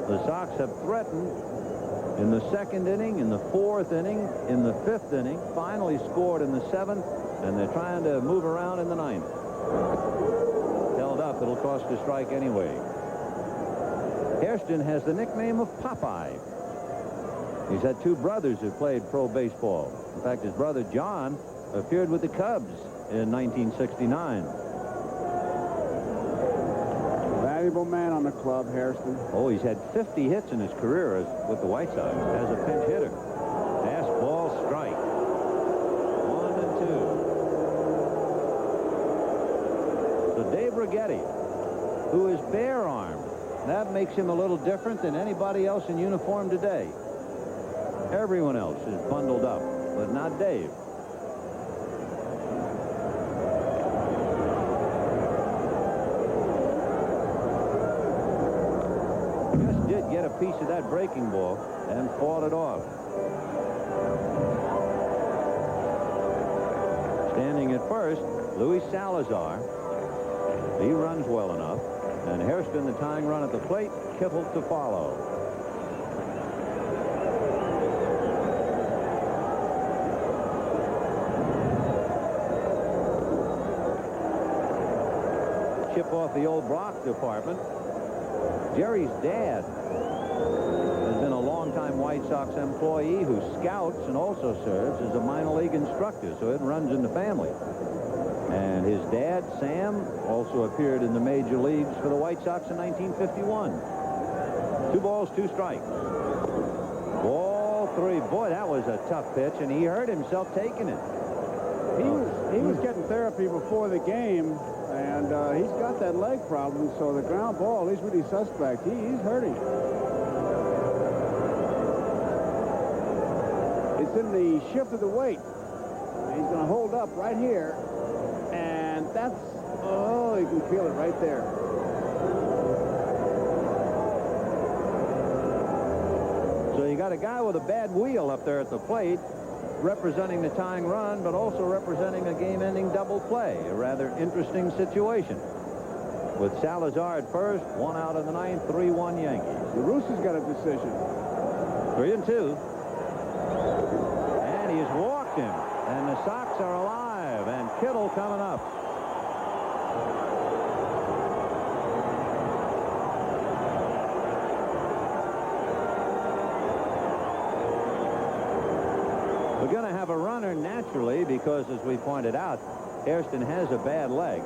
The Sox have threatened in the second inning, in the fourth inning, in the fifth inning, finally scored in the seventh, and they're trying to move around in the ninth. Held up, it'll cost a strike anyway. Hairston has the nickname of Popeye. He's had 2 brothers who played pro baseball. In fact, his brother John appeared with the Cubs in 1969. Valuable man on the club, Hairston. Oh, he's had 50 hits in his career with the White Sox as a pinch hitter. Fastball strike. 1 and 2. So Dave Righetti, who is bare-armed, that makes him a little different than anybody else in uniform today. Everyone else is bundled up, but not Dave. Get a piece of that breaking ball and fought it off. Standing at first, Luis Salazar. He runs well enough. And Hairston, the tying run at the plate, Kittle to follow. Chip off the old block department. Jerry's dad has been a longtime White Sox employee who scouts and also serves as a minor league instructor, so it runs in the family. And his dad, Sam, also appeared in the major leagues for the White Sox in 1951. 2 balls, 2 strikes. Ball 3. Boy, that was a tough pitch, and he hurt himself taking it. He was getting therapy before the game, and he's got that leg problem, so the ground ball, he's really suspect. He's hurting. It's in the shift of the weight. He's going to hold up right here, and that's, oh, you can feel it right there. So you got a guy with a bad wheel up there at the plate, representing the tying run, but also representing a game-ending double play. A rather interesting situation. With Salazar at first, 1 out in the 9th, 3-1 Yankees. The Roos's got a decision. 3-2. And he's walked him. And the Sox are alive. And Kittle coming up. We're going to have a runner naturally because, as we pointed out, Hairston has a bad leg.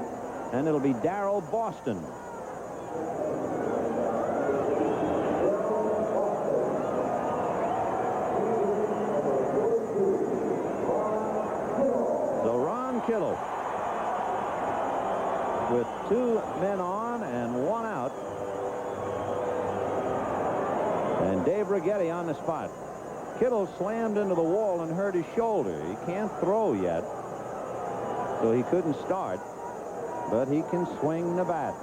And it'll be Darrell Boston. So Ron Kittle with 2 men on and 1 out. And Dave Righetti on the spot. Kittle slammed into the wall and hurt his shoulder. He can't throw yet, so he couldn't start. But he can swing the bat.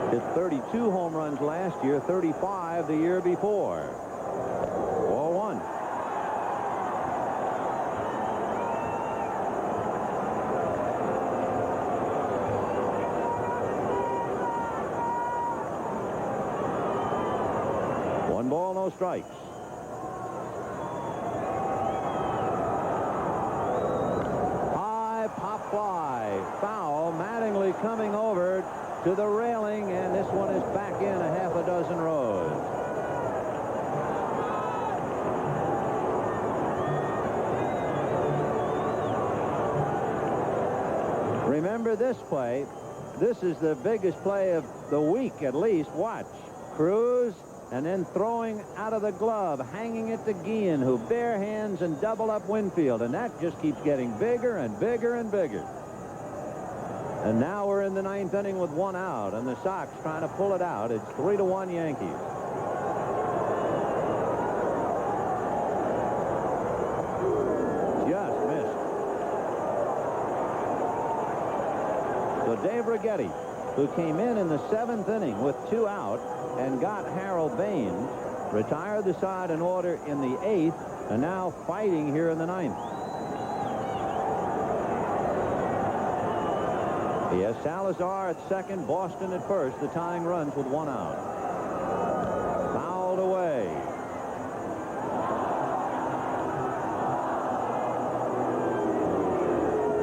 Hit 32 home runs last year, 35 the year before. 4-1. One ball, no strikes. Pop fly. Foul. Mattingly coming over to the railing, and this one is back in a half a dozen rows. Remember this play. This is the biggest play of the week, at least. Watch. Cruz, and then throwing out of the glove, hanging it to Guillen, who bare hands and double up Winfield, and that just keeps getting bigger and bigger and bigger. And now we're in the 9th inning with 1 out, and the Sox trying to pull it out. It's 3-1 Yankees. Just missed. So Dave Righetti, who came in the 7th inning with 2 out and got Harold Baines, retired the side in order in the 8th, and now fighting here in the 9th. He has Salazar at second, Boston at first, the tying runs with 1 out. Fouled away.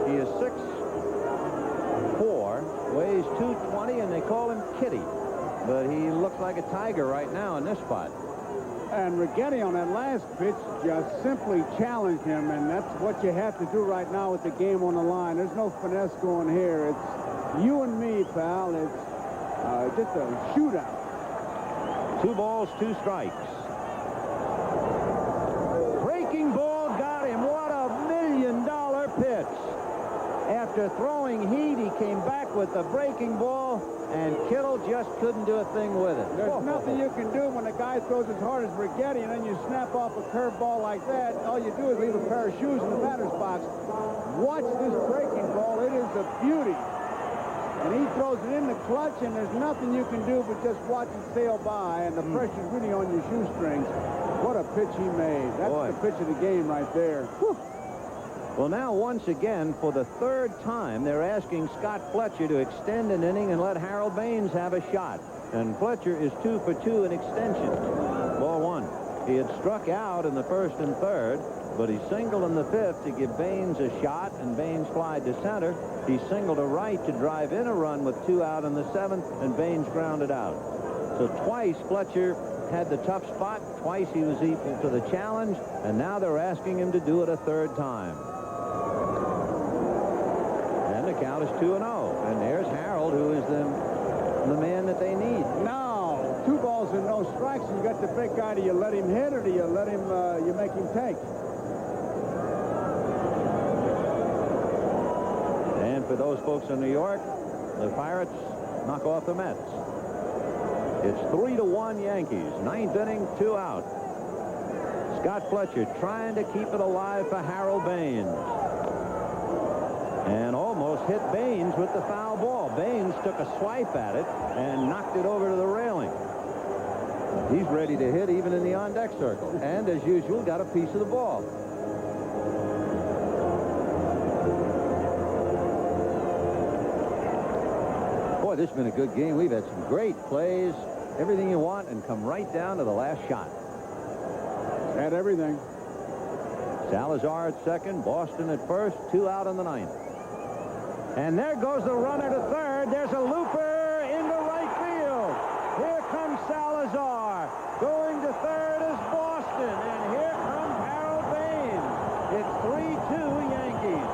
He is 6'4", weighs 220, and they call him Kitty. But he looks like a tiger right now in this spot. And Righetti on that last pitch just simply challenged him, and that's what you have to do right now with the game on the line. There's no finesse going here. It's you and me, pal. It's just a shootout. 2 balls, 2 strikes. Breaking ball got him. What a $1 million pitch. After throwing heat, he came back with the breaking ball, and Kittle just couldn't do a thing with it. There's nothing you can do when a guy throws as hard as Righetti, and then you snap off a curveball like that. All you do is leave a pair of shoes in the batter's box. Watch this breaking ball. It is a beauty. And he throws it in the clutch, and there's nothing you can do but just watch it sail by, and the pressure's really on your shoestrings. What a pitch he made. That's the pitch of the game right there. Whew. Well, now, once again, for the 3rd time, they're asking Scott Fletcher to extend an inning and let Harold Baines have a shot. And Fletcher is 2 for 2 in extension. Ball 1. He had struck out in the 1st and 3rd, but he singled in the 5th to give Baines a shot, and Baines flied to center. He singled to right to drive in a run with 2 out in the 7th, and Baines grounded out. So twice Fletcher had the tough spot. Twice he was equal to the challenge, and now they're asking him to do it a 3rd time. And the count is 2-0. And there's Harold, who is the man that they need. Now, 2 balls and no strikes, and you got the big guy. Do you let him hit, or do you let him, you make him take? And for those folks in New York, the Pirates knock off the Mets. It's 3-1 Yankees. 9th inning, 2 out. Scott Fletcher trying to keep it alive for Harold Baines. And almost hit Baines with the foul ball. Baines took a swipe at it and knocked it over to the railing. He's ready to hit even in the on-deck circle. And, as usual, got a piece of the ball. Boy, this has been a good game. We've had some great plays, everything you want, and come right down to the last shot. Had everything. Salazar at second, Boston at first, 2 out in the 9th. And there goes the runner to third. There's a looper into right field. Here comes Salazar. Going to third is Boston. And here comes Harold Baines. It's 3-2 Yankees.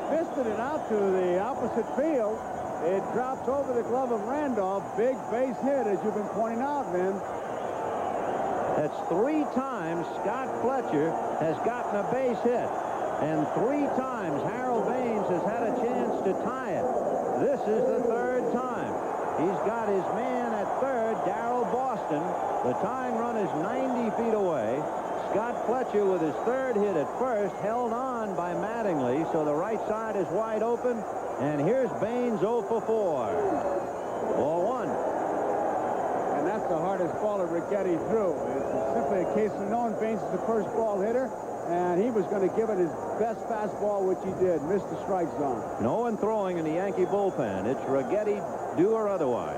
Fisted it out to the opposite field. It drops over the glove of Randolph. Big base hit, as you've been pointing out, Vin. That's 3 times Scott Fletcher has gotten a base hit. And 3 times Harold Baines has had a chance to tie it. This is the 3rd time. He's got his man at third, Darrell Boston. The tying run is 90 feet away. Scott Fletcher, with his 3rd hit at first, held on by Mattingly, so the right side is wide open. And here's Baines 0 for 4. Ball 1. And that's the hardest ball that Rigetti threw. It's simply a case of knowing Baines is the first ball hitter, and he was going to give it his best fastball, which he did. Missed the strike zone. No one throwing in the Yankee bullpen. It's Rigetti, do or otherwise.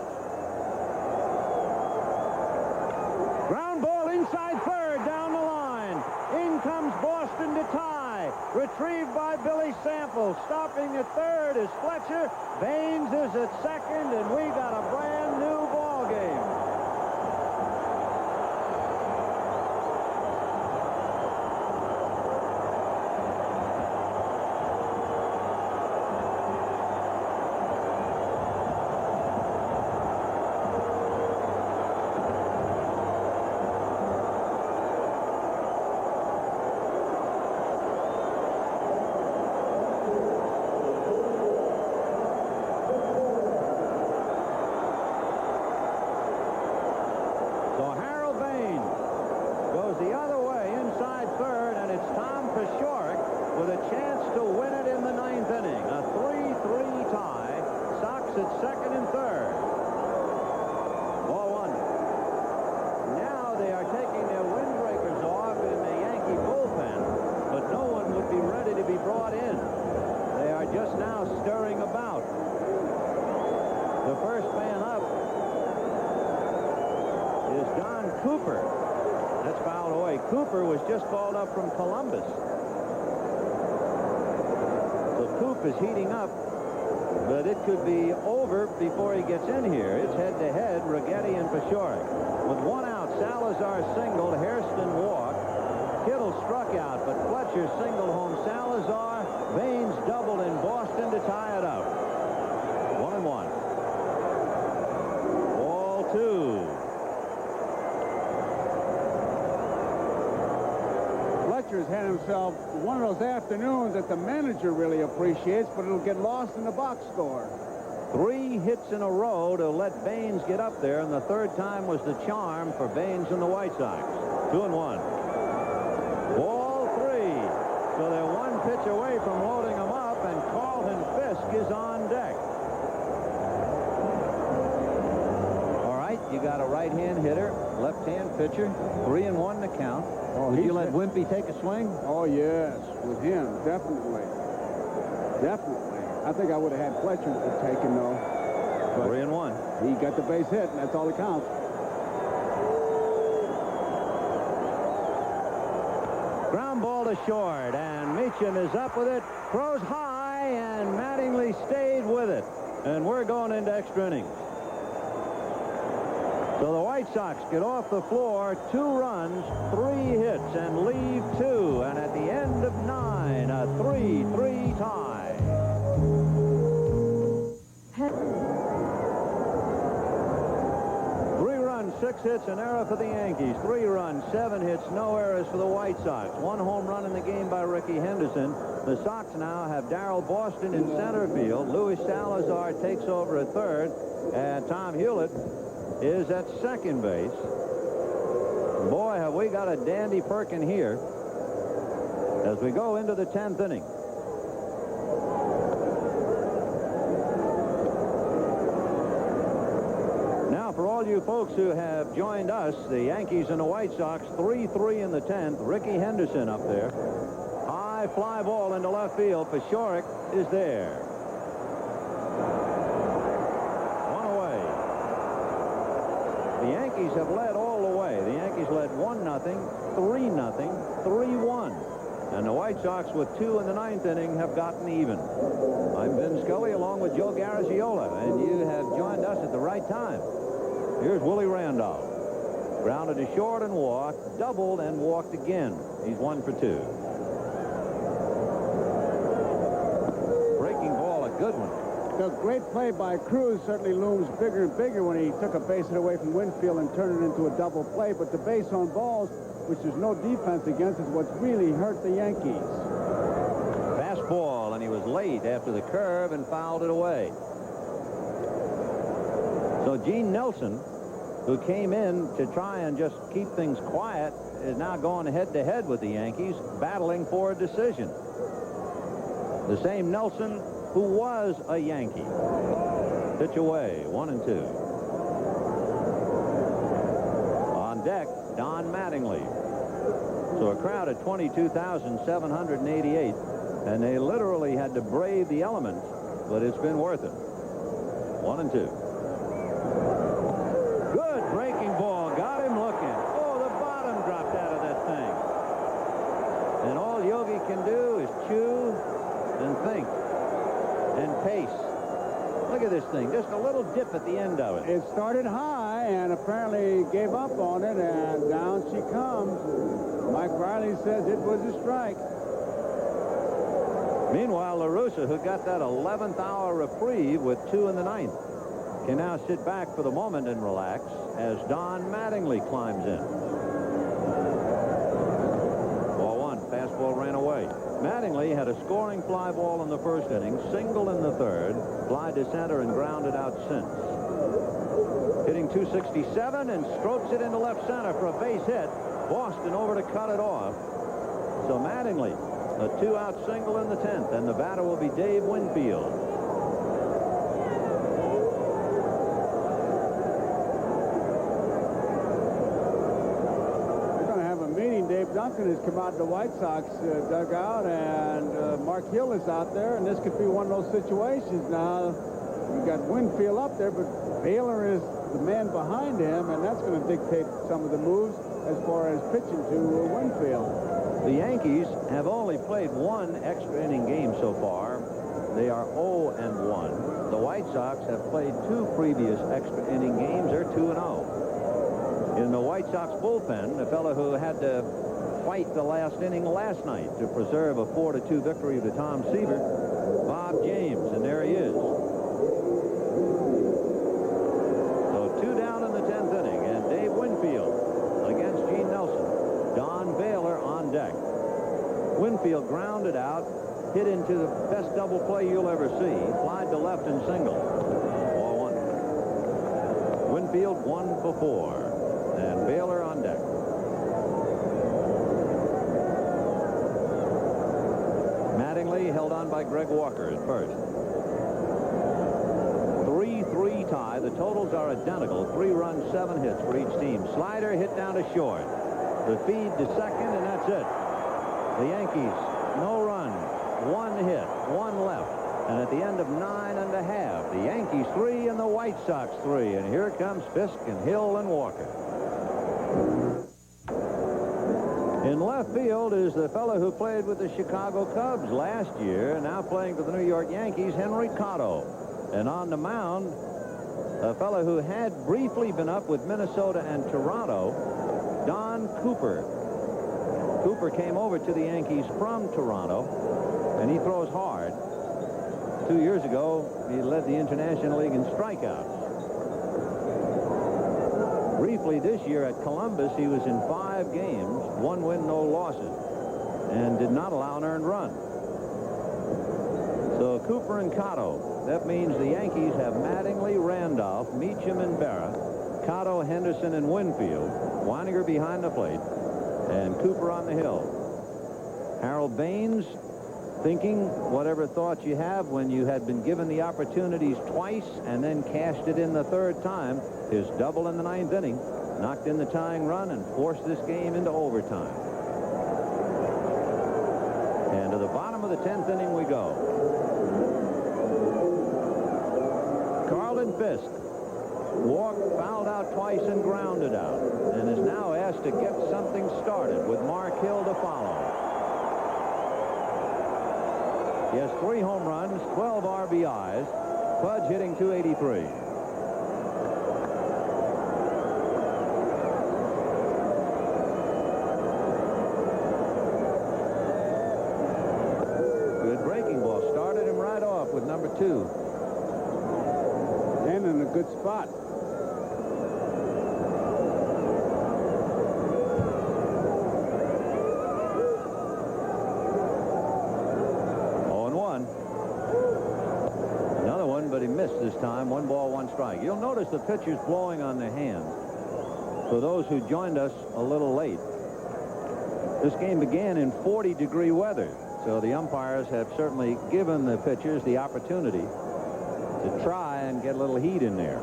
Ground ball inside third, down the line. In comes Boston to tie. Retrieved by Billy Sample. Stopping at third is Fletcher. Baines is at second, and we got a brand new ball game. Cooper was just called up from Columbus. So Coop is heating up, but it could be over before he gets in here. It's head-to-head, Rigetti and Pashorek. With 1 out, Salazar singled, Hairston walked. Kittle struck out, but Fletcher singled home Salazar. Baines doubled in Boston to tie it up. 1-1. Ball 2. Fletcher's had himself one of those afternoons that the manager really appreciates, but it'll get lost in the box score. 3 hits in a row to let Baines get up there, and the 3rd time was the charm for Baines and the White Sox. 2-1. Ball 3. So they're 1 pitch away from loading them up, and Carlton Fisk is on deck. All right, you got a right-hand hitter, left-hand pitcher, 3-1 to count. Oh, Did you let Wimpy take a swing? Oh, yes, with him, definitely. Definitely. I think I would have had Fletcher taken, though. 3-1. He got the base hit, and that's all that counts. Ground ball to short, and Meacham is up with it. Throws high, and Mattingly stayed with it. And we're going into extra innings. So the White Sox get off the floor, 2 runs, 3 hits, and leave 2. And at the end of 9, a 3-3 tie. 6 hits, an error for the Yankees. 3 runs, 7 hits, no errors for the White Sox. 1 home run in the game by Ricky Henderson. The Sox now have Darrell Boston in center field. Luis Salazar takes over at third, and Tom Hewlett is at second base. Boy, have we got a dandy Perkin here as we go into the 10th inning. Now, for all you folks who have joined us, the Yankees and the White Sox, 3-3 in the 10th. Ricky Henderson up there. High fly ball into left field. Pashorek is there. 1 away. The Yankees have led all the way. The Yankees led 1-0, 3-0, 3-1. And the White Sox, with 2 in the 9th inning, have gotten even. I'm Vin Scully along with Joe Garagiola, and you have joined us at the right time. Here's Willie Randolph. Grounded to short and walked, doubled and walked again. He's 1 for 2. Breaking ball, a good one. The great play by Cruz certainly looms bigger and bigger when he took a base hit away from Winfield and turned it into a double play. But the base on balls, which there's no defense against, is what's really hurt the Yankees. Fastball, and he was late after the curve and fouled it away. So Gene Nelson, who came in to try and just keep things quiet, is now going head-to-head with the Yankees, battling for a decision. The same Nelson who was a Yankee. Pitch away, 1-2. On deck, Don Mattingly. So a crowd of 22,788, and they literally had to brave the elements, but it's been worth it. 1-2. Good breaking ball, got him looking. Oh, the bottom dropped out of that thing. And all Yogi can do is chew and think and pace. Look at this thing, just a little dip at the end of it. It started high and apparently gave up on it, and down she comes. Mike Riley says it was a strike. Meanwhile, La Russa, who got that 11th hour reprieve with 2 in the 9th, can now sit back for the moment and relax as Don Mattingly climbs in. Ball 1, fastball ran away. Mattingly had a scoring fly ball in the first inning, single in the third, fly to center and grounded out since. Hitting .267 and strokes it into left center for a base hit. Boston over to cut it off. So Mattingly, a 2-out single in the 10th, and the batter will be Dave Winfield. Dave Duncan has come out of the White Sox dugout, and Mark Hill is out there, and this could be one of those situations. Now, you've got Winfield up there, but Baylor is the man behind him, and that's going to dictate some of the moves as far as pitching to Winfield. The Yankees have only played 1 extra inning game so far. They are 0-1. The White Sox have played 2 previous extra inning games. They're 2-0. In the White Sox bullpen, the fellow who had to fight the last inning last night to preserve a 4-2 victory to Tom Seaver, Bob James, and there he is. So 2 down in the 10th inning, and Dave Winfield against Gene Nelson. Don Baylor on deck. Winfield grounded out, hit into the best double play you'll ever see, flied to left and single. Ball 1. Winfield 1 for 4. And Baylor on deck. Mattingly held on by Greg Walker at first. 3-3 tie. The totals are identical. 3 runs, 7 hits for each team. Slider hit down to short. The feed to second, and that's it. The Yankees, no run, 1 hit, 1 left. And at the end of 9 1/2, the Yankees 3 and the White Sox 3. And here comes Fisk and Hill and Walker. In left field is the fellow who played with the Chicago Cubs last year, now playing for the New York Yankees, Henry Cotto. And on the mound, a fellow who had briefly been up with Minnesota and Toronto, Don Cooper. Cooper came over to the Yankees from Toronto, and he throws hard. 2 years ago, he led the International League in strikeouts. briefly this year at Columbus, he was in 5 games, 1 win, no losses, and did not allow an earned run. So Cooper and Cotto. That means the Yankees have Mattingly, Randolph, Meacham, and Berra, Cotto, Henderson, and Winfield, Weininger behind the plate, and Cooper on the hill. Harold Baines thinking whatever thoughts you have when you had been given the opportunities twice and then cashed it in the 3rd time. His double in the 9th inning knocked in the tying run and forced this game into overtime. And to the bottom of the 10th inning we go. Carlton Fisk walked, fouled out twice, and grounded out, and is now asked to get something started with Mark Hill to follow. He has 3 home runs, 12 RBIs. Pudge hitting .283. Good breaking ball. Started him right off with number 2. And in a good spot. But he missed this time. 1 ball, 1 strike. You'll notice the pitcher's blowing on their hands. For those who joined us a little late, this game began in 40-degree weather. So the umpires have certainly given the pitchers the opportunity to try and get a little heat in there.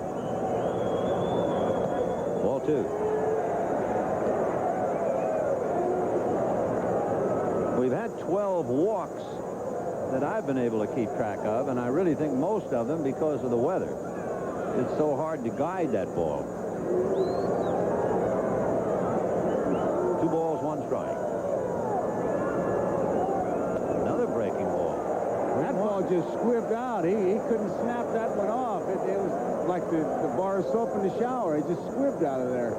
Ball 2. We've had 12 walks that I've been able to keep track of, and I really think most of them because of the weather. It's so hard to guide that ball. 2 balls, 1 strike. Another breaking ball. That ball just squibbed out. He couldn't snap that one off. It was like the bar of soap in the shower. It just squibbed out of there.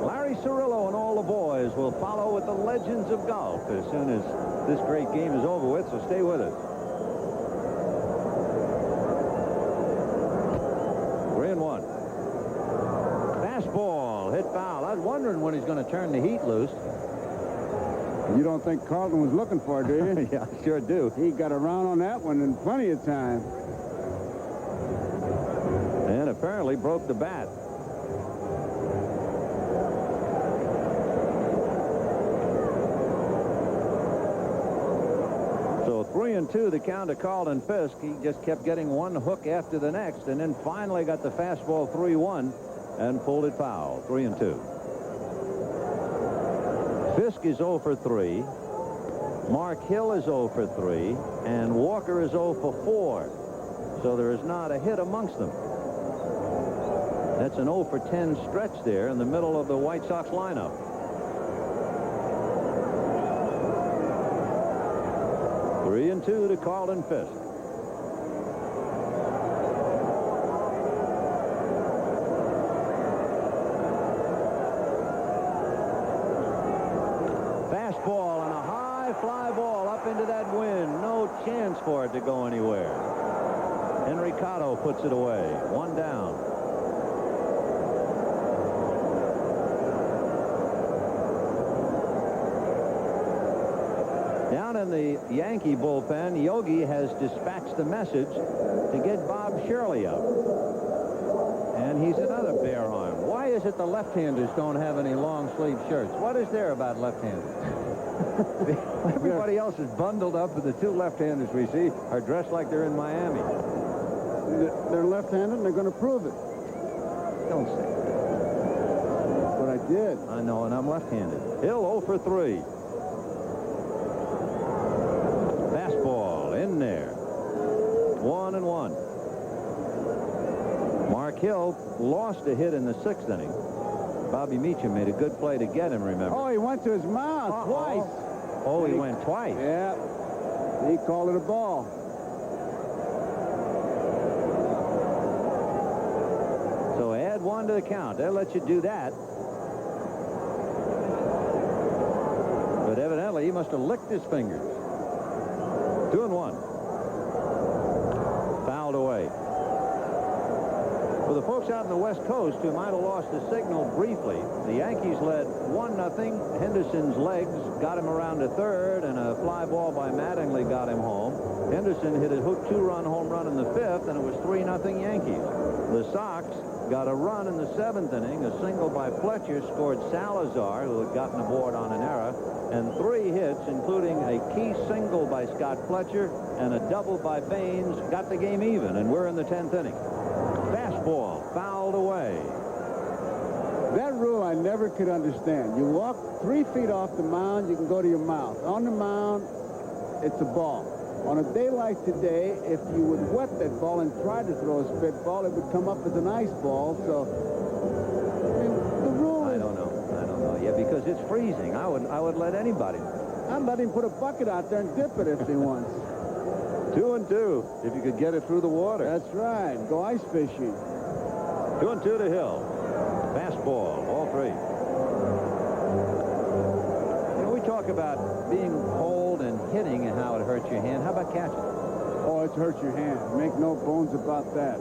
Larry Cirillo and all the boys will follow with the legends of golf as soon as this great game is over with, so stay with us. 3-1. Fastball hit foul. I was wondering when he's going to turn the heat loose. You don't think Carlton was looking for it, do you? Yeah, I sure do. He got around on that one in plenty of time. And apparently broke the bat. So 3-2 the count to Carlton Fisk. He just kept getting one hook after the next, and then finally got the fastball 3-1 and pulled it foul. 3-2. Fisk is 0 for 3. Mark Hill is 0 for 3. And Walker is 0 for 4. So there is not a hit amongst them. That's an 0 for 10 stretch there in the middle of the White Sox lineup. Three and 2 to Carlton Fisk. Fastball and a high fly ball up into that wind. No chance for it to go anywhere. Henry Cotto puts it away. 1 down. Down in the Yankee bullpen, Yogi has dispatched the message to get Bob Shirley up. And he's another bare arm. Why is it the left-handers don't have any long-sleeve shirts? What is there about left-handers? Everybody else is bundled up, and the 2 left-handers we see are dressed like they're in Miami. They're left-handed, and they're going to prove it. Don't say that. But I did. I know, and I'm left-handed. Hill 0 for 3. Fastball in there. 1-1. Mark Hill lost a hit in the 6th inning. Bobby Meacham made a good play to get him, remember. Oh, he went to his mouth twice. Oh, he went twice. Yeah. He called it a ball. So add 1 to the count. They'll let you do that. But evidently, he must have licked his fingers. 2-1. Fouled away. For the folks out in the West Coast who might have lost the signal briefly, the Yankees led 1-0. Henderson's legs got him around to third, and a fly ball by Mattingly got him home. Henderson hit a two-run home run in the fifth, and it was 3-0 Yankees. The Sox got a run in the seventh inning. A single by Fletcher scored Salazar, who had gotten aboard on an error, and 3 hits, including a key single by Scott Fletcher and a double by Baines, got the game even, and we're in the 10th inning. Fastball fouled away. That rule I never could understand. You walk 3 feet off the mound, you can go to your mouth. On the mound, it's a ball. On a day like today, if you would wet that ball and try to throw a spitball, it would come up as an ice ball. So, I mean, the rule is... I don't know. Yeah, because it's freezing. I would let anybody. I'd let him put a bucket out there and dip it if he wants. 2-2, if you could get it through the water. That's right. Go ice fishing. 2-2 to Hill. Fastball, all 3. You know, we talk about being cold and hitting and how it hurts your hand. How about catching? Oh, it's hurt your hand. Make no bones about that.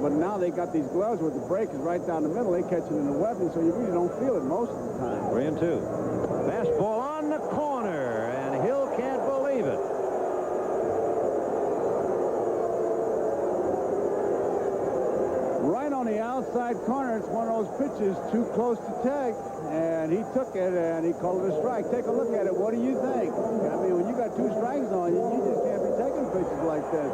But now they got these gloves where the break is right down the middle. They catch it in the webbing, so you really don't feel it most of the time. 3-2. Fastball on the corner, and Hill can't believe it. Right on the outside corner, it's one of those pitches too close to take, and he took it and he called it a strike. Take a look at it. What do you think? I mean, when you got 2 strikes on you, you just can't be taking pitches like this.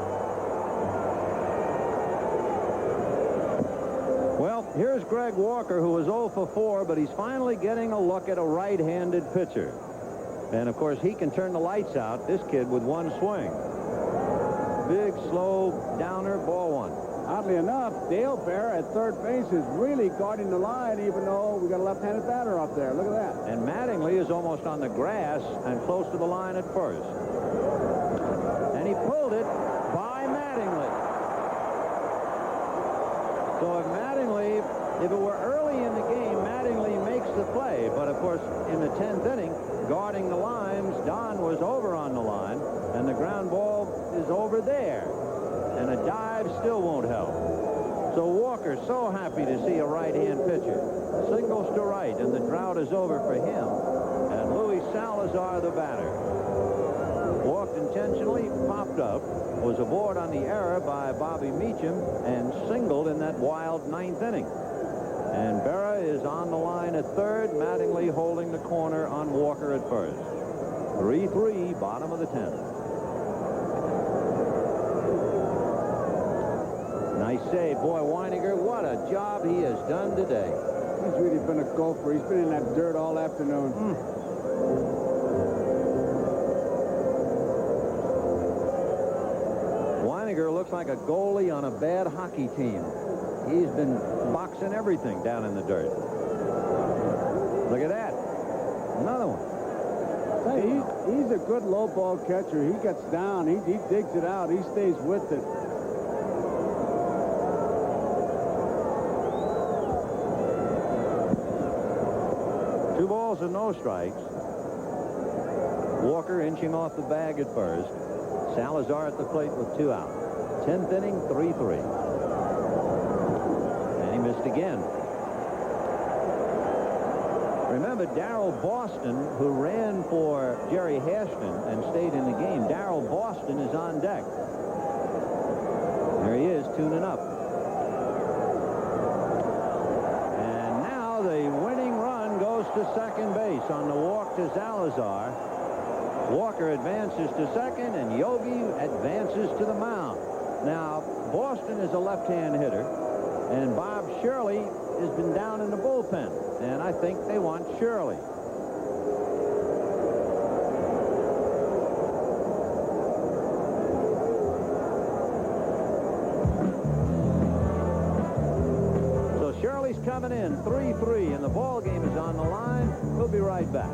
Well, here's Greg Walker, who was 0 for 4, but he's finally getting a look at a right-handed pitcher. And, of course, he can turn the lights out, this kid, with 1 swing. Big, slow, downer, ball 1. Oddly enough, Dale Bear at third base is really guarding the line, even though we got a left-handed batter up there. Look at that. And Mattingly is almost on the grass and close to the line at first. And he pulled it by Mattingly. So if it were early in the game, Mattingly makes the play. But, of course, in the 10th inning, guarding the lines, Don was over on the line, and the ground ball is over there. And a dive still won't help. So Walker so happy to see a right-hand pitcher. Singles to right, and the drought is over for him. And Luis Salazar, the batter. Walked intentionally, popped up, was aboard on the error by Bobby Meacham, and singled in that wild 9th inning. And Berra is on the line at third, Mattingly holding the corner on Walker at first. 3-3, bottom of the 10th. Nice save. Boy, Weininger, what a job he has done today. He's really been a gopher. He's been in that dirt all afternoon. Weininger looks like a goalie on a bad hockey team. He's been boxing everything down in the dirt. Look at that. Another one. Hey, he's a good low ball catcher. He gets down. He digs it out. He stays with it. Two balls and no strikes. Walker inching off the bag at first. Salazar at the plate with 2 out. 10th inning, 3-3. And he missed again. Remember, Darrell Boston, who ran for Jerry Hashton and stayed in the game, Darrell Boston is on deck. There he is, tuning up. And now the winning run goes to second base on the walk to Salazar. Walker advances to second, and Yogi advances to the mound. Now, Boston is a left-hand hitter, and Bob Shirley has been down in the bullpen, and I think they want Shirley. So Shirley's coming in, 3-3, and the ball game is on the line. We'll be right back.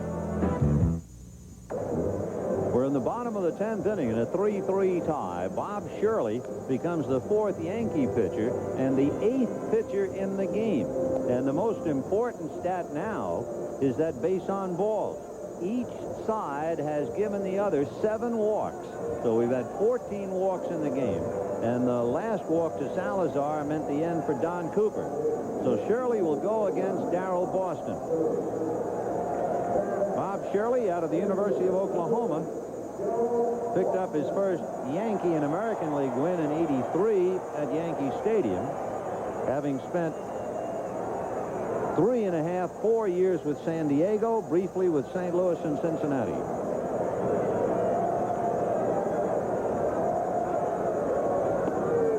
We're in the bottom of the 10th inning in a 3-3 tie. Bob Shirley becomes the 4th Yankee pitcher and the 8th pitcher in the game. And the most important stat now is that base on balls. each side has given the other 7 walks. So we've had 14 walks in the game. And the last walk to Salazar meant the end for Don Cooper. So Shirley will go against Darrell Boston. Bob Shirley, out of the University of Oklahoma, picked up his first Yankee and American League win in '83 at Yankee Stadium, having spent 3.5, 4 years with San Diego, briefly with St. Louis and Cincinnati.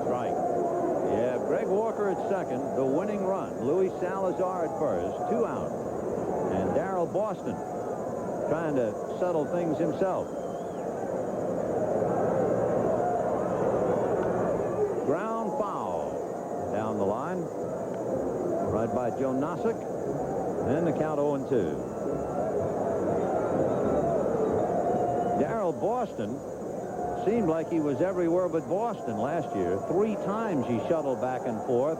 Strike. Yeah, Greg Walker at second, the winning run. Luis Salazar at first, 2 out. And Darrell Boston trying to settle things himself. Ground foul down the line. Right by Joe Nossick. And the count 0-2. Darrell Boston seemed like he was everywhere but Boston last year. 3 times he shuttled back and forth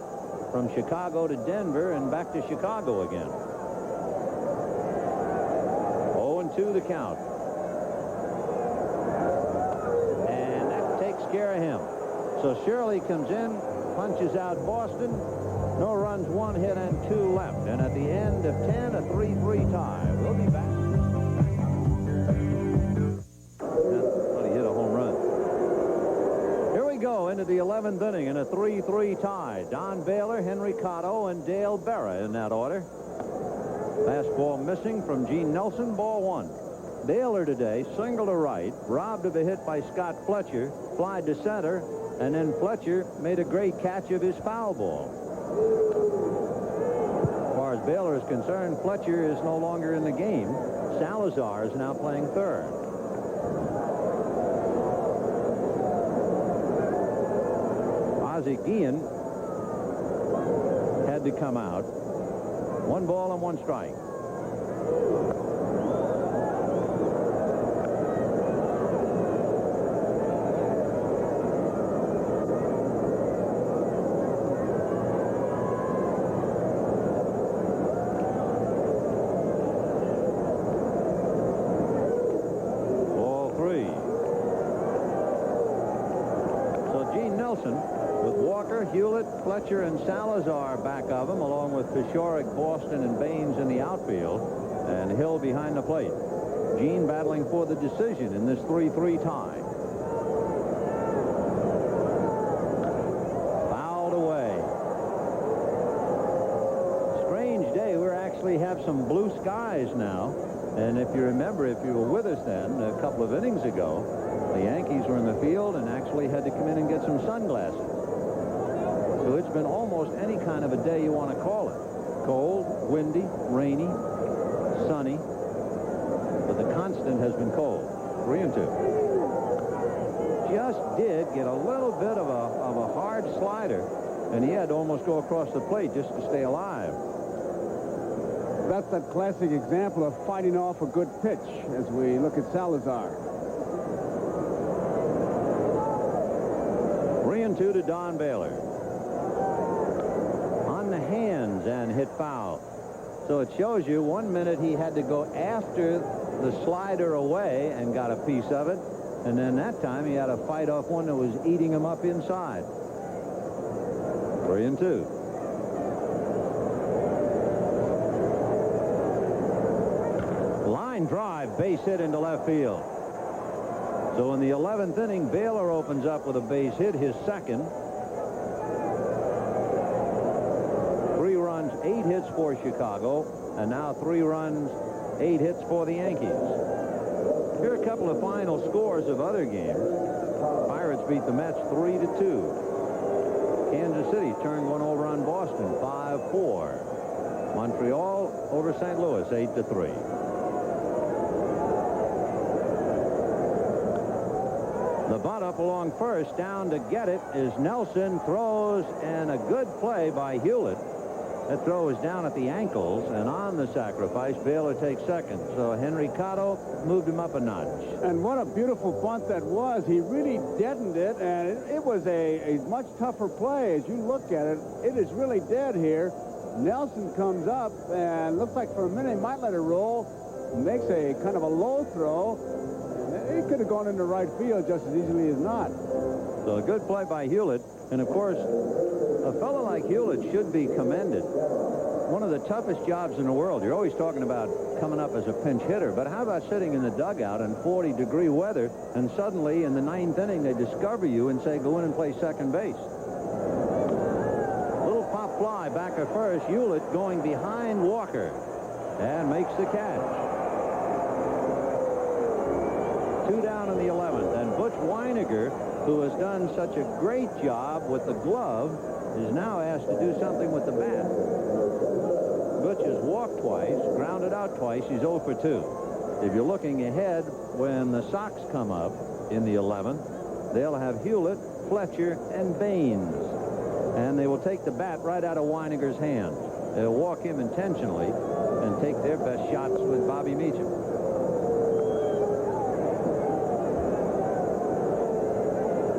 from Chicago to Denver and back to Chicago again. 0-2 the count. And that takes care of him. So Shirley comes in, punches out Boston. No runs, 1 hit, and 2 left. And at the end of 10, a 3-3 tie. We'll be back. But he hit a home run. Here we go into the 11th inning in a 3-3 tie. Don Baylor, Henry Cotto, and Dale Berra in that order. Fastball missing from Gene Nelson, ball 1. Baylor today single to right, robbed of a hit by Scott Fletcher, flied to center, and then Fletcher made a great catch of his foul ball. As far as Baylor is concerned, Fletcher is no longer in the game. Salazar is now playing third. Ozzie Guillen had to come out. 1 ball and 1 strike. With Walker, Hewlett, Fletcher, and Salazar back of him, along with Peshoric, Boston, and Baines in the outfield, and Hill behind the plate. Gene battling for the decision in this 3-3 tie. Fouled away. Strange day. We actually have some blue skies now. And if you remember, if you were with us then a couple of innings ago, the Yankees were in the field and actually had to come in and get some sunglasses. So it's been almost any kind of a day you want to call it. Cold, windy, rainy, sunny. But the constant has been cold. 3-2. Just did get a little bit of a hard slider, and he had to almost go across the plate just to stay alive. That's that classic example of fighting off a good pitch as we look at Salazar. 3-2 to Don Baylor. On the hands and hit foul. So it shows you 1 minute he had to go after the slider away and got a piece of it. And then that time he had to fight off one that was eating him up inside. 3-2. Line drive, base hit into left field. So in the 11th inning, Baylor opens up with a base hit, his second. 3 runs, 8 hits for Chicago, and now 3 runs, 8 hits for the Yankees. Here are a couple of final scores of other games. Pirates beat the Mets 3-2. Kansas City turned one over on Boston 5-4. Montreal over St. Louis 8-3. The bunt up along first, down to get it is Nelson, throws, and a good play by Hewlett. That throw is down at the ankles, and on the sacrifice, Baylor takes second. So Henry Cotto moved him up a notch. And what a beautiful bunt that was. He really deadened it, and it was a much tougher play. As you look at it, it is really dead here. Nelson comes up, and looks like for a minute he might let it roll. makes a kind of a low throw. It could have gone into right field just as easily as not. So a good play by Hewlett. And, of course, a fellow like Hewlett should be commended. One of the toughest jobs in the world. You're always talking about coming up as a pinch hitter, but how about sitting in the dugout in 40-degree weather, and suddenly in the 9th inning they discover you and say, go in and play second base. Little pop fly back at first. Hewlett going behind Walker and makes the catch. 2 down in the 11th, and Butch Weiniger, who has done such a great job with the glove, is now asked to do something with the bat. Butch has walked twice, grounded out twice. He's 0 for 2. If you're looking ahead, when the Sox come up in the 11th, they'll have Hewlett, Fletcher, and Baines. And they will take the bat right out of Weiniger's hand. They'll walk him intentionally and take their best shots with Bobby Meacham.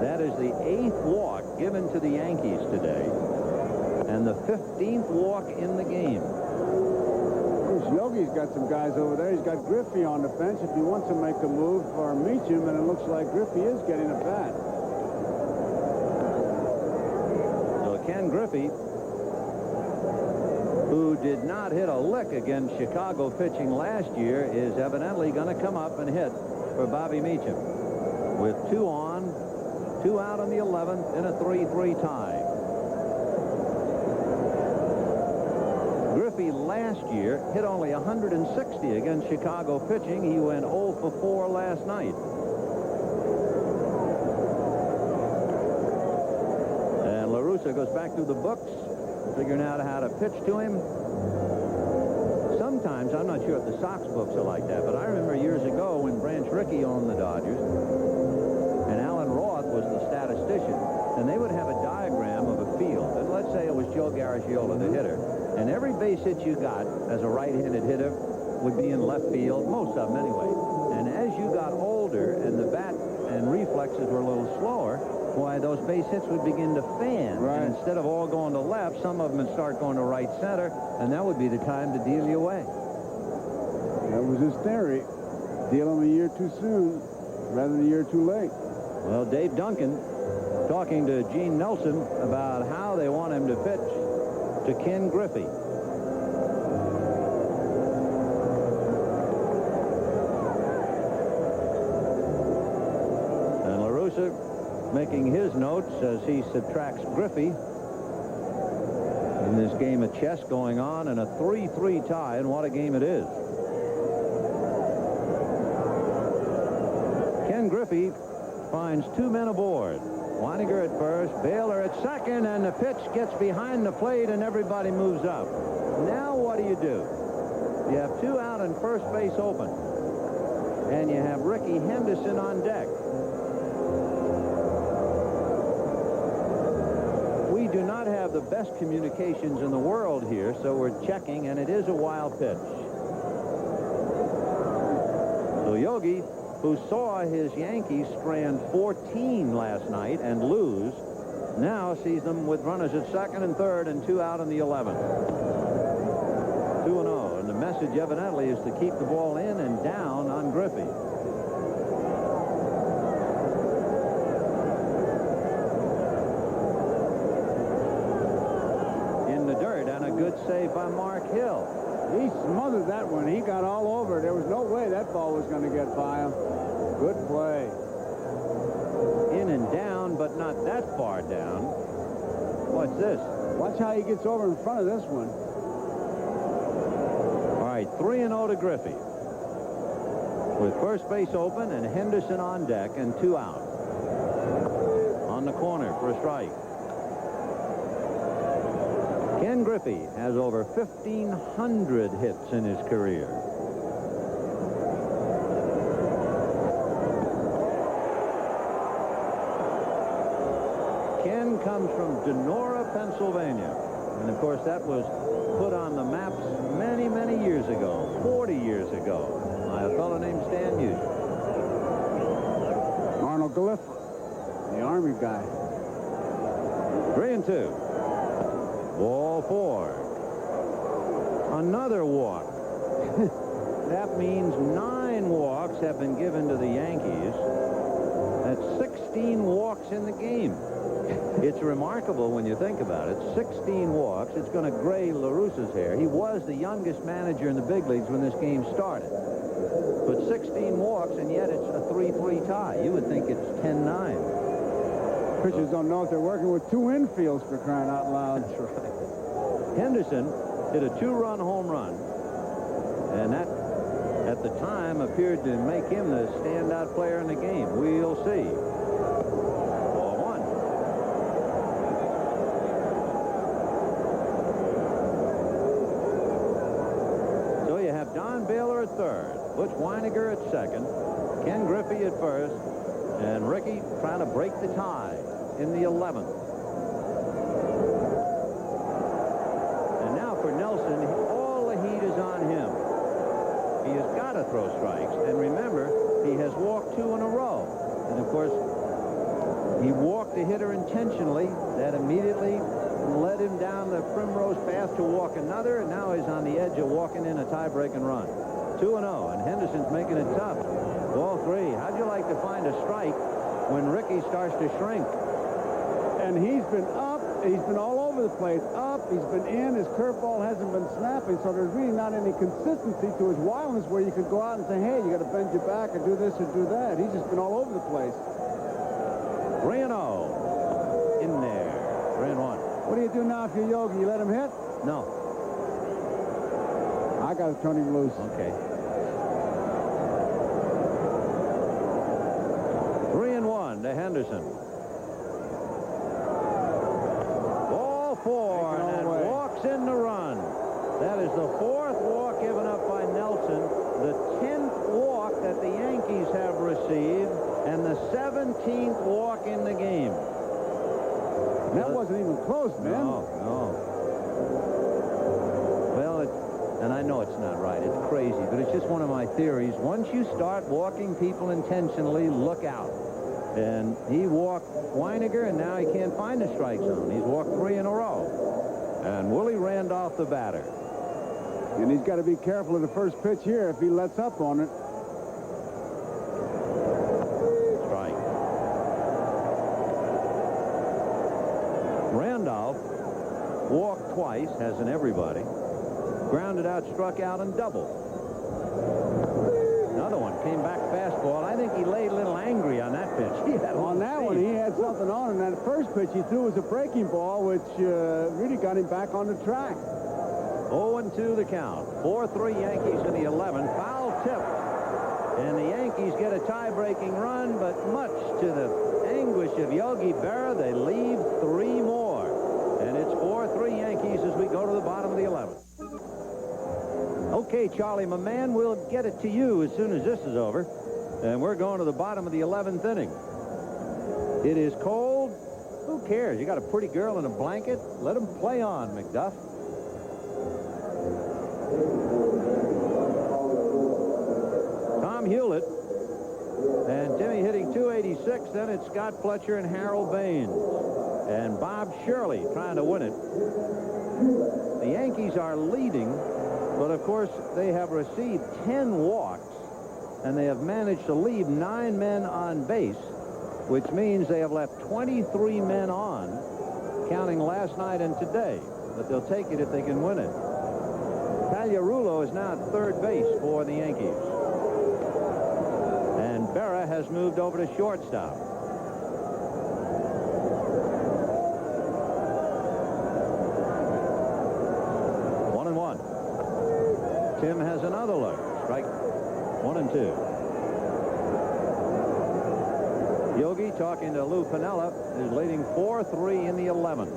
That is the 8th walk given to the Yankees today, and the 15th walk in the game. Yogi's got some guys over there. He's got Griffey on the bench if he wants to make a move for Meacham, and it looks like Griffey is getting a bat. So Ken Griffey, who did not hit a lick against Chicago pitching last year, is evidently going to come up and hit for Bobby Meacham. With 2 on, 2 out on the 11th in a 3-3 tie. Griffey last year hit only 160 against Chicago pitching. He went 0 for 4 last night. And La Russa goes back through the books, figuring out how to pitch to him. Sometimes, I'm not sure if the Sox books are like that, but I remember years ago when Branch Rickey owned the Dodgers, and Alan Roth was the statistician, and they would have a diagram of a field. And let's say it was Joe Garagiola, the hitter. And every base hit you got as a right-handed hitter would be in left field, most of them anyway. And as you got older and the bat and reflexes were a little slower, why, those base hits would begin to fan. Right. And instead of all going to left, some of them would start going to right center, and that would be the time to deal you away. That was his theory. Deal him a year too soon rather than a year too late. Well, Dave Duncan talking to Gene Nelson about how they want him to pitch to Ken Griffey. And La Russa making his notes as he subtracts Griffey in this game of chess going on, and a 3-3 tie, and what a game it is. Ken Griffey finds 2 men aboard. Weiniger at first, Baylor at second, and the pitch gets behind the plate and everybody moves up. Now what do? You have 2 out and first base open, and you have Ricky Henderson on deck. We do not have the best communications in the world here, so we're checking, and it is a wild pitch. So Yogi, who saw his Yankees strand 14 last night and lose, now sees them with runners at second and third and 2 out in the 11th. 2-0, and the message evidently is to keep the ball in and down on Griffey. In the dirt, and a good save by Mark Hill. He smothered that one. He got all over it. There was no way that ball was going to get by him. Good play. In and down, but not that far down. What's this? Watch how he gets over in front of this one. All right, 3-0 to Griffey. With first base open and Henderson on deck and 2 out. On the corner for a strike. Ken Griffey has over 1,500 hits in his career. Ken comes from Denora, Pennsylvania. And, of course, that was put on the maps many, many years ago, 40 years ago, by a fellow named Stan Musial. Arnold Galliffer, the Army guy. 3-2. Ball 4. Another walk. That means 9 walks have been given to the Yankees. That's 16 walks in the game. It's remarkable when you think about it. 16 walks. It's going to gray La Russa's hair. He was the youngest manager in the big leagues when this game started. But 16 walks, and yet it's a 3-3 tie. You would think it's 10-9. Pitchers don't know if they're working with 2 infields, for crying out loud. That's right. Henderson hit a 2-run home run, and that, at the time, appeared to make him the standout player in the game. We'll see. Ball 1. So you have Don Baylor at third, Butch Weiniger at second, Ken Griffey at first, and Ricky trying to break the tie in the 11th. And now for Nelson, all the heat is on him. He has got to throw strikes. And remember, he has walked 2 in a row. And, of course, he walked the hitter intentionally. That immediately led him down the primrose path to walk another. And now he's on the edge of walking in a tie-breaking run. 2-0, and Henderson's making it tough. Ball 3. How'd you like to find a strike when Ricky starts to shrink? And he's been up. He's been all over the place. Up. He's been in. His curveball hasn't been snapping, so there's really not any consistency to his wildness where you could go out and say, hey, you got to bend your back or do this or do that. He's just been all over the place. 3-0. In there. 3-1. What do you do now if you're Yogi? You let him hit? No. I got to turn him loose. Okay. 3-1 to Henderson. Ball 4, and walks in the run. That is the 4th walk given up by Nelson, the 10th walk that the Yankees have received, and the 17th walk in the game. That wasn't even close, man. No. Well, and I know it's not right. It's crazy, but it's just one of my theories. Once you start walking people intentionally, look out. And he walked Weiniger, and now he can't find the strike zone. He's walked 3 in a row. And Willie Randolph, the batter. And he's got to be careful of the first pitch here if he lets up on it. Strike. Randolph walked twice, hasn't everybody. Grounded out, struck out, and doubled. Another one came back fastball. I think he laid a little angry on that pitch. On that one, he had something on, and that first pitch he threw was a breaking ball, which really got him back on the track. 0-2 the count. 4-3 Yankees in the 11. Foul tipped. And the Yankees get a tie-breaking run, but much to the anguish of Yogi Berra, they leave 3 more. And it's 4-3 Yankees as we go to the bottom of the 11th. Okay, Charlie, my man, we'll get it to you as soon as this is over. And we're going to the bottom of the 11th inning. It is cold. Who cares? You got a pretty girl in a blanket? Let them play on, McDuff. Tom Hewlett and Timmy hitting 286. Then it's Scott Fletcher and Harold Baines. And Bob Shirley trying to win it. The Yankees are leading, but of course they have received 10 walks, and they have managed to leave 9 men on base, which means they have left 23 men on, counting last night and today. But they'll take it if they can win it. Pagliarulo is now at third base for the Yankees. And Berra has moved over to shortstop. Tim has another look. Strike 1 and 2. Yogi talking to Lou Piniella, who's leading 4-3 in the 11th.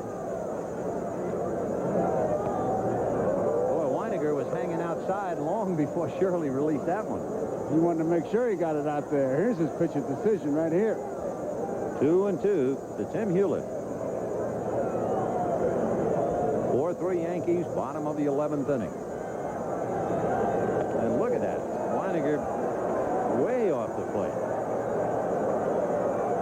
Boy, Weiniger was hanging outside long before Shirley released that one. He wanted to make sure he got it out there. Here's his pitch of decision right here. 2-2 to Tim Hewlett. 4-3 Yankees, bottom of the 11th inning. And look at that. Weiniger way off the plate.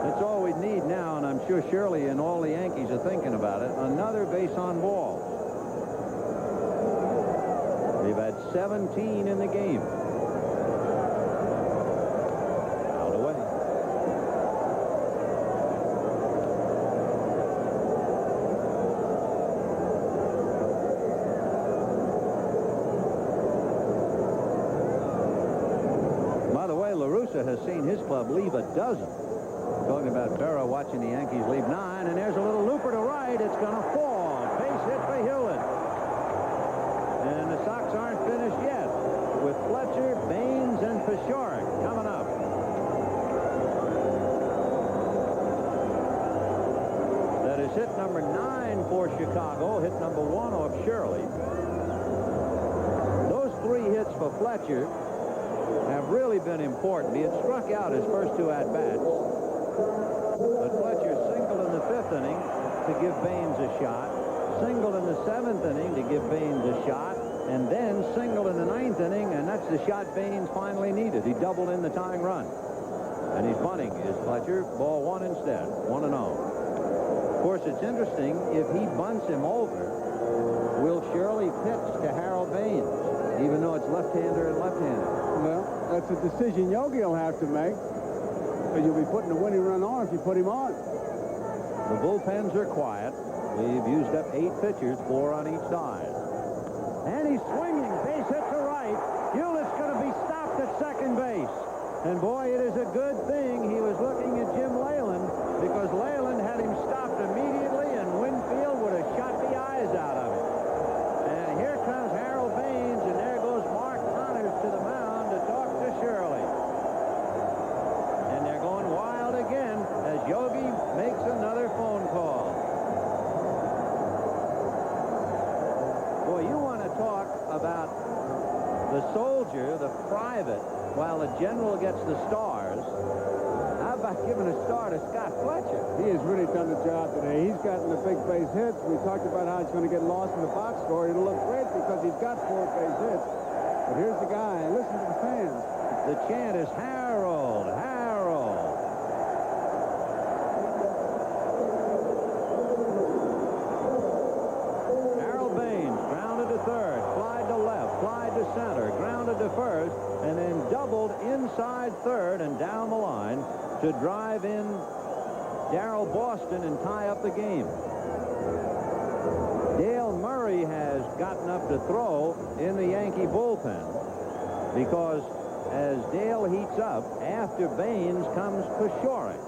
That's all we need now, and I'm sure Shirley and all the Yankees are thinking about it. Another base on balls. They've had 17 in the game. LaRussa has seen his club leave a dozen. Talking about Berra watching the Yankees leave 9, and there's a little looper to right. It's going to fall. Base hit for Hewlett. And the Sox aren't finished yet with Fletcher, Baines, and Pashorek coming up. That is hit number 9 for Chicago, hit number 1 off Shirley. Those 3 hits for Fletcher have really been important. He had struck out his first 2 at-bats. But Fletcher singled in the 5th inning to give Baines a shot, singled in the 7th inning to give Baines a shot, and then singled in the 9th inning, and that's the shot Baines finally needed. He doubled in the tying run. And he's bunting, is Fletcher. Ball 1 instead, 1-0. Of course, it's interesting, if he bunts him over, will Shirley pitch to Harold Baines, even though it's left-hander and left-hander? Well, that's a decision Yogi will have to make. Because you'll be putting a winning run on if you put him on. The bullpens are quiet. We've used up 8 pitchers, 4 on each side. And he's swinging. Base hit to right. Hewlett's going to be stopped at second base. And boy, it is a good thing he was looking at Jim Leyland, because Leyland had him stopped immediately, and Winfield would have shot the eyes out of him. And here comes Harold Baines, and there goes Mark Connors to the mound to talk to Shirley. Again, as Yogi makes another phone call. Boy, you want to talk about the soldier, the private, while the general gets the stars. How about giving a star to Scott Fletcher? He has really done the job today. He's gotten the big base hits. We talked about how he's going to get lost in the box score. It'll look great because he's got 4 base hits. But here's the guy. Listen to the fans. The chant is Harold, Harold. Third, flied to left, flied to center, grounded to first, and then doubled inside third and down the line to drive in Darrell Boston and tie up the game. Dale Murray has gotten up to throw in the Yankee bullpen because as Dale heats up, after Baines comes Pashorek.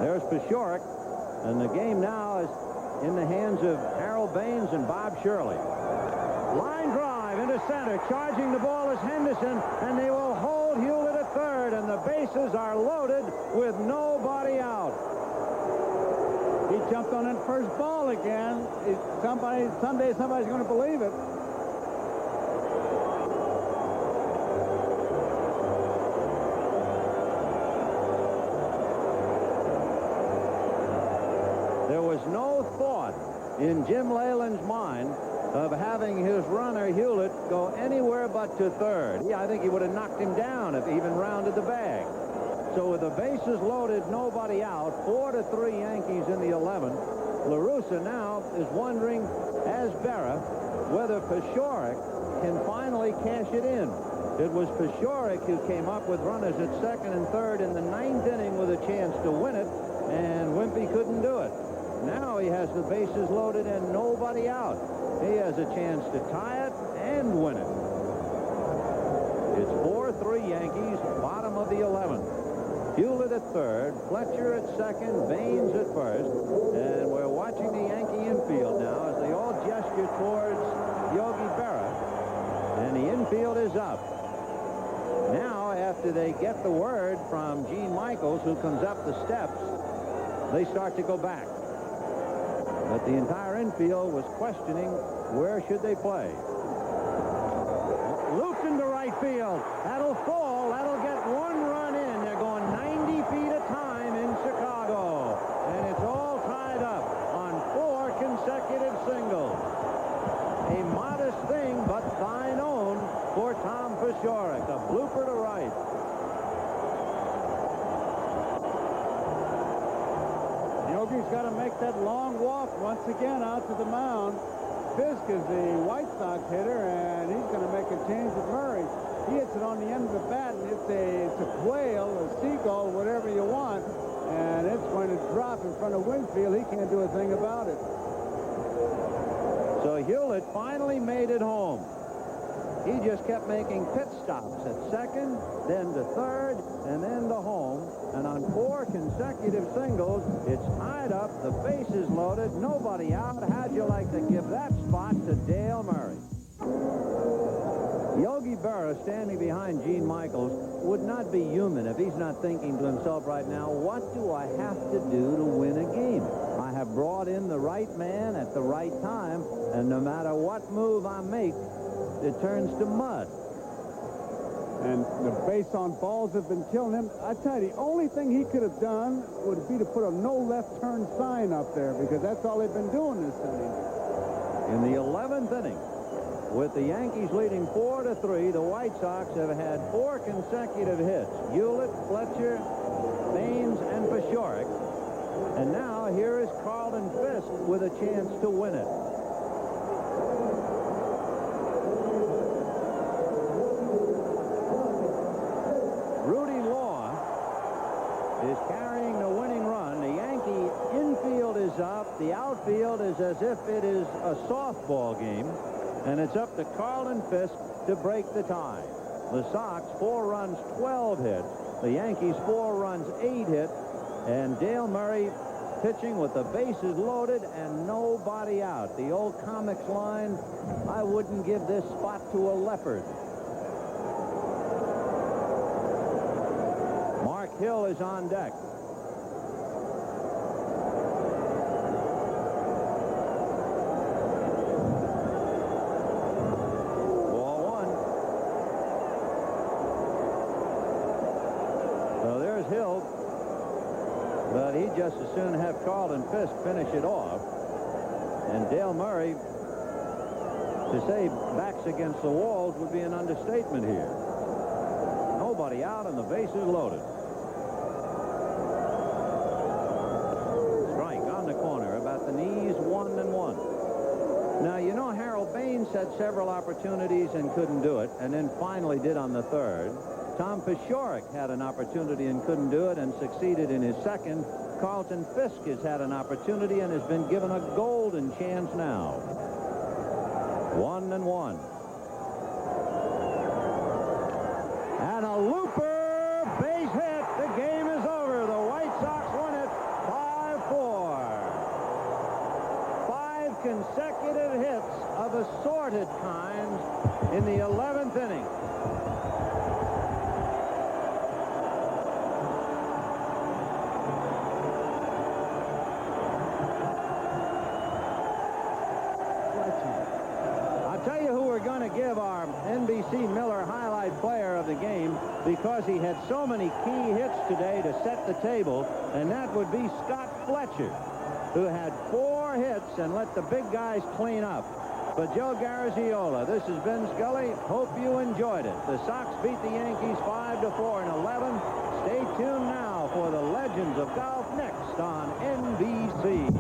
There's Pashorek. And the game now is in the hands of Harold Baines and Bob Shirley. Line drive into center. Charging the ball is Henderson, and they will hold Hewlett at third, and the bases are loaded with nobody out. He jumped on that first ball again. Someday somebody's going to believe it. There was no thought in Jim Leyland's mind of having his runner Hewlett go anywhere but to third. Yeah, I think he would have knocked him down if he even rounded the bag. So with the bases loaded, nobody out, 4-3 Yankees in the 11th. LaRussa now is wondering, as Berra, whether Pashorek can finally cash it in. It was Pashorek who came up with runners at second and third in the 9th inning with a chance to win it, and Wimpy couldn't do it. Now he has the bases loaded and nobody out. He has a chance to tie it and win it. It's 4-3 Yankees, bottom of the 11th. Hewlett at third, Fletcher at second, Baines at first, and we're watching the Yankee infield now as they all gesture towards Yogi Berra, and the infield is up. Now, after they get the word from Gene Michaels, who comes up the steps, they start to go back. But the entire infield was questioning where should they play. Loops into right field. That'll fall. That'll get 1 run in. They're going 90 feet a time in Chicago. And it's all tied up on 4 consecutive singles. A modest thing, but thine own for Tom Pashorek. A blooper to right. Yogi's got to make that long walk once again out to the mound. Fisk is the White Sox hitter, and he's going to make a change with Murray. He hits it on the end of the bat, and it's a quail, a seagull, whatever you want, and it's going to drop in front of Winfield. He can't do a thing about it. So Hewlett finally made it home. He just kept making pit stops at second, then to third, and then to home. And on 4 consecutive singles, it's tied up, the bases loaded, nobody out. How'd you like to give that spot to Dale Murray? Yogi Berra, standing behind Gene Michaels, would not be human if he's not thinking to himself right now, what do I have to do to win a game? I have brought in the right man at the right time, and no matter what move I make, it turns to mud. And the base on balls have been killing him. I tell you, the only thing he could have done would be to put a no left turn sign up there, because that's all they've been doing this inning. In the 11th inning, with the Yankees leading 4-3, the White Sox have had 4 consecutive hits. Hewlett, Fletcher, Baines, and Pashorek. And now here is Carlton Fisk with a chance to win it. Rudy Law is carrying the winning run. The Yankee infield is up. The outfield is as if it is a softball game. And it's up to Carlton Fisk to break the tie. The Sox, 4 runs, 12 hits. The Yankees, 4 runs, 8 hits. And Dale Murray pitching with the bases loaded and nobody out. The old comics line, I wouldn't give this spot to a leopard. Mark Hill is on deck. Hill, but he'd just as soon have Carlton Fisk finish it off. And Dale Murray, to say backs against the walls would be an understatement here. Nobody out and the bases loaded. Strike on the corner, about the knees, 1-1. Now, you know, Harold Baines had several opportunities and couldn't do it, and then finally did on the third. Tom Pashorek had an opportunity and couldn't do it and succeeded in his second. Carlton Fisk has had an opportunity and has been given a golden chance now. 1-1. And a looper base hit. The game is over. The White Sox win it 5-4. 5 consecutive hits of assorted kinds in the 11th inning. Give our NBC Miller highlight player of the game because he had so many key hits today to set the table, and that would be Scott Fletcher, who had 4 hits and let the big guys clean up. But Joe Garagiola, this is Ben Scully. Hope you enjoyed it. The Sox beat the Yankees 5-4 in 11. Stay tuned now for the Legends of Golf next on NBC.